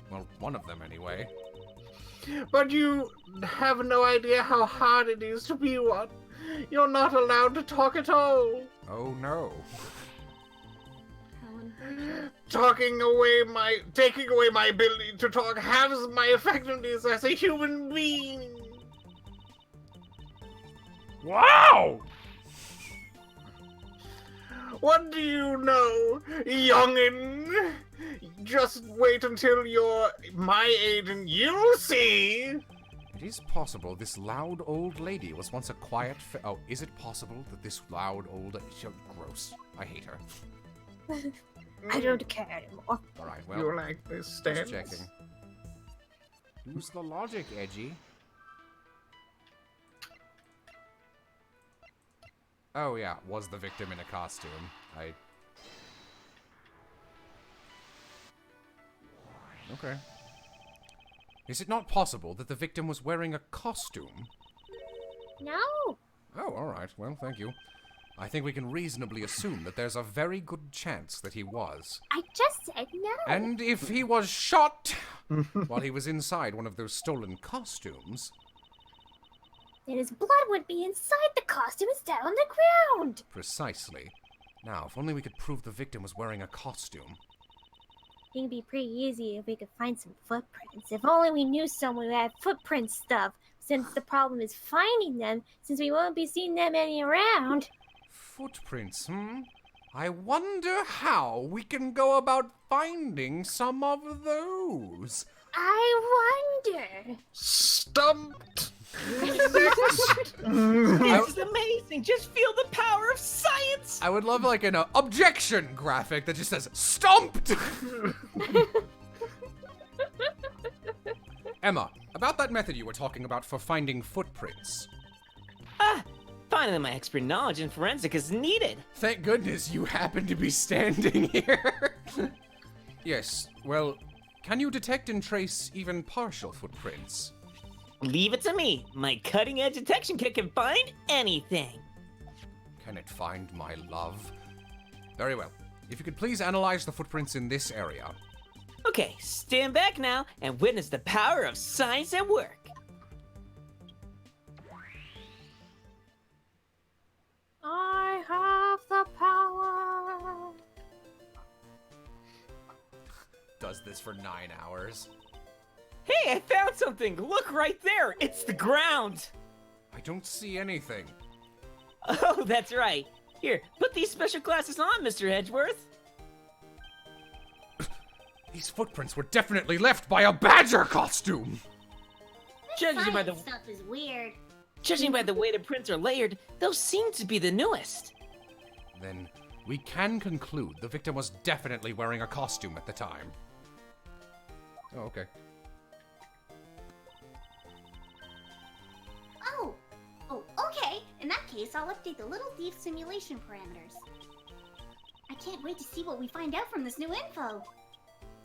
Well, one of them anyway. But you have no idea how hard it is to be one. You're not allowed to talk at all. Oh no. Taking away my ability to talk halves my effectiveness as a human being. Wow! What do you know, youngin'? Just wait until you're my age and you'll see. It is possible this loud old lady was once a quiet oh, is it possible that this loud old... Gross. I hate her. I don't care anymore. Alright, well... You like this stance? Just checking. Use the logic, Edgy. Oh yeah, was the victim in a costume. Okay. Is it not possible that the victim was wearing a costume? No. Oh, alright. Well, thank you. I think we can reasonably assume that there's a very good chance that he was. I just said no. And if he was shot while he was inside one of those stolen costumes... then his blood would be inside the costume instead on the ground. Precisely. Now, if only we could prove the victim was wearing a costume. It'd be pretty easy if we could find some footprints. If only we knew someone who had footprint stuff. Since the problem is finding them, since we won't be seeing them any around. Footprints, I wonder how we can go about finding some of those. I wonder. Stumped! This is amazing! Just feel the power of science! I would love like an objection graphic that just says stumped. Emma, about that method you were talking about for finding footprints. Finally my expert knowledge in forensic is needed. Thank goodness you happen to be standing here. Yes, well, can you detect and trace even partial footprints? Leave it to me. My cutting-edge detection kit can find anything. Can it find my love? Very well. If you could please analyze the footprints in this area. Okay, stand back now and witness the power of science at work. I have the power. Does this for 9 hours. Hey, I found something! Look right there! It's the ground! I don't see anything. Oh, that's right. Here, put these special glasses on, Mr. Edgeworth. These footprints were definitely left by a badger costume! Judging by the stuff is weird. Judging by the way the prints are layered, those seem to be the newest. Then we can conclude the victim was definitely wearing a costume at the time. Oh, okay. Oh, okay. In that case, I'll update the Little Thief simulation parameters. I can't wait to see what we find out from this new info.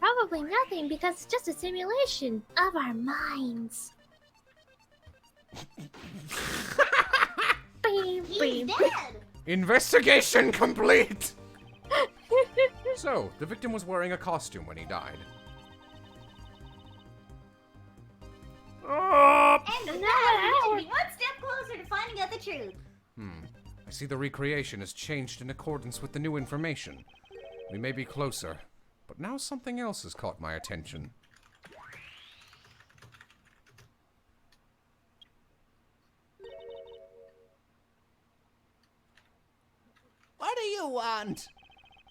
Probably nothing because it's just a simulation of our minds. He's dead! Investigation complete! So, the victim was wearing a costume when he died. And now we should be one step closer to finding out the truth. I see the recreation has changed in accordance with the new information. We may be closer, but now something else has caught my attention. What do you want?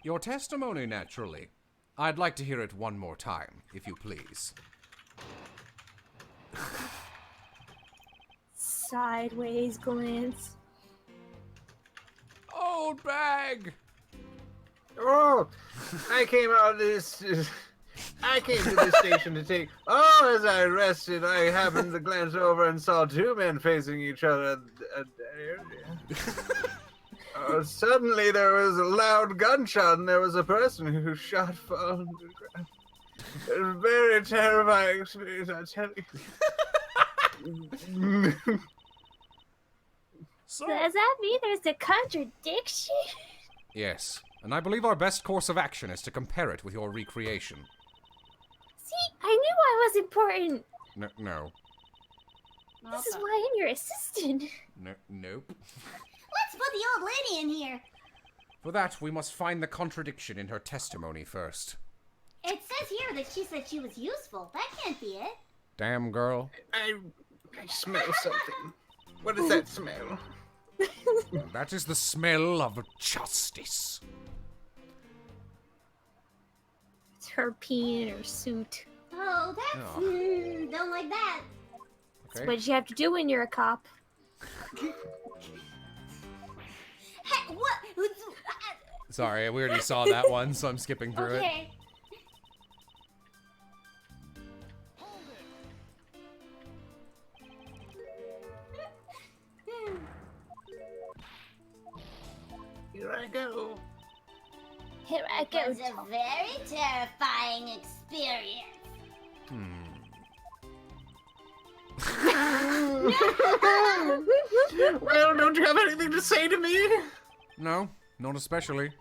Your testimony, naturally. I'd like to hear it one more time, if you please. Sideways glance. Old bag! Oh, I came out of this. I came to this station to take. Oh, as I rested, I happened to glance over and saw two men facing each other. Suddenly, there was a loud gunshot, and there was a person who shot falling to the ground. It was a very terrifying experience, I tell you. So does that mean there's a contradiction? Yes, and I believe our best course of action is to compare it with your recreation. See, I knew I was important. No. This is why I'm your assistant. Nope. Let's put the old lady in here. For that, we must find the contradiction in her testimony first. It says here that she said she was useful. That can't be it. Damn girl. I smell something. What is that smell? That is the smell of justice. It's her peeing in her suit. Oh, that's... don't like that. Okay. What you have to do when you're a cop. Hey, what? Sorry, we already saw that one, so I'm skipping through it. Okay. Here I go. Here I go. It was a very terrifying experience. Well, don't you have anything to say to me? No, not especially.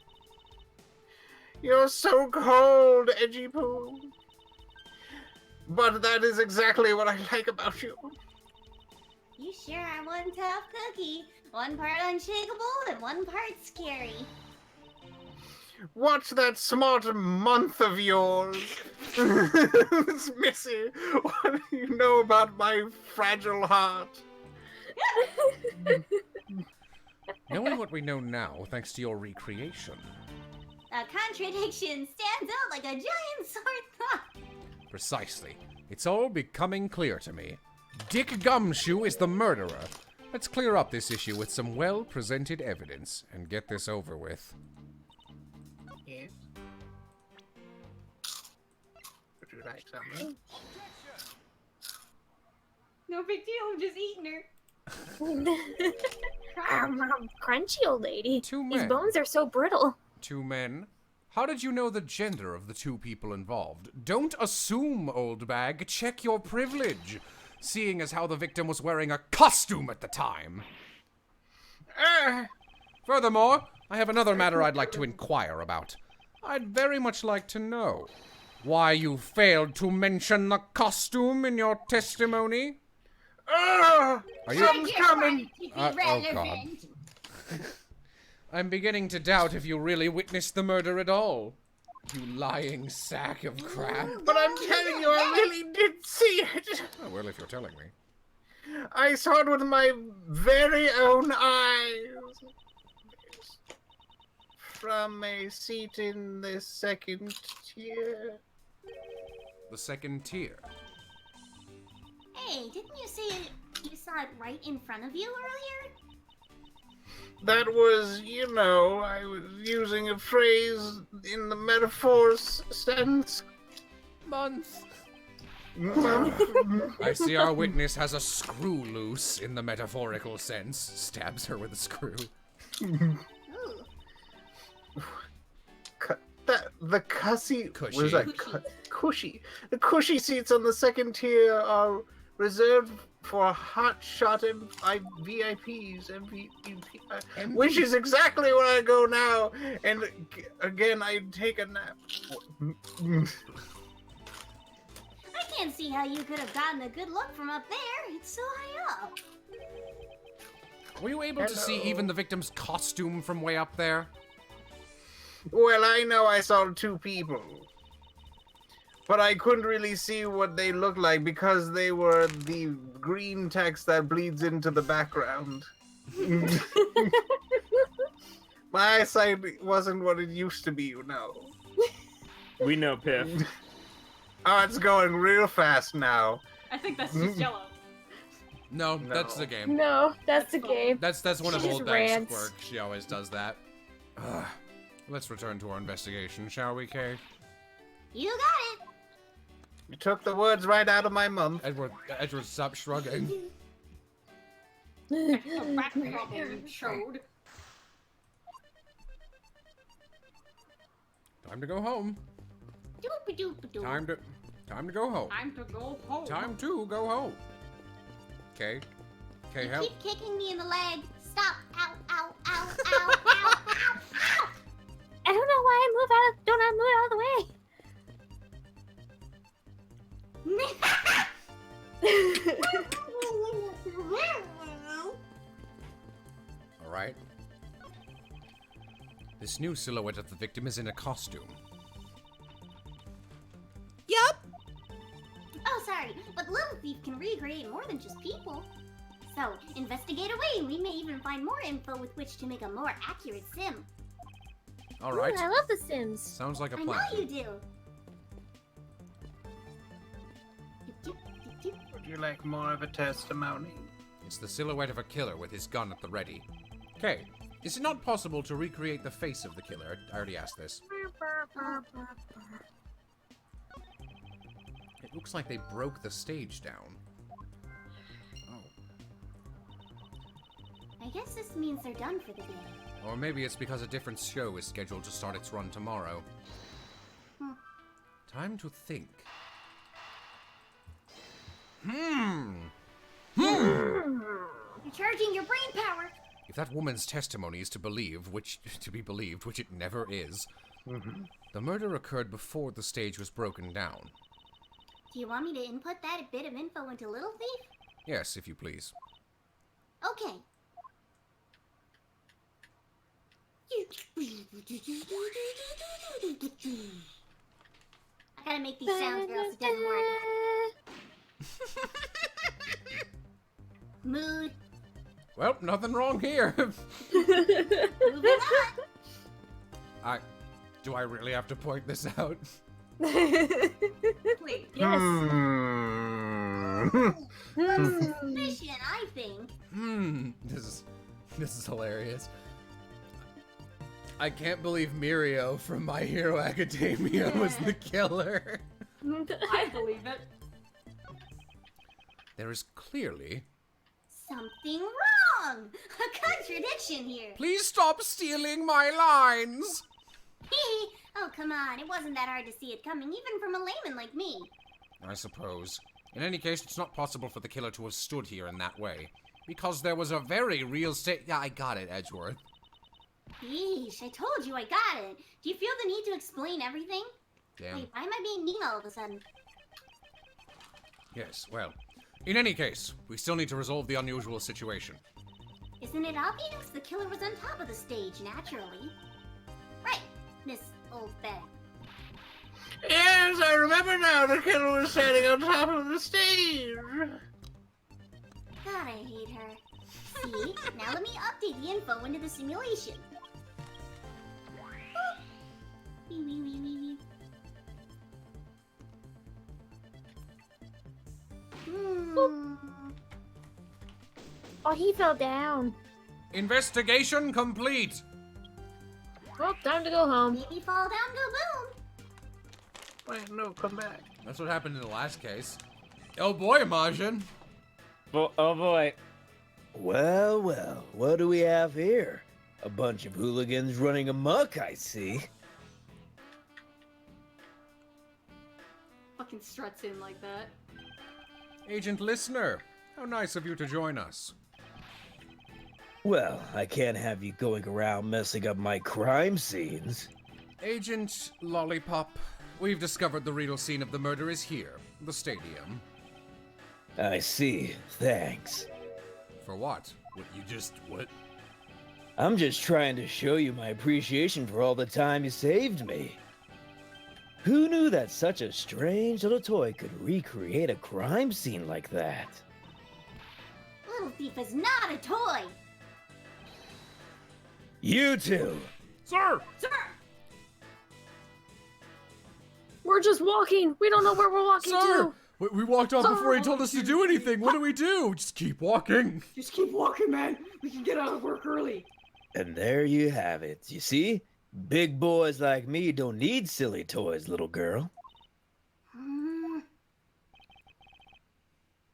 You're so cold, Edgy Poo. But that is exactly what I like about you. You sure are one tough cookie. One part unshakable and one part scary. Watch that smart month of yours. Missy, what do you know about my fragile heart? Knowing what we know now, thanks to your recreation. A contradiction stands out like a giant sore thumb. Precisely. It's all becoming clear to me. Dick Gumshoe is the murderer. Let's clear up this issue with some well-presented evidence and get this over with. Yes. Would you like something? No big deal, I'm just eating her. Crunchy old lady. Two These men. bones are so brittle. Two men. How did you know the gender of the two people involved? Don't assume, old bag. Check your privilege. Seeing as how the victim was wearing a costume at the time. Furthermore, I have another matter I'd like to inquire about. I'd very much like to know why you failed to mention the costume in your testimony. Are you? Something's coming. Oh, God. I'm beginning to doubt if you really witnessed the murder at all. You lying sack of crap. But I'm telling you, I really did see it. Oh, well, if you're telling me. I saw it with my very own eyes. From a seat in the second tier. The second tier. Hey, didn't you say you saw it right in front of you earlier? That was, you know, I was using a phrase in the metaphor sense. Months. I see our witness has a screw loose in the metaphorical sense. Stabs her with a screw. The cussy... Cushy. What is that? Cushy. The cushy seats on the second tier are reserved for hotshot VIPs, which is exactly where I go now. And again, I take a nap. I can't see how you could have gotten a good look from up there. It's so high up. Were you able to see even the victim's costume from way up there? Well, I know I saw two people. But I couldn't really see what they looked like because they were the green text that bleeds into the background. My eyesight wasn't what it used to be, you know. We know, Piff. Oh, it's going real fast now. I think that's just Jello. No, that's the game. No, that's the game. That's one of She Old just Bag's rants. quirks. She always does that. Let's return to our investigation, shall we, Kay? You got it. You took the words right out of my mouth. Edward, stop shrugging. Back problem showed. Time to go home. Doop-a-doop-a-doop. Time to go home. Time to go home. Time to go home. Okay. Okay, You help. keep kicking me in the leg. Stop. Ow, ow, ow, ow, ow, ow, ow. I don't know why I don't I move out of the way. All right. This new silhouette of the victim is in a costume. Oh, sorry, but Little Thief can recreate more than just people. So, investigate away. We may even find more info with which to make a more accurate sim. All right. Ooh, I love The Sims. Sounds like a I plan. know you do. Would you like more of a testimony? It's the silhouette of a killer with his gun at the ready. Okay, is it not possible to recreate the face of the killer? I already asked this. It looks like they broke the stage down. I guess this means they're done for the day. Or maybe it's because a different show is scheduled to start its run tomorrow. Time to think. You're charging your brain power. If that woman's testimony is to be believed, which it never is, the murder occurred before the stage was broken down. Do you want me to input that bit of info into Little Thief? Yes, if you please. Okay. I gotta make these sounds or else it doesn't work. Mood. Well, nothing wrong here. Moving on. Do I really have to point this out? Please. Yes. Suspicion, I think. This is hilarious. I can't believe Mirio from My Hero Academia was the killer. I believe it. There is clearly... Something wrong! A contradiction here! Please stop stealing my lines! Oh, come on. It wasn't that hard to see it coming, even from a layman like me. I suppose. In any case, it's not possible for the killer to have stood here in that way. Because there was a very real state... Yeah, I got it, Edgeworth. Yeesh, I told you I got it. Do you feel the need to explain everything? Damn. Wait, why am I being mean all of a sudden? Yes, well. In any case, we still need to resolve the unusual situation. Isn't it obvious? The killer was on top of the stage, naturally. Right, Miss Old Bag. Yes, I remember now. The killer was standing on top of the stage. God, I hate her. See? Now let me update the info into the simulation. Boop. Wee, wee, wee, wee, wee. Oh, he fell down. Investigation complete! Well, time to go home. Maybe fall down, go boom. Wait, no, come back. That's what happened in the last case. Oh boy, Majin! Oh boy. Well, well, what do we have here? A bunch of hooligans running amok, I see. Fucking struts in like that. Agent Listener, how nice of you to join us. Well, I can't have you going around messing up my crime scenes. Agent Lollipop, we've discovered the real scene of the murder is here, the stadium. I see, thanks. For what? What? I'm just trying to show you my appreciation for all the time you saved me. Who knew that such a strange little toy could recreate a crime scene like that? Little Thief is not a toy. You two! Sir! Sir! We're just walking. We don't know where we're walking Sir! to. We walked off before he told us to do anything. What do we do? Just keep walking. Just keep walking, man. We can get out of work early. And there you have it. You see? Big boys like me don't need silly toys, little girl.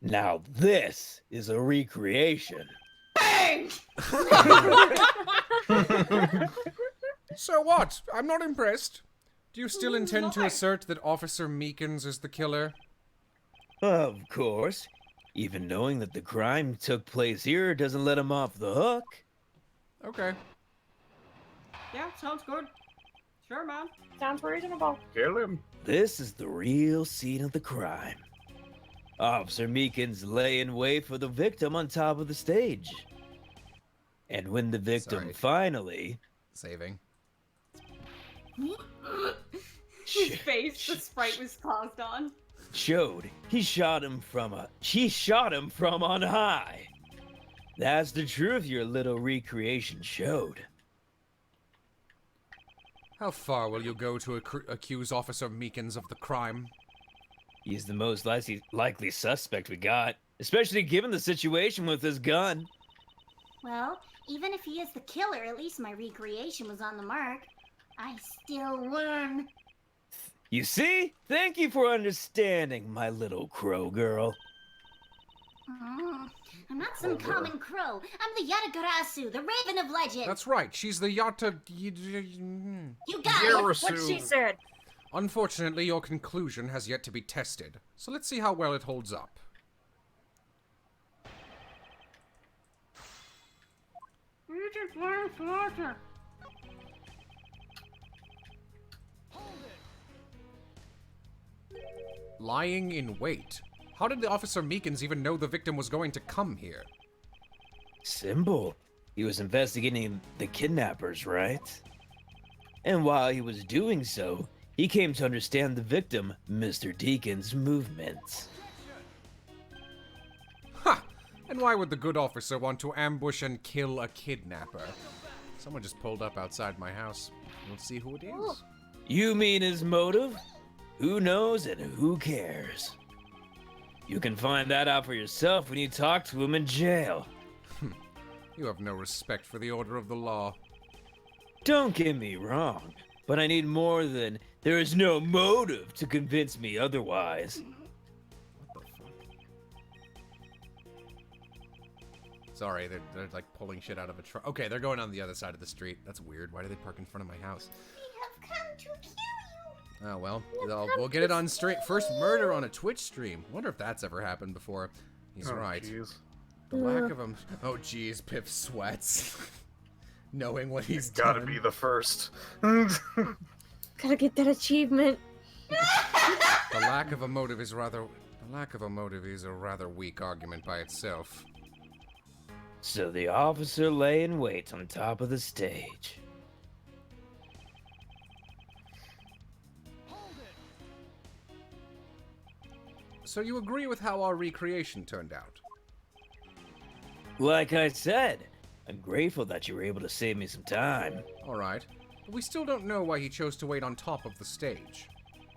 Now this is a recreation. Bang! So what? I'm not impressed. Do you still intend to assert that Officer Meekins is the killer? Of course. Even knowing that the crime took place here doesn't let him off the hook. Okay. Yeah, sounds good. Sure, man. Sounds reasonable. Kill him. This is the real scene of the crime. Officer Meekins lay in wait for the victim on top of the stage. And when the victim finally... Saving. His face, the sprite was paused on. Showed, he shot him from on high. That's the truth your little recreation showed. How far will you go to accuse Officer Meekins of the crime? He's the most likely suspect we got, especially given the situation with his gun. Well, even if he is the killer, at least my recreation was on the mark. I still won. You see? Thank you for understanding, my little crow girl. I'm not some common crow. I'm the Yatagarasu, the Raven of Legend. That's right, she's the Yata... You got it. What she said. Unfortunately, your conclusion has yet to be tested, so let's see how well it holds up. Lying in wait. How did the Officer Meekins even know the victim was going to come here? Simple. He was investigating the kidnappers, right? And while he was doing so, he came to understand the victim, Mr. Deacon's movements. Ha! And why would the good officer want to ambush and kill a kidnapper? Someone just pulled up outside my house. We'll see who it is. You mean his motive? Who knows and who cares? You can find that out for yourself when you talk to him in jail. You have no respect for the order of the law. Don't get me wrong, but I need more than there is no motive to convince me otherwise. What the fuck? Sorry, they're like pulling shit out of a truck. Okay, they're going on the other side of the street. That's weird. Why do they park in front of my house? We have come to kill you. Oh, well, we'll get it on straight. First murder on a Twitch stream. Wonder if that's ever happened before. He's right. Geez. The lack of him. Oh, geez, Piff sweats. Knowing what he's done. Gotta be the first. Gotta get that achievement. The lack of a motive is a rather weak argument by itself. So the officer lay in wait on top of the stage. So you agree with how our recreation turned out? Like I said, I'm grateful that you were able to save me some time. Alright, but we still don't know why he chose to wait on top of the stage.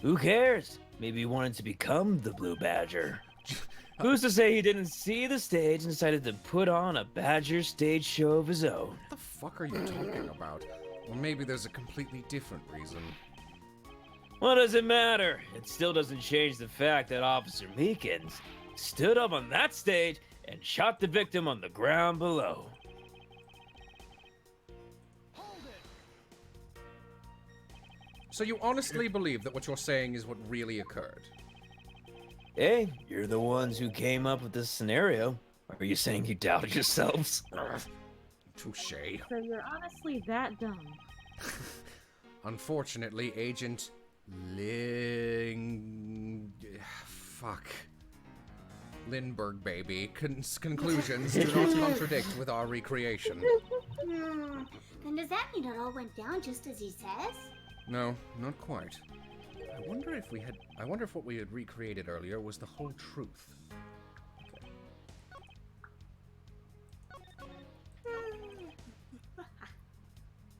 Who cares? Maybe he wanted to become the Blue Badger. Who's to say he didn't see the stage and decided to put on a Badger stage show of his own? What the fuck are you talking about? Or maybe there's a completely different reason. What does it matter? It still doesn't change the fact that Officer Meekins stood up on that stage and shot the victim on the ground below. So you honestly believe that what you're saying is what really occurred? Hey, you're the ones who came up with this scenario. Are you saying you doubted yourselves? Touche. So you're honestly that dumb. Unfortunately, Agent Lindbergh, baby. Conclusions do not contradict with our recreation. Then does that mean it all went down just as he says? No, not quite. I wonder if what we had recreated earlier was the whole truth.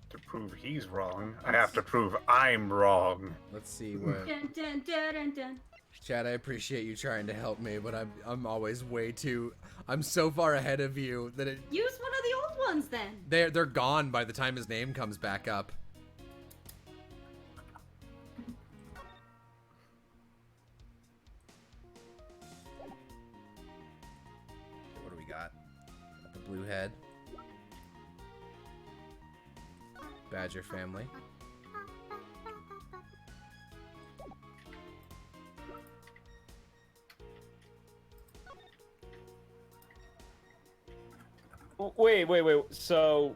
To prove he's wrong, I have to prove I'm wrong. Let's see what. Dun, dun, dun, dun, dun. Chad, I appreciate you trying to help me, but I'm always way too. I'm so far ahead of you that it. Use one of the old ones then. They're gone by the time his name comes back up. What do we got? Got the blue head. Badger family. Wait. So,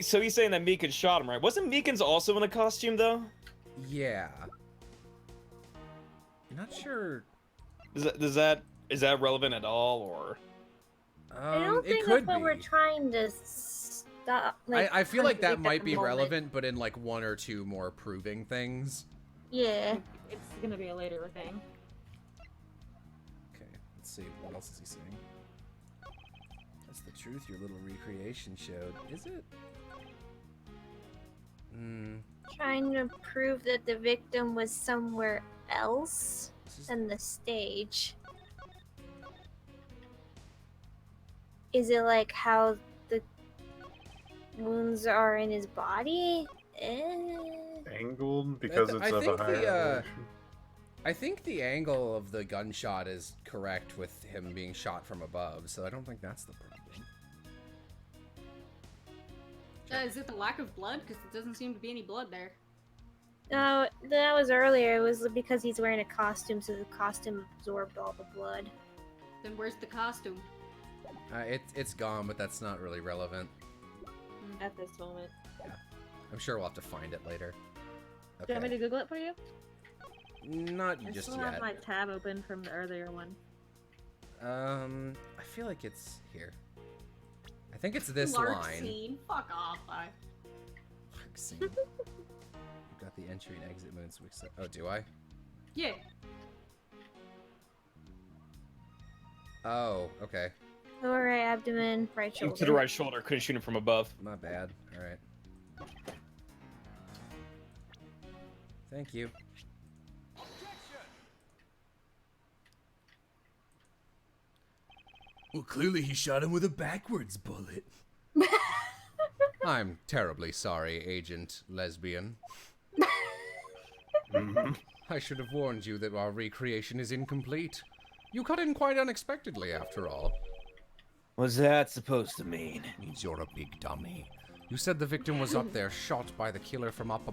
so he's saying that Meekins shot him, right? Wasn't Meekins also in a costume, though? Yeah. Not sure. Is that relevant at all, or? I don't think it could that's what be. we're trying to stop. Like, I feel like that contradict might at the be moment. relevant, but in like one or two more proving things. Yeah. It's gonna be a later thing. Okay, let's see. What else is he saying? That's the truth your little recreation showed. Is it? Trying to prove that the victim was somewhere else. than the stage. Is it like how the wounds are in his body? Angled because it's of a higher elevation. I think the angle of the gunshot is correct with him being shot from above, so I don't think that's the problem. Is it the lack of blood? Because it doesn't seem to be any blood there. No, that was earlier. It was because he's wearing a costume, so the costume absorbed all the blood. Then where's the costume? It's gone, but that's not really relevant. At this moment. Yeah. I'm sure we'll have to find it later. Do you want me to Google it for you? Not I just still yet. have my tab open from the earlier one. I feel like it's here. I think it's this Lark line. scene. Fuck off. Lark scene. You've got the entry and exit moves. Oh, do I? Yeah. Oh, okay. Lower right abdomen, right shoulder. To the right shoulder. Couldn't shoot him from above. My bad. All right. Thank you. Well, clearly he shot him with a backwards bullet. I'm terribly sorry, Agent Lesbian. I should have warned you that our recreation is incomplete. You cut in quite unexpectedly, after all. What's that supposed to mean? Means you're a big dummy. You said the victim was up there, shot by the killer from up,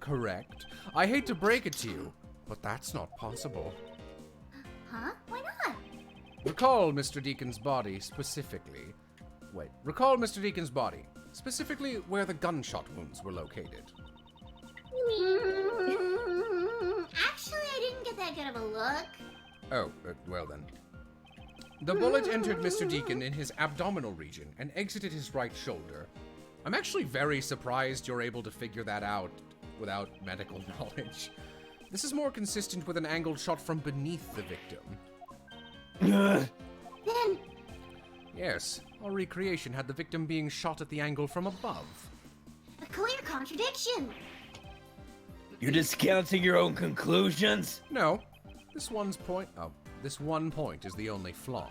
correct? I hate to break it to you, but that's not possible. Huh? Why not? Recall Mr. Deacon's body specifically. Wait, recall Mr. Deacon's body, specifically where the gunshot wounds were located. Actually, I didn't get that good of a look. Oh, well then. The bullet entered Mr. Deacon in his abdominal region and exited his right shoulder. I'm actually very surprised you're able to figure that out without medical knowledge. This is more consistent with an angled shot from beneath the victim. Then... Yes, our recreation had the victim being shot at the angle from above. A clear contradiction. You're discounting your own conclusions? No. This one point is the only flaw.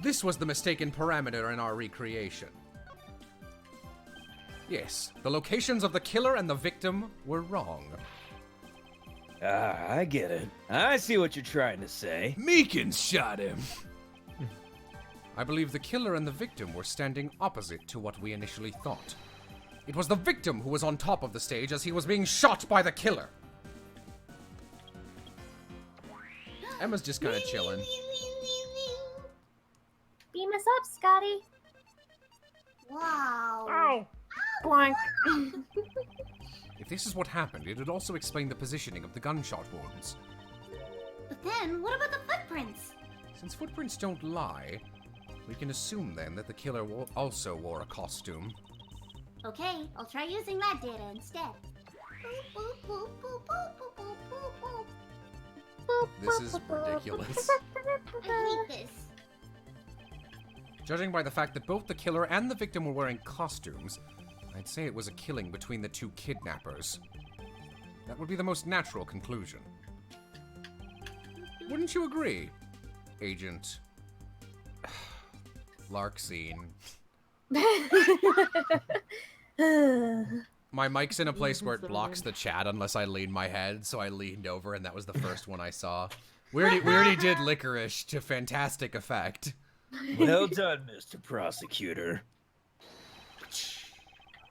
This was the mistaken parameter in our recreation. Yes, the locations of the killer and the victim were wrong. Ah, I get it. I see what you're trying to say. Meekins shot him! I believe the killer and the victim were standing opposite to what we initially thought. It was the victim who was on top of the stage as he was being shot by the killer. Emma's just kind of chilling. Beam us up, Scotty. Wow. Ow! Boink. If this is what happened, it would also explain the positioning of the gunshot wounds. But then, what about the footprints? Since footprints don't lie, we can assume then that the killer also wore a costume. Okay, I'll try using that data instead. This is ridiculous. I hate this. Judging by the fact that both the killer and the victim were wearing costumes, I'd say it was a killing between the two kidnappers. That would be the most natural conclusion. Wouldn't you agree, Agent Larkscene? My mic's in a place where it blocks the chat unless I lean my head, so I leaned over and that was the first one I saw. We already did Licorice to fantastic effect. Well done, Mr. Prosecutor.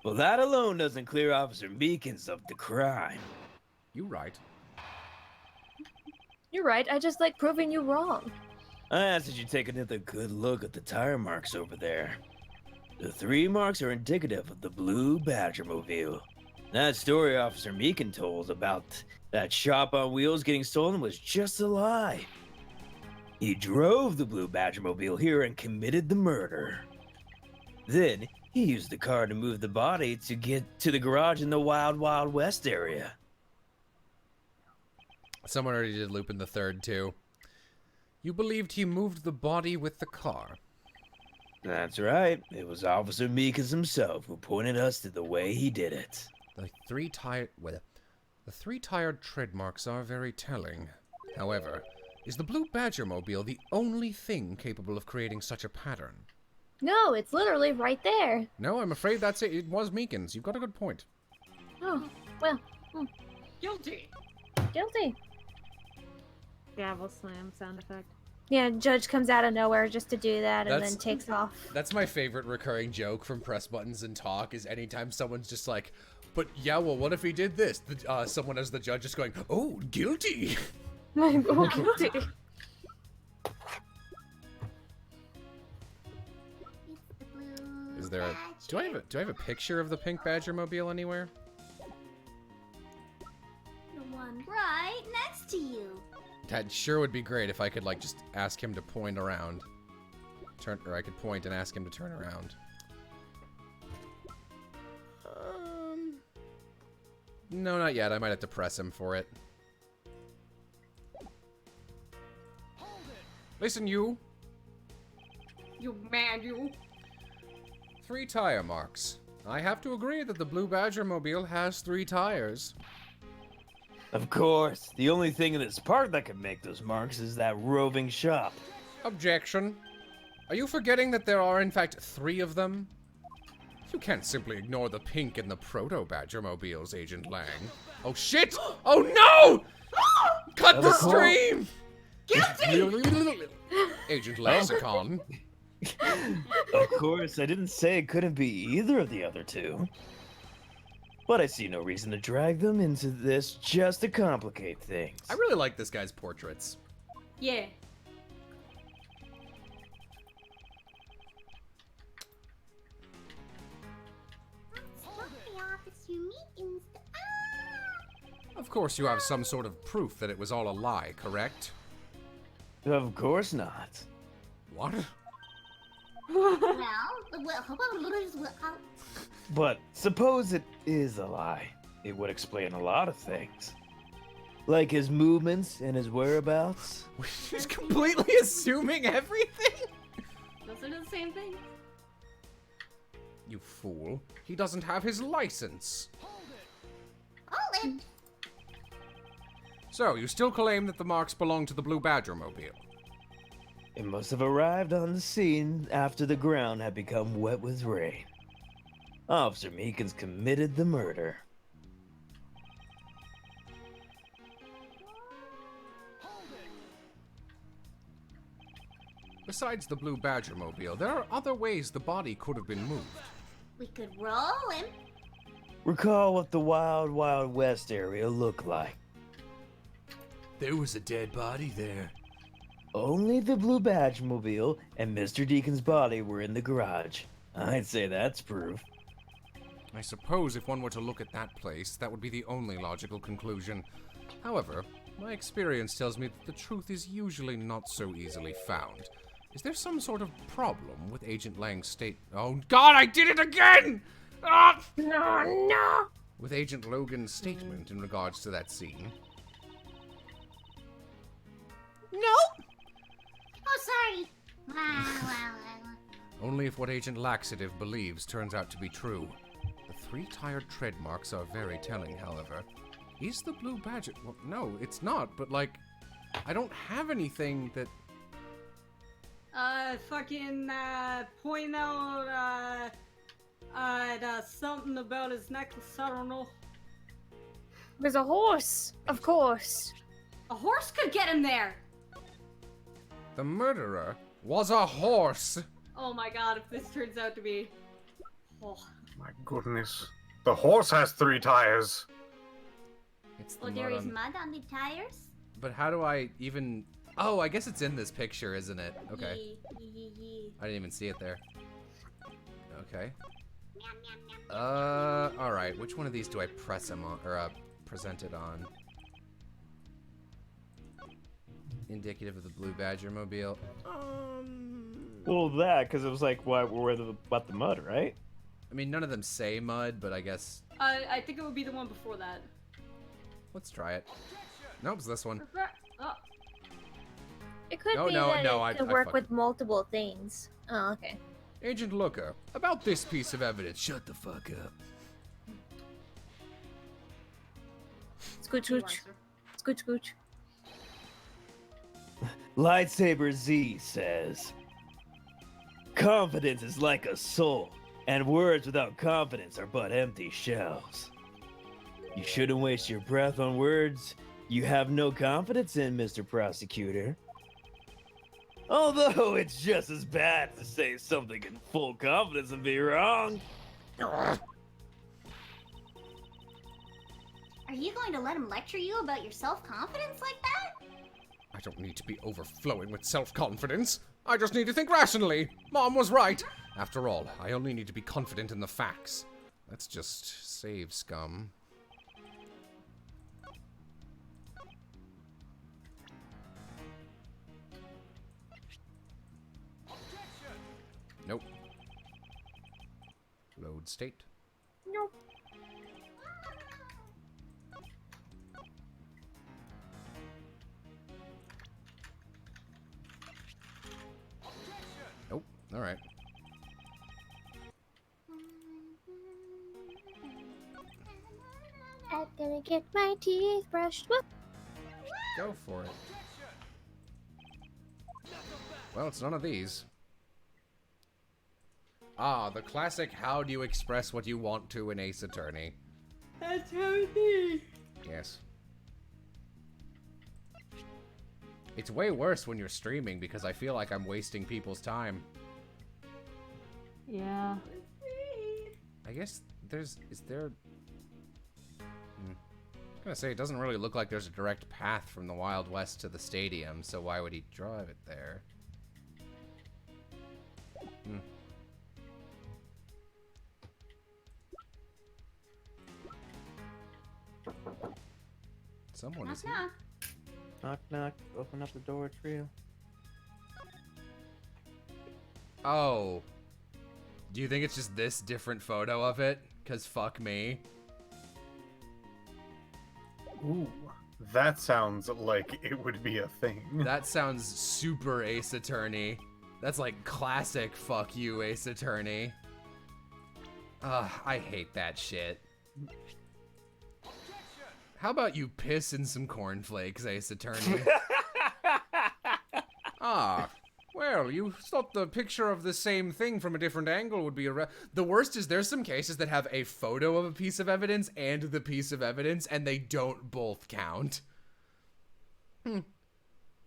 Well, that alone doesn't clear Officer Meekins of the crime. You right. You're right, I just like proving you wrong. I asked that you take another good look at the tire marks over there. The 3 marks are indicative of the Blue Badgermobile. That story Officer Meekin told about that shop on wheels getting stolen was just a lie. He drove the Blue Badgermobile here and committed the murder. Then, he used the car to move the body to get to the garage in the Wild Wild West area. Someone already did Lupin the Third, too. You believed he moved the body with the car. That's right. It was Officer Meekins himself who pointed us to the way he did it. The 3 tired tread marks are very telling. However, is the Blue Badger Mobile the only thing capable of creating such a pattern? No, it's literally right there. No, I'm afraid that's it. It was Meekins. You've got a good point. Oh, well. Guilty. Guilty. Gavel slam sound effect. Yeah, Judge comes out of nowhere just to do that and That's- then takes off. That's my favorite recurring joke from Press Buttons and Talk, is anytime someone's just like, but yeah, well, what if he did this? Someone as the judge is going, oh, guilty. Oh, guilty. Is there a... Do I have a picture of the pink Badger Mobile anywhere? The one right next to you. That sure would be great if I could, like, just ask him to point around. Or I could point and ask him to turn around. No, not yet. I might have to press him for it. Listen, you. You man, you. 3 tire marks. I have to agree that the Blue Badger Mobile has 3 tires. Of course, the only thing in this park that can make those marks is that roving shop. Objection. Are you forgetting that there are in fact 3 of them? You can't simply ignore the pink and the Proto-Badger Mobiles, Agent Lang. Oh shit! Oh no! Cut the stream! Agent Lexicon. Of course, I didn't say it couldn't be either of the other 2. But I see no reason to drag them into this just to complicate things. I really like this guy's portraits. Yeah. Of course you have some sort of proof that it was all a lie, correct? Of course not. What? But suppose it is a lie. It would explain a lot of things. Like his movements and his whereabouts. He's completely assuming everything? Those are the same thing. You fool. He doesn't have his license. Hold it. So, you still claim that the marks belong to the Blue Badger Mobile? It must have arrived on the scene after the ground had become wet with rain. Officer Meekins committed the murder. Besides the Blue Badger Mobile, there are other ways the body could have been moved. We could roll him. Recall what the Wild Wild West area looked like. There was a dead body there. Only the Blue Badge Mobile and Mr. Deacon's body were in the garage. I'd say that's proof. I suppose if one were to look at that place, that would be the only logical conclusion. However, my experience tells me that the truth is usually not so easily found. Is there some sort of problem with Agent Lang's state— Oh God, I did it again! Ah! No! With Agent Logan's statement in regards to that scene? No. Oh, sorry. Wow. Only if what Agent Laxative believes turns out to be true. The 3 tired tread marks are very telling, however. Is the Blue Badger— Well, no, it's not, but like, I don't have anything that— Point out, something about his necklace, I don't know. There's a horse, of course. A horse could get him there! the murderer was a horse! Oh my god, if this turns out to be... Oh. My goodness. The horse has 3 tires. It's the Oh, there mud is on- mud on the tires? But how do I even... Oh, I guess it's in this picture, isn't it? Okay. Yeah. I didn't even see it there. Okay. Alright. Which one of these do I press him on, or, present it on? Indicative of the Blue Badger Mobile. Well, that, because it was like, what the mud, right? I mean, none of them say mud, but I guess... I think it would be the one before that. Let's try it. Nope, it's this one. Oh. It could No, be no, that no, it I could work fucked with multiple things. Oh, okay. Agent Looker, about this piece of evidence. Shut the fuck up. Scooch, scooch. Scooch, scooch. Lightsaber Z says, confidence is like a soul, and words without confidence are but empty shells. You shouldn't waste your breath on words you have no confidence in, Mr. Prosecutor. Although it's just as bad to say something in full confidence and be wrong. Are you going to let him lecture you about your self-confidence like that? I don't need to be overflowing with self-confidence. I just need to think rationally. Mom was right. After all, I only need to be confident in the facts. Let's just save scum. Nope. Load state. Nope. Nope. All right. I'm gonna get my teeth brushed. Whoop. Go for it. Well, it's none of these. Ah, the classic how do you express what you want to in Ace Attorney. That's how it is. Yes. It's way worse when you're streaming because I feel like I'm wasting people's time. Yeah. I guess is there... I'm gonna say, it doesn't really look like there's a direct path from the Wild West to the stadium, so why would he drive it there? Someone is here. Knock. Knock, knock. Open up the door, trio. Oh. Do you think it's just this different photo of it? Cause fuck me. Ooh, that sounds like it would be a thing. That sounds super Ace Attorney. That's like classic fuck you Ace Attorney. Ugh, I hate that shit. How about you piss in some cornflakes, Ace Attorney? Ah, well, you thought the picture of the same thing from a different angle would be the worst is there's some cases that have a photo of a piece of evidence and the piece of evidence, and they don't both count.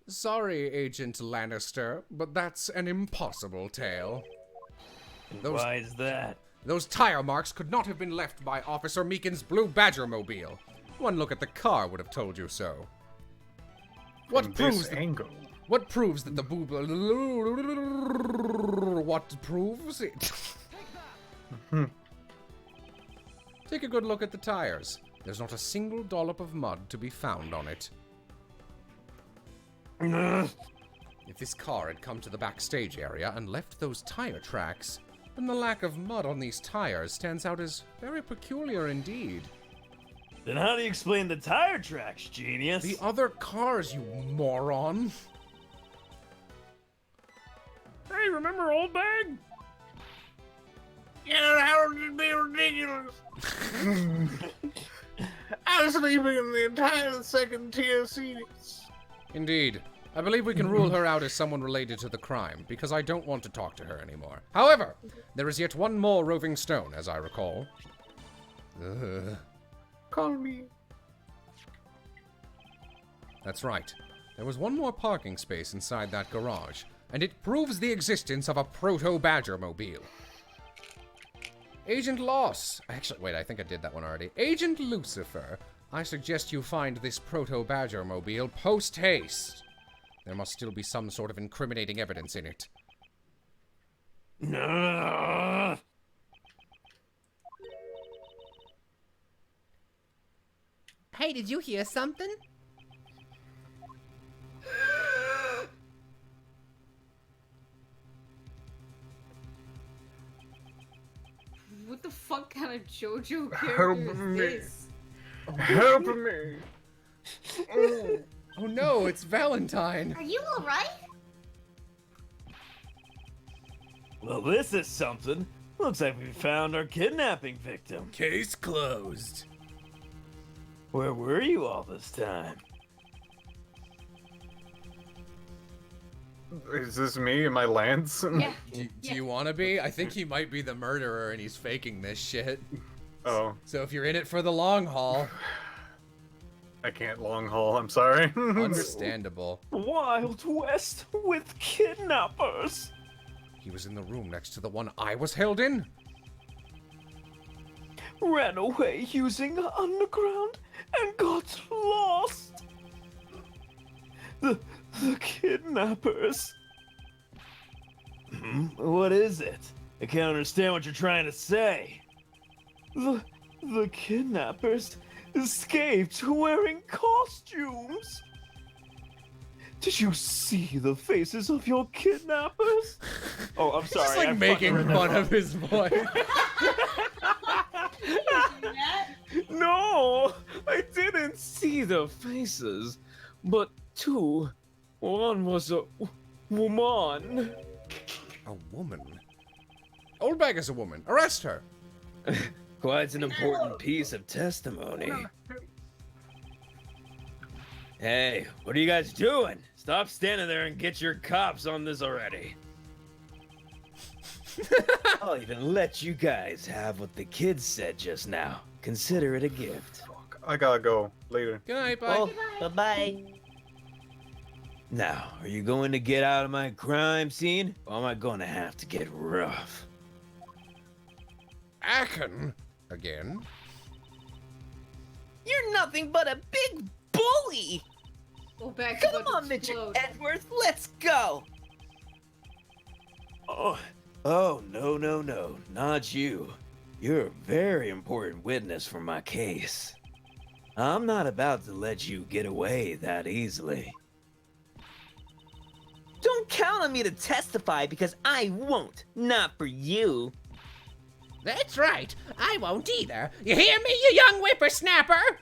Sorry, Agent Lannister, but that's an impossible tale. Why is that? Those tire marks could not have been left by Officer Meekin's blue Badger mobile. One look at the car would have told you so. What proves that the boob... What proves it? Take a good look at the tires. There's not a single dollop of mud to be found on it. If this car had come to the backstage area and left those tire tracks, then the lack of mud on these tires stands out as very peculiar indeed. Then how do you explain the tire tracks, genius? The other cars, you moron! Hey, remember Old Bag? Yeah, that would be ridiculous. I was sleeping in the entire second tier seats. Indeed. I believe we can rule her out as someone related to the crime, because I don't want to talk to her anymore. However, there is yet one more roving stone, as I recall. Call me. That's right. There was one more parking space inside that garage, and it proves the existence of a proto-Badger mobile. Agent Loss. Actually, wait, I think I did that one already. Agent Lucifer, I suggest you find this proto-Badger mobile post-haste. There must still be some sort of incriminating evidence in it. No. Hey, did you hear something? What the fuck kind of JoJo Help character me. is this? Help me. Oh no, it's Valentine. Are you alright? Well, this is something. Looks like we found our kidnapping victim. Case closed. Where were you all this time? Is this me? Am I Lance? Yeah. Do you want to be? I think he might be the murderer and he's faking this shit. Oh. So if you're in it for the long haul. I can't long haul, I'm sorry. Understandable. Wild West with kidnappers. He was in the room next to the one I was held in. Ran away using underground and got lost. The kidnappers. What is it? I can't understand what you're trying to say. The kidnappers escaped wearing costumes. Did you see the faces of your kidnappers? Oh, I'm sorry. Just like I making fucking read that fun wrong. of his voice. No, I didn't see the faces, but two. One was a woman. A woman? Oldbag is a woman. Arrest her. Quite an important piece of testimony. Hey, what are you guys doing? Stop standing there and get your cops on this already. I'll even let you guys have what the kids said just now. Consider it a gift. I gotta go. Later. Good night, bye. Bye-bye. Now, are you going to get out of my crime scene? Or am I going to have to get rough? Akin. Again. You're nothing but a big bully. Go back Come on, Mr. Edgeworth, let's go. Oh, no, not you. You're a very important witness for my case. I'm not about to let you get away that easily. Don't count on me to testify because I won't. Not for you. That's right. I won't either. You hear me, you young whippersnapper?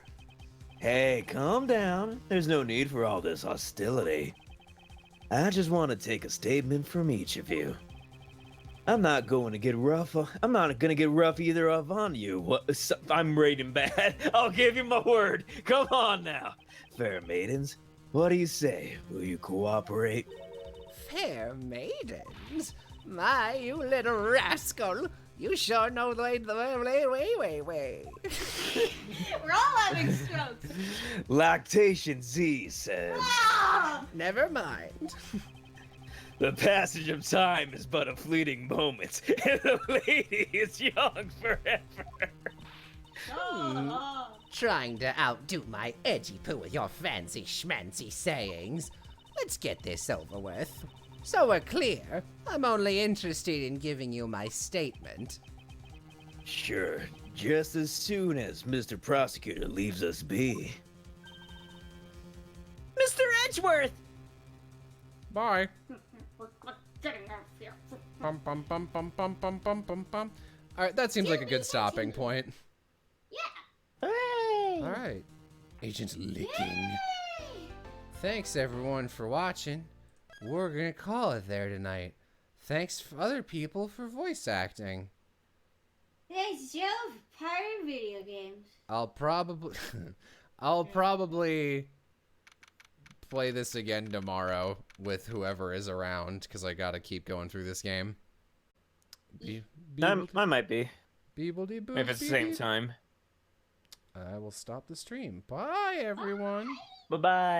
Hey, calm down. There's no need for all this hostility. I just want to take a statement from each of you. I'm not going to get rough. I'm not going to get rough either of on you. I'm rating bad. I'll give you my word. Come on now. Fair maidens, what do you say? Will you cooperate? Fair maidens? My, you little rascal. You sure know the way. We're all having strokes. Lactation Z says. Ah! Never mind. The passage of time is but a fleeting moment, and the lady is young forever. Trying to outdo my edgy poo with your fancy schmancy sayings. Let's get this over with. So we're clear, I'm only interested in giving you my statement. Sure, just as soon as Mr. Prosecutor leaves us be. Mr. Edgeworth! Bye. Bum, bum, bum, bum, bum, bum, bum, bum, bum. Alright, that seems like a good stopping point. Hooray! Alright. Agent Licking. Thanks everyone for watching. We're gonna call it there tonight. Thanks for other people for voice acting. Thanks, Joe, for pirating video games. I'll probably play this again tomorrow with whoever is around because I gotta keep going through this game. I might be. Beeble-dee-boo, If it's the same beep-beep. time. I will stop the stream. Bye, everyone. Bye-bye.